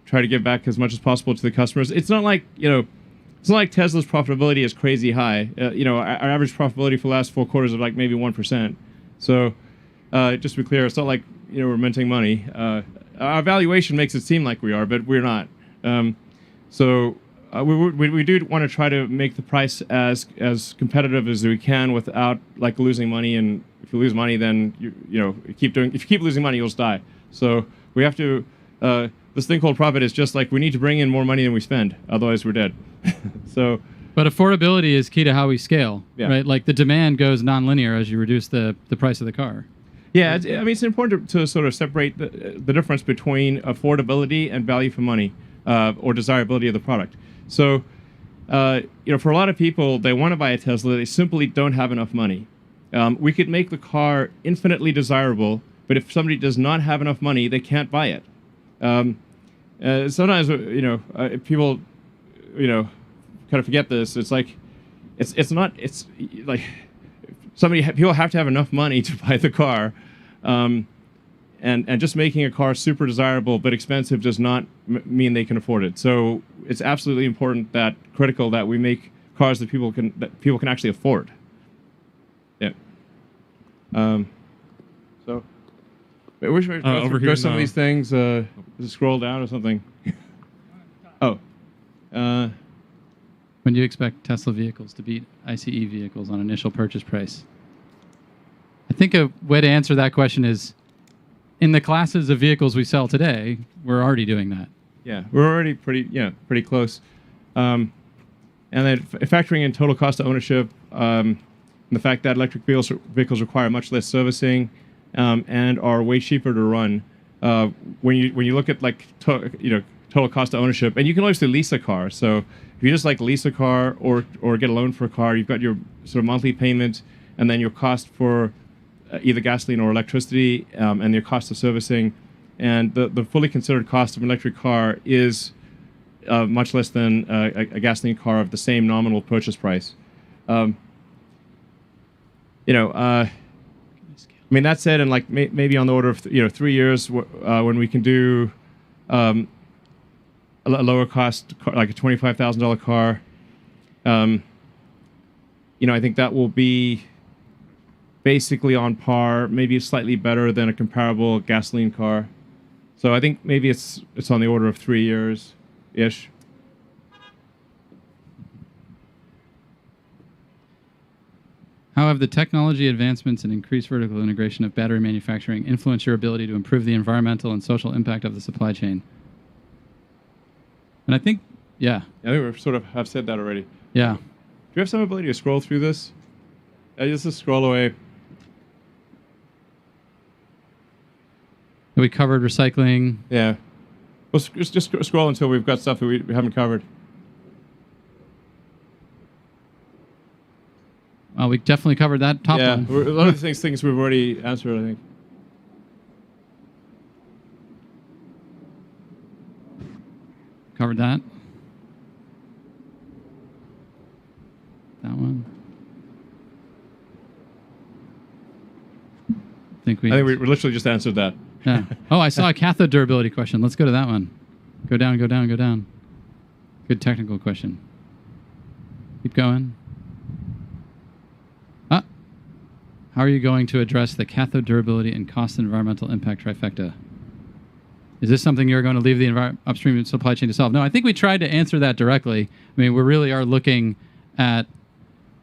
try to give back as much as possible to the customers. It's not like, it's not like Tesla's profitability is crazy high. Our average profitability for the last 4 quarters is like maybe 1%. So just to be clear, it's not like, we're minting money. Our valuation makes it seem like we are, but we're not. We do want to try to make the price as competitive as we can without like losing money. And if you lose money, then if you keep losing money, you'll just die. So we have to. This thing called profit is just like we need to bring in more money than we spend, otherwise we're dead. But affordability is key to how we scale, right? Like the demand goes nonlinear as you reduce the price of the car. Yeah, it's important to sort of separate the difference between affordability and value for money, or desirability of the product. So, for a lot of people, they want to buy a Tesla, they simply don't have enough money. We could make the car infinitely desirable, but if somebody does not have enough money, they can't buy it. Sometimes, people, kind of forget this. It's like, it's like people have to have enough money to buy the car. And just making a car super desirable but expensive does not mean they can afford it. So it's absolutely critical that we make cars that people can actually afford. Yeah. So I wish we could go some of these things. Just scroll down or something. Oh. When do you expect Tesla vehicles to beat ICE vehicles on initial purchase price? I think a way to answer that question is, in the classes of vehicles we sell today, we're already doing that. Yeah, we're already pretty close. And then factoring in total cost of ownership, and the fact that electric vehicles require much less servicing, and are way cheaper to run. When you look at like total cost of ownership, and you can obviously lease a car. So if you just like lease a car or get a loan for a car, you've got your sort of monthly payment, and then your cost for either gasoline or electricity, and your cost of servicing, and the fully considered cost of an electric car is much less than a gasoline car of the same nominal purchase price. That said, and like maybe on the order of 3 years, when we can do a lower cost car, like a $25,000 car, I think that will be basically on par, maybe slightly better than a comparable gasoline car. So I think maybe it's on the order of 3 years-ish. How have the technology advancements and increased vertical integration of battery manufacturing influenced your ability to improve the environmental and social impact of the supply chain? And I think, I think we sort of have said that already. Yeah. Do you have some ability to scroll through this? Just scroll away. We covered recycling. Yeah. Well, just scroll until we've got stuff that we haven't covered. Well, we definitely covered that top one. Yeah, a lot of these things we've already answered, I think. Covered that. think we literally just answered that. Yeah. Oh, I saw a cathode durability question. Let's go to that one. Go down, go down, go down. Good technical question. Keep going. How are you going to address the cathode durability and cost and environmental impact trifecta? Is this something you're going to leave the upstream supply chain to solve? No, I think we tried to answer that directly. I mean, we really are looking at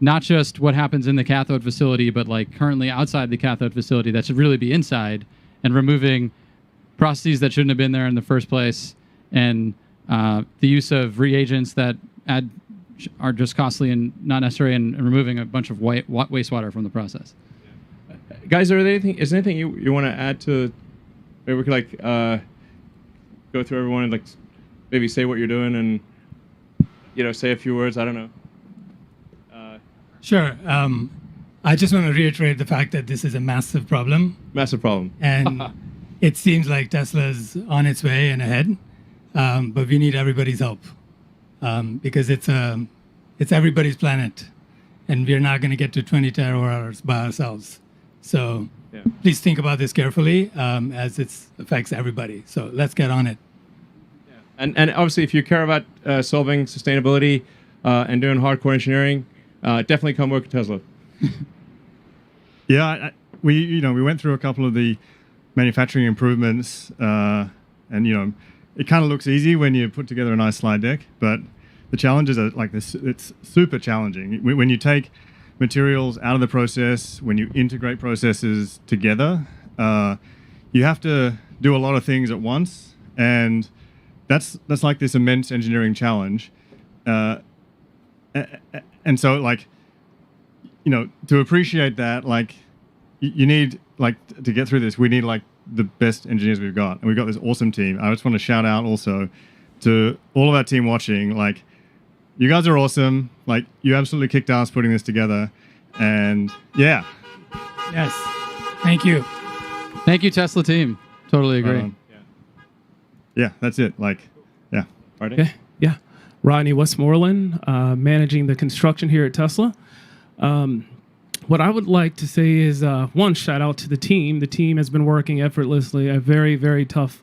not just what happens in the cathode facility, but like currently outside the cathode facility that should really be inside, and removing processes that shouldn't have been there in the first place, and the use of reagents that are just costly and not necessary, and removing a bunch of wastewater from the process. Guys, is there anything you want to add to? Maybe we could like go through everyone and like maybe say what you're doing and say a few words. I don't know. Sure. I just want to reiterate the fact that this is a massive problem. Massive problem. And it seems like Tesla's on its way and ahead, but we need everybody's help because it's everybody's planet, and we're not going to get to 20 terawatt-hours by ourselves. So please think about this carefully as it affects everybody. So let's get on it. And obviously, if you care about solving sustainability and doing hardcore engineering, definitely come work at Tesla. Yeah, we went through a couple of the manufacturing improvements, and it kind of looks easy when you put together a nice slide deck, but the challenges are like this. It's super challenging when you take materials out of the process, when you integrate processes together. You have to do a lot of things at once, and that's like this immense engineering challenge. And so, like, to appreciate that, like, you need, like, to get through this, we need, like, the best engineers we've got. And we've got this awesome team. I just want to shout out also to all of our team watching, like, you guys are awesome. Like, you absolutely kicked ass putting this together. And, yeah. Yes. Thank you. Thank you, Tesla team. Totally agree. Yeah, that's it. Like, yeah. Okay. Yeah. Rodney Westmoreland, managing the construction here at Tesla. What I would like to say is, one, shout out to the team. The team has been working effortlessly. A very, very tough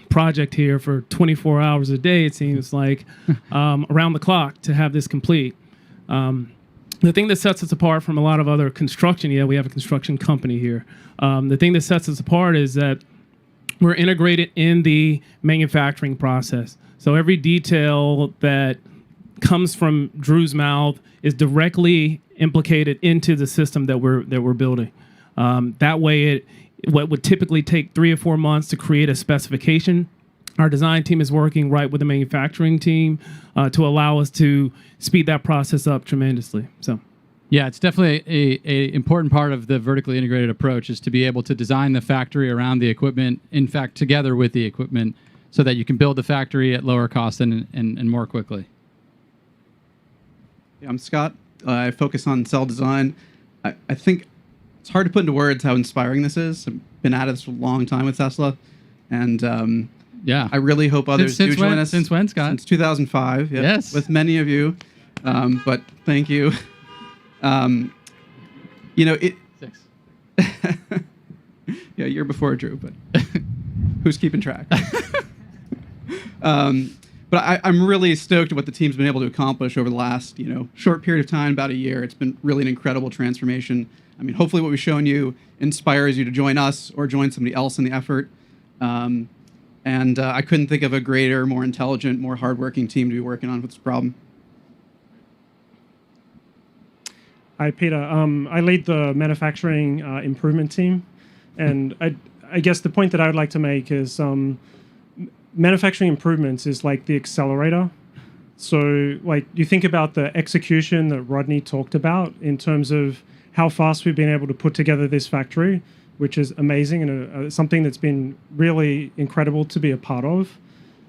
project here for 24 hours a day, it seems like, around the clock to have this complete. The thing that sets us apart from a lot of other construction, we have a construction company here. The thing that sets us apart is that we're integrated in the manufacturing process. So every detail that comes from Drew's mouth is directly implicated into the system that we're building. That way, what would typically take 3 or 4 months to create a specification, our design team is working right with the manufacturing team to allow us to speed that process up tremendously. So. Yeah, it's definitely a important part of the vertically integrated approach is to be able to design the factory around the equipment, in fact, together with the equipment, so that you can build the factory at lower cost and more quickly. Yeah, I'm Scott. I focus on cell design. I think it's hard to put into words how inspiring this is. I've been at it for a long time with Tesla, and yeah, I really hope others do join us. Since when, Scott? Since 2005. Yep, yes, with many of you. But thank you. It. 6. Yeah, year before Drew, but who's keeping track? But I'm really stoked at what the team's been able to accomplish over the last, short period of time, about a year. It's been really an incredible transformation. I mean, hopefully what we've shown you inspires you to join us or join somebody else in the effort. And I couldn't think of a greater, more intelligent, more hardworking team to be working on with this problem. Hi, Peter. I lead the manufacturing improvement team. And I guess the point that I would like to make is manufacturing improvements is like the accelerator. So like you think about the execution that Rodney talked about in terms of how fast we've been able to put together this factory, which is amazing and something that's been really incredible to be a part of.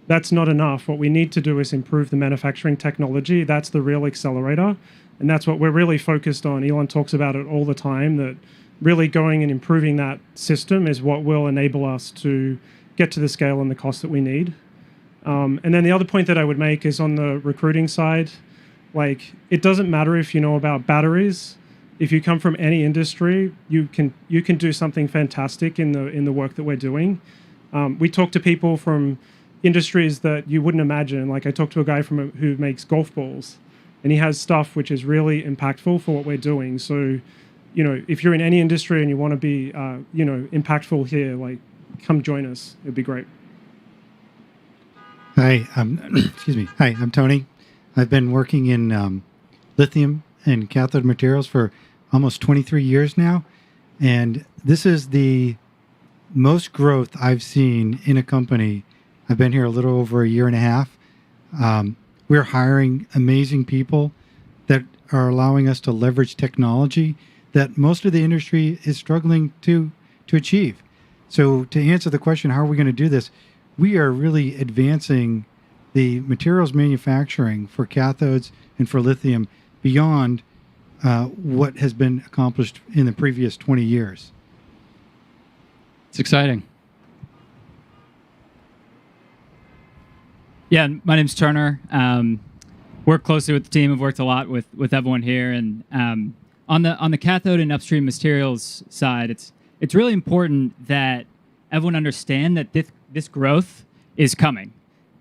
That's not enough. What we need to do is improve the manufacturing technology. That's the real accelerator. And that's what we're really focused on. Elon talks about it all the time, that really going and improving that system is what will enable us to get to the scale and the cost that we need. And then the other point that I would make is on the recruiting side, like it doesn't matter if you know about batteries, if you come from any industry, you can do something fantastic in the work that we're doing. We talk to people from industries that you wouldn't imagine. Like I talked to a guy who makes golf balls, and he has stuff which is really impactful for what we're doing. So, if you're in any industry and you want to be, impactful here, like come join us. It'd be great. Hi, excuse me. Hi, I'm Tony. I've been working in lithium and cathode materials for almost 23 years now, and this is the most growth I've seen in a company. I've been here a little over a year and a half. We're hiring amazing people that are allowing us to leverage technology that most of the industry is struggling to achieve. So to answer the question, how are we going to do this? We are really advancing the materials manufacturing for cathodes and for lithium beyond what has been accomplished in the previous 20 years. It's exciting. Yeah, my name's Turner. Work closely with the team. I've worked a lot with everyone here, and on the cathode and upstream materials side, it's really important that everyone understand that this growth is coming.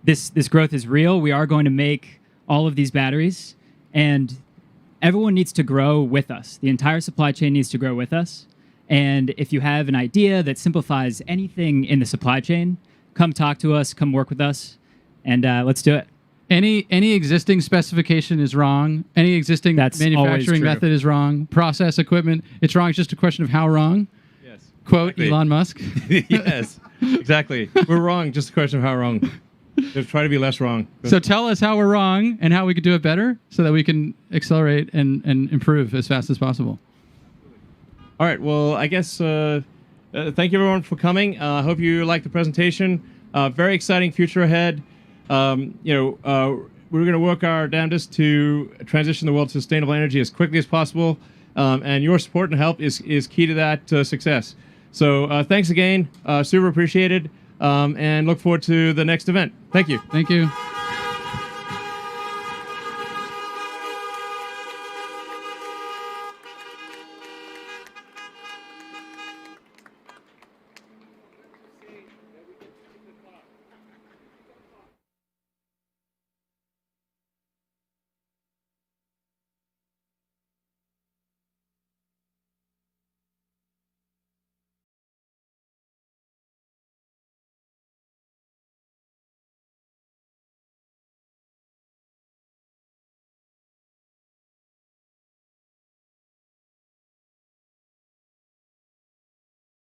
This growth is real. We are going to make all of these batteries, and everyone needs to grow with us. The entire supply chain needs to grow with us. And if you have an idea that simplifies anything in the supply chain, come talk to us, come work with us, and let's do it. Any existing specification is wrong. Any existing manufacturing method is wrong. Process equipment, it's wrong. It's just a question of how wrong. Yes. Quote Exactly. Elon Musk. Yes, exactly. We're wrong. Just a question of how wrong. Just try to be less wrong. So tell us how we're wrong and how we could do it better so that we can accelerate and improve as fast as possible. All right. Well, I guess thank you everyone for coming. I hope you liked the presentation. Very exciting future ahead. We're going to work our damnedest to transition the world to sustainable energy as quickly as possible. And your support and help is key to that success. So thanks again. Super appreciated. And look forward to the next event. Thank you. Thank you.